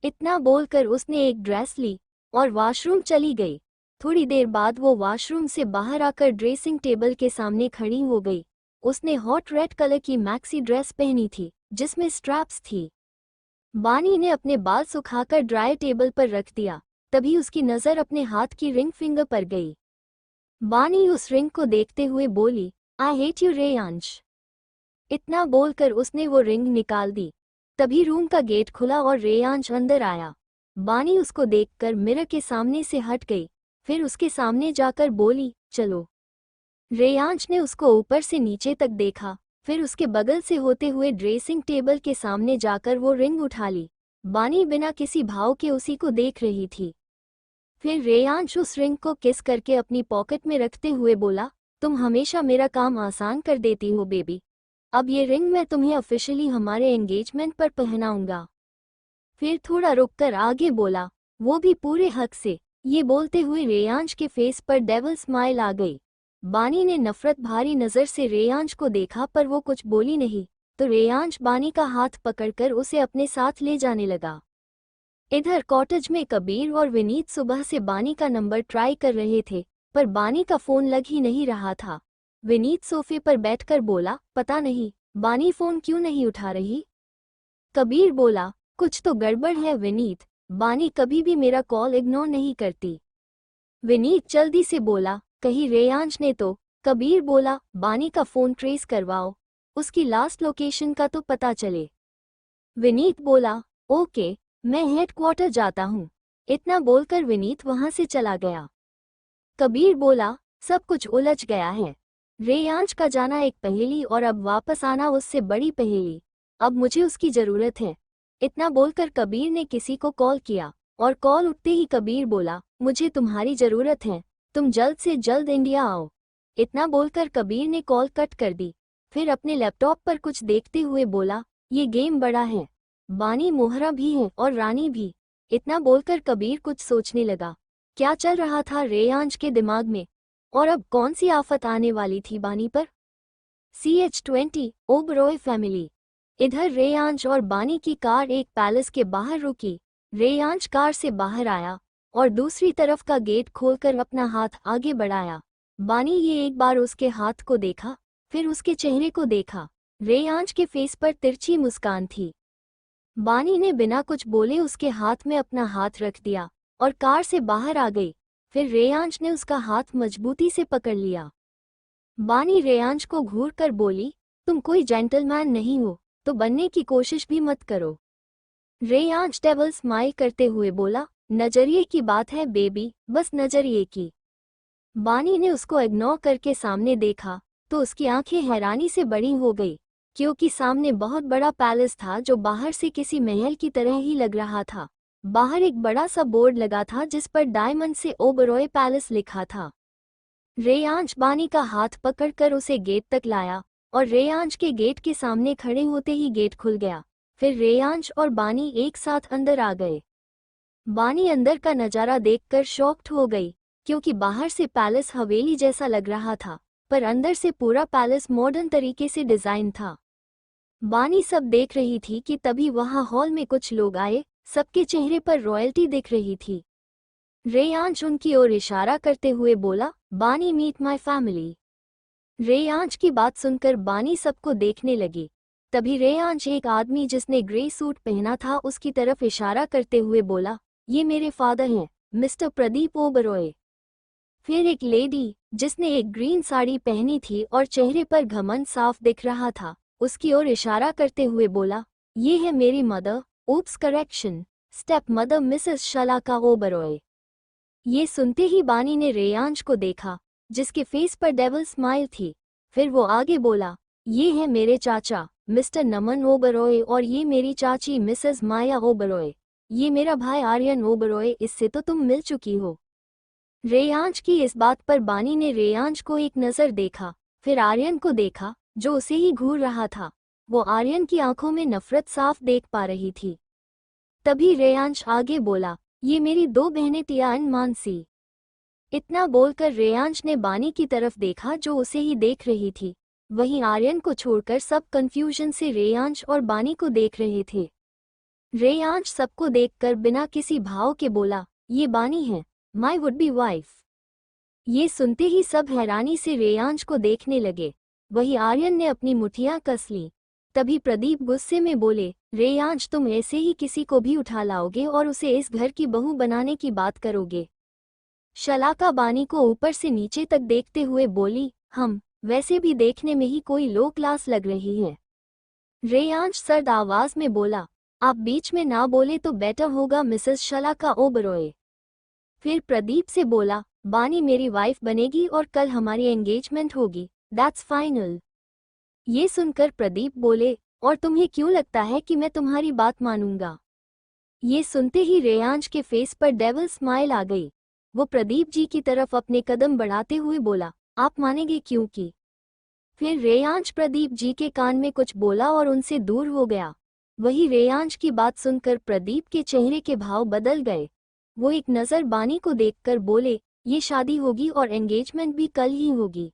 इतना बोलकर उसने एक ड्रेस ली और वॉशरूम चली गई। थोड़ी देर बाद वो वॉशरूम से बाहर आकर ड्रेसिंग टेबल के सामने खड़ी हो गई। उसने हॉट रेड कलर की मैक्सी ड्रेस पहनी थी, जिसमें स्ट्रैप्स थी। बानी ने अपने बाल सुखाकर ड्राई टेबल पर रख दिया। तभी उसकी नज़र अपने हाथ की रिंग फिंगर पर गई। बानी उस रिंग को देखते हुए बोली, आई हेट यू रेयांश। इतना बोलकर उसने वो रिंग निकाल दी। तभी रूम का गेट खुला और रेयांश अंदर आया। बानी उसको देखकर मिरर के सामने से हट गई, फिर उसके सामने जाकर बोली, चलो। रेयांश ने उसको ऊपर से नीचे तक देखा, फिर उसके बगल से होते हुए ड्रेसिंग टेबल के सामने जाकर वो रिंग उठा ली। बानी बिना किसी भाव के उसी को देख रही थी। फिर रेयांश उस रिंग को किस करके अपनी पॉकेट में रखते हुए बोला, तुम हमेशा मेरा काम आसान कर देती हो बेबी। अब ये रिंग मैं तुम्हें ऑफिशियली हमारे एंगेजमेंट पर पहनाऊंगा। फिर थोड़ा रुककर आगे बोला, वो भी पूरे हक से। ये बोलते हुए रेयांश के फेस पर डेविल स्माइल आ गई। बानी ने नफरत भारी नजर से रेयांश को देखा पर वो कुछ बोली नहीं, तो रेयांश बानी का हाथ पकड़कर उसे अपने साथ ले जाने लगा। इधर कॉटेज में कबीर और विनीत सुबह से बानी का नंबर ट्राई कर रहे थे, पर बानी का फोन लग ही नहीं रहा था। विनीत सोफे पर बैठकर बोला, पता नहीं बानी फोन क्यों नहीं उठा रही। कबीर बोला, कुछ तो गड़बड़ है विनीत, बानी कभी भी मेरा कॉल इग्नोर नहीं करती। विनीत जल्दी से बोला, कहीं रेयांश ने तो। कबीर बोला, बानी का फोन ट्रेस करवाओ, उसकी लास्ट लोकेशन का तो पता चले। विनीत बोला, ओके, मैं हेडक्वार्टर जाता हूँ। इतना बोलकर विनीत वहां से चला गया। कबीर बोला, सब कुछ उलझ गया है। रेयांश का जाना एक पहेली और अब वापस आना उससे बड़ी पहेली। अब मुझे उसकी जरूरत है। इतना बोलकर कबीर ने किसी को कॉल किया, और कॉल उठते ही कबीर बोला, मुझे तुम्हारी जरूरत है, तुम जल्द से जल्द इंडिया आओ। इतना बोलकर कबीर ने कॉल कट कर दी। फिर अपने लैपटॉप पर कुछ देखते हुए बोला, ये गेम बड़ा है, बानी मोहरा भी है और रानी भी। इतना बोलकर कबीर कुछ सोचने लगा, क्या चल रहा था रेयांश के दिमाग में, और अब कौन सी आफत आने वाली थी बानी पर। CH20 Oberoi family. इधर रेयांश और बानी की कार एक पैलेस के बाहर रुकी। रेयांश कार से बाहर आया और दूसरी तरफ का गेट खोलकर अपना हाथ आगे बढ़ाया। बानी ये एक बार उसके हाथ को देखा, फिर उसके चेहरे को देखा। रेयांश के फेस पर तिरछी मुस्कान थी। बानी ने बिना कुछ बोले उसके हाथ में अपना हाथ रख दिया और कार से बाहर आ गई। फिर रेयांश ने उसका हाथ मजबूती से पकड़ लिया। बानी रेयांश को घूर कर बोली, तुम कोई जेंटलमैन नहीं हो तो बनने की कोशिश भी मत करो। रेयांश डेविल स्माइल करते हुए बोला, नजरिए की बात है बेबी, बस नजरिए की। बानी ने उसको इग्नोर करके सामने देखा तो उसकी आंखें हैरानी से बड़ी हो गई, क्योंकि सामने बहुत बड़ा पैलेस था जो बाहर से किसी महल की तरह ही लग रहा था। बाहर एक बड़ा सा बोर्ड लगा था जिस पर डायमंड से ओबरॉय पैलेस लिखा था। रेयांश बानी का हाथ पकड़कर उसे गेट तक लाया और रेयांश के गेट के सामने खड़े होते ही गेट खुल गया। फिर रेयांश और बानी एक साथ अंदर आ गए। बानी अंदर का नजारा देखकर शॉक्ड हो गई, क्योंकि बाहर से पैलेस हवेली जैसा लग रहा था, पर अंदर से पूरा पैलेस मॉडर्न तरीके से डिजाइन था। बानी सब देख रही थी कि तभी वहां हॉल में कुछ लोग आए, सबके चेहरे पर रॉयल्टी दिख रही थी। रेयांश उनकी ओर इशारा करते हुए बोला, बानी मीट माय फैमिली। रेयांश की बात सुनकर बानी सबको देखने लगी। तभी रेयांश एक आदमी जिसने ग्रे सूट पहना था उसकी तरफ इशारा करते हुए बोला, ये मेरे फादर हैं, मिस्टर प्रदीप ओबरॉय। फिर एक लेडी जिसने एक ग्रीन साड़ी पहनी थी और चेहरे पर घमंड साफ दिख रहा था, उसकी ओर इशारा करते हुए बोला, ये है मेरी mother, oops correction, step mother Mrs Shalaka Oberoi. ये सुनते ही बानी ने रेयांश को देखा, जिसके फेस पर डेविल स्माइल थी। फिर वो आगे बोला, ये है मेरे चाचा मिस्टर नमन ओबरॉय और ये मेरी चाची मिसेस माया ओबरॉय। ये मेरा भाई आर्यन ओबरॉय, इससे तो तुम मिल चुकी हो। रेयांश की इस बात पर बानी ने रेयांश को एक नज़र देखा, फिर आर्यन को देखा जो उसे ही घूर रहा था। वो आर्यन की आंखों में नफरत साफ देख पा रही थी। तभी रेयांश आगे बोला, ये मेरी दो बहनें टिया एंड मानसी। इतना बोलकर रेयांश ने बानी की तरफ देखा जो उसे ही देख रही थी। वहीं आर्यन को छोड़कर सब कंफ्यूजन से रेयांश और बानी को देख रहे थे। रेयांश सबको देखकर बिना किसी भाव के बोला, ये बानी है, माय वुड बी वाइफ। ये सुनते ही सब हैरानी से रेयांश को देखने लगे। वहीं आर्यन ने अपनी मुठियां कस लीं। तभी प्रदीप गुस्से में बोले, रेयांश तुम ऐसे ही किसी को भी उठा लाओगे और उसे इस घर की बहू बनाने की बात करोगे। शलाका बानी को ऊपर से नीचे तक देखते हुए बोली, हम वैसे भी देखने में ही कोई लो क्लास लग रही है। रेयांश सर्द आवाज में बोला, आप बीच में ना बोले तो बेटर होगा मिसेस शलाका ओबरॉय। फिर प्रदीप से बोला, बानी मेरी वाइफ बनेगी और कल हमारी एंगेजमेंट होगी, दैट्स फाइनल। ये सुनकर प्रदीप बोले, और तुम्हें क्यों लगता है कि मैं तुम्हारी बात मानूंगा? ये सुनते ही रेयांश के फेस पर डेविल स्माइल आ गई। वो प्रदीप जी की तरफ अपने कदम बढ़ाते हुए बोला, आप मानेंगे क्योंकि। फिर रेयांश प्रदीप जी के कान में कुछ बोला और उनसे दूर हो गया। वही रेयांश की बात सुनकर प्रदीप के चेहरे के भाव बदल गए। वो एक नज़र बानी को देखकर बोले, ये शादी होगी और एंगेजमेंट भी कल ही होगी।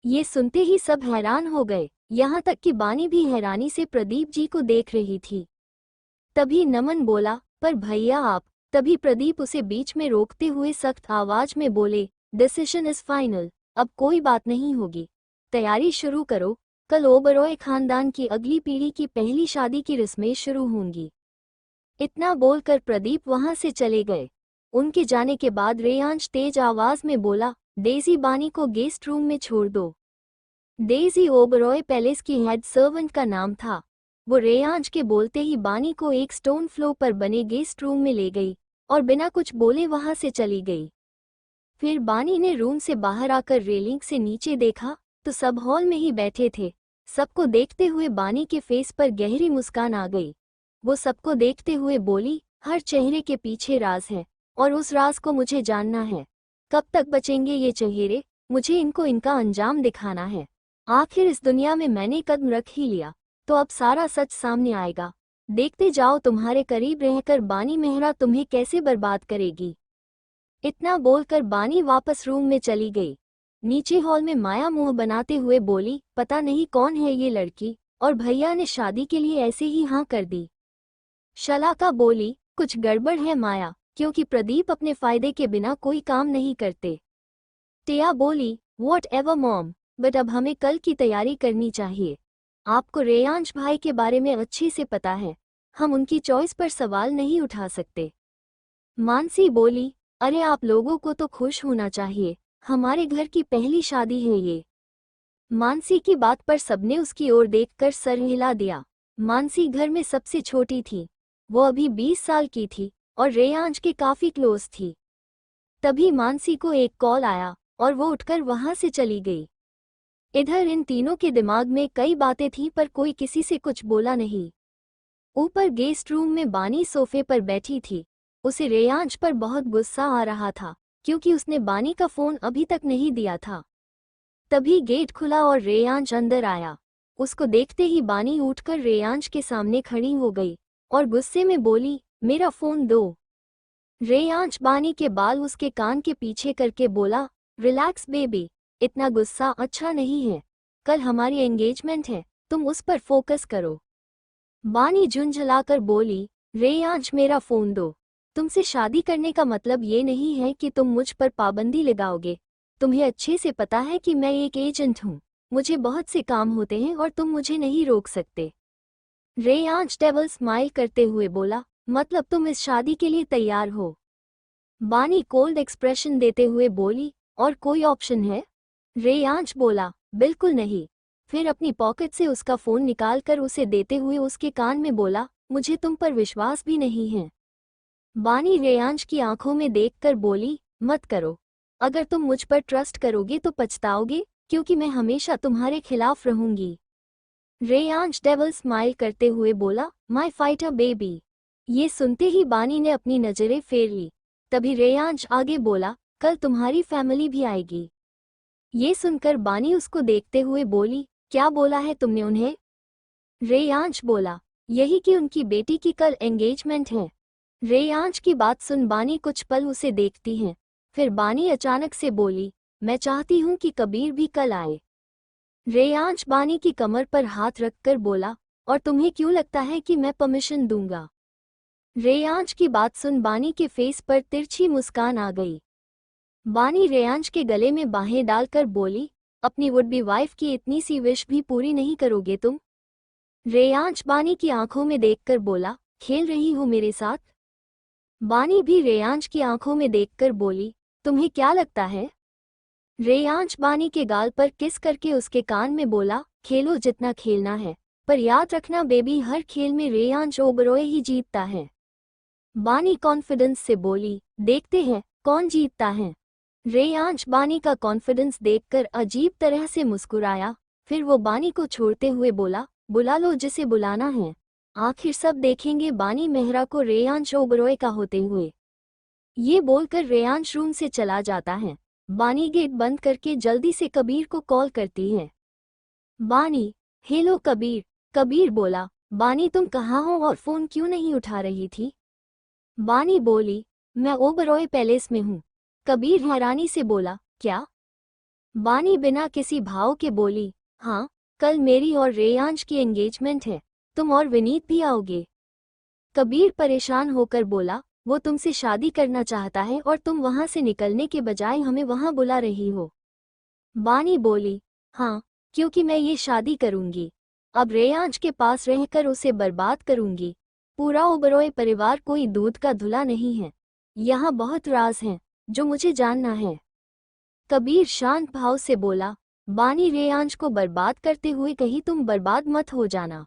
ये सुनते ही सब हैरान हो गए, यहाँ तक कि बानी भी हैरानी से प्रदीप जी को देख रही थी। तभी नमन बोला, पर भैया आप। तभी प्रदीप उसे बीच में रोकते हुए सख्त आवाज में बोले, डिसीजन इज फाइनल, अब कोई बात नहीं होगी, तैयारी शुरू करो, कल ओबरॉय खानदान की अगली पीढ़ी की पहली शादी की रस्में शुरू होंगी। इतना बोलकर प्रदीप वहां से चले गए। उनके जाने के बाद रेयांश तेज आवाज में बोला, डेजी बानी को गेस्ट रूम में छोड़ दो। डेजी ओबरॉय पैलेस की हेड सर्वेंट का नाम था। वो रेयांश के बोलते ही बानी को एक स्टोन फ्लोर पर बने गेस्ट रूम में ले गई और बिना कुछ बोले वहां से चली गई। फिर बानी ने रूम से बाहर आकर रेलिंग से नीचे देखा तो सब हॉल में ही बैठे थे। सबको देखते हुए बानी के फेस पर गहरी मुस्कान आ गई। वो सबको देखते हुए बोली, हर चेहरे के पीछे राज है और उस राज को मुझे जानना है। कब तक बचेंगे ये चेहरे? मुझे इनको इनका अंजाम दिखाना है। आखिर इस दुनिया में मैंने कदम रख ही लिया तो अब सारा सच सामने आएगा। देखते जाओ तुम्हारे करीब रहकर बानी मेहरा तुम्हें कैसे बर्बाद करेगी। इतना बोलकर बानी वापस रूम में चली गई। नीचे हॉल में माया मुंह बनाते हुए बोली, पता नहीं कौन है ये लड़की और भैया ने शादी के लिए ऐसे ही हाँ कर दी। शलाका बोली, कुछ गड़बड़ है माया, क्योंकि प्रदीप अपने फायदे के बिना कोई काम नहीं करते। टिया बोली, वॉट एवर मॉम, बट अब हमें कल की तैयारी करनी चाहिए। आपको रेयांश भाई के बारे में अच्छे से पता है, हम उनकी चॉइस पर सवाल नहीं उठा सकते। मानसी बोली, अरे आप लोगों को तो खुश होना चाहिए, हमारे घर की पहली शादी है ये। मानसी की बात पर सबने उसकी ओर देखकर सर हिला दिया। मानसी घर में सबसे छोटी थी। वो अभी 20 साल की थी और रेयांश के काफी क्लोज थी। तभी मानसी को एक कॉल आया और वो उठकर वहां से चली गई। इधर इन तीनों के दिमाग में कई बातें थीं पर कोई किसी से कुछ बोला नहीं। ऊपर गेस्ट रूम में बानी सोफे पर बैठी थी। उसे रेयांश पर बहुत गुस्सा आ रहा था क्योंकि उसने बानी का फोन अभी तक नहीं दिया था। तभी गेट खुला और रेयांश अंदर आया। उसको देखते ही बानी उठकर रेयांश के सामने खड़ी हो गई और गुस्से में बोली, मेरा फोन दो। रेयांश बानी के बाल उसके कान के पीछे करके बोला, रिलैक्स बेबी, इतना गुस्सा अच्छा नहीं है, कल हमारी एंगेजमेंट है, तुम उस पर फोकस करो। बानी झुंझलाकर बोली, रेयांश मेरा फोन दो। तुमसे शादी करने का मतलब ये नहीं है कि तुम मुझ पर पाबंदी लगाओगे। तुम्हें अच्छे से पता है कि मैं एक एजेंट हूँ, मुझे बहुत से काम होते हैं और तुम मुझे नहीं रोक सकते। रेयांश डेविल स्माइल करते हुए बोला, मतलब तुम इस शादी के लिए तैयार हो? बानी कोल्ड एक्सप्रेशन देते हुए बोली, और कोई ऑप्शन है? रेयांश बोला, बिल्कुल नहीं। फिर अपनी पॉकेट से उसका फोन निकालकर उसे देते हुए उसके कान में बोला, मुझे तुम पर विश्वास भी नहीं है। बानी रेयांश की आंखों में देखकर बोली, मत करो। अगर तुम मुझ पर ट्रस्ट करोगे तो पछताओगे, क्योंकि मैं हमेशा तुम्हारे खिलाफ रहूंगी। रेयांश डेविल स्माइल करते हुए बोला, माय फाइटर बेबी। ये सुनते ही बानी ने अपनी नजरें फेर ली। तभी रेयांश आगे बोला, कल तुम्हारी फैमिली भी आएगी। ये सुनकर बानी उसको देखते हुए बोली, क्या बोला है तुमने उन्हें? रेयांश बोला, यही कि उनकी बेटी की कल एंगेजमेंट है। रेयांश की बात सुन बानी कुछ पल उसे देखती हैं। फिर बानी अचानक से बोली, मैं चाहती हूँ कि कबीर भी कल आए। रेयांश बानी की कमर पर हाथ रखकर बोला, और तुम्हें क्यों लगता है कि मैं परमिशन दूंगा? रेयांश की बात सुन बानी के फेस पर तिरछी मुस्कान आ गई। बानी रेयांश के गले में बाहें डालकर बोली, अपनी वुड बी वाइफ की इतनी सी विश भी पूरी नहीं करोगे तुम? रेयांश बानी की आंखों में देखकर बोला, खेल रही हो मेरे साथ? बानी भी रेयांश की आंखों में देखकर बोली, तुम्हें क्या लगता है? रेयांश बानी के गाल पर किस करके उसके कान में बोला, खेलो जितना खेलना है, पर याद रखना बेबी, हर खेल में रेयांश ओबरॉय ही जीतता है। बानी कॉन्फिडेंस से बोली, देखते हैं कौन जीतता है। रेयांश बानी का कॉन्फिडेंस देखकर अजीब तरह से मुस्कुराया, फिर वो बानी को छोड़ते हुए बोला, बुला लो जिसे बुलाना है, आखिर सब देखेंगे बानी मेहरा को रेयांश ओबरॉय का होते हुए। ये बोलकर रेयांश रूम से चला जाता है। बानी गेट बंद करके जल्दी से कबीर को कॉल करती है। बानी, हेलो कबीर। कबीर बोला, बानी तुम कहाँ हो और फोन क्यों नहीं उठा रही थी? बानी बोली, मैं ओबरॉय पैलेस में हूँ। कबीर हैरानी से बोला, क्या? बानी बिना किसी भाव के बोली, हाँ, कल मेरी और रेयांश की एंगेजमेंट है, तुम और विनीत भी आओगे। कबीर परेशान होकर बोला, वो तुमसे शादी करना चाहता है और तुम वहां से निकलने के बजाय हमें वहां बुला रही हो। बानी बोली, हाँ, क्योंकि मैं ये शादी करूंगी, अब रेयांश के पास रहकर उसे बर्बाद करूंगी। पूरा ओबरॉय परिवार कोई दूध का धुला नहीं है, यहाँ बहुत राज हैं जो मुझे जानना है। कबीर शांत भाव से बोला, बानी रेयांश को बर्बाद करते हुए कहीं तुम बर्बाद मत हो जाना।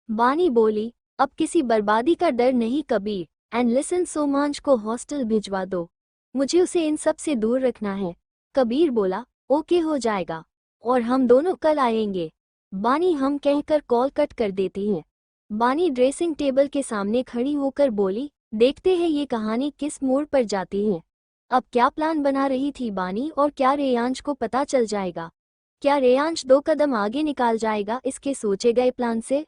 बानी बोली, अब किसी बर्बादी का डर नहीं कबीर, एंड लिसन सोमांश को हॉस्टल भिजवा दो, मुझे उसे इन सब से दूर रखना है। कबीर बोला, ओके हो जाएगा, और हम दोनों कल आएंगे। बानी हम कहकर कॉल कट कर देती है। बानी ड्रेसिंग टेबल के सामने खड़ी होकर बोली, देखते हैं ये कहानी किस मोड़ पर जाती है। अब क्या प्लान बना रही थी बानी, और क्या रेयांश को पता चल जाएगा? क्या रेयांश 2 कदम आगे निकाल जाएगा इसके सोचे गए प्लान से?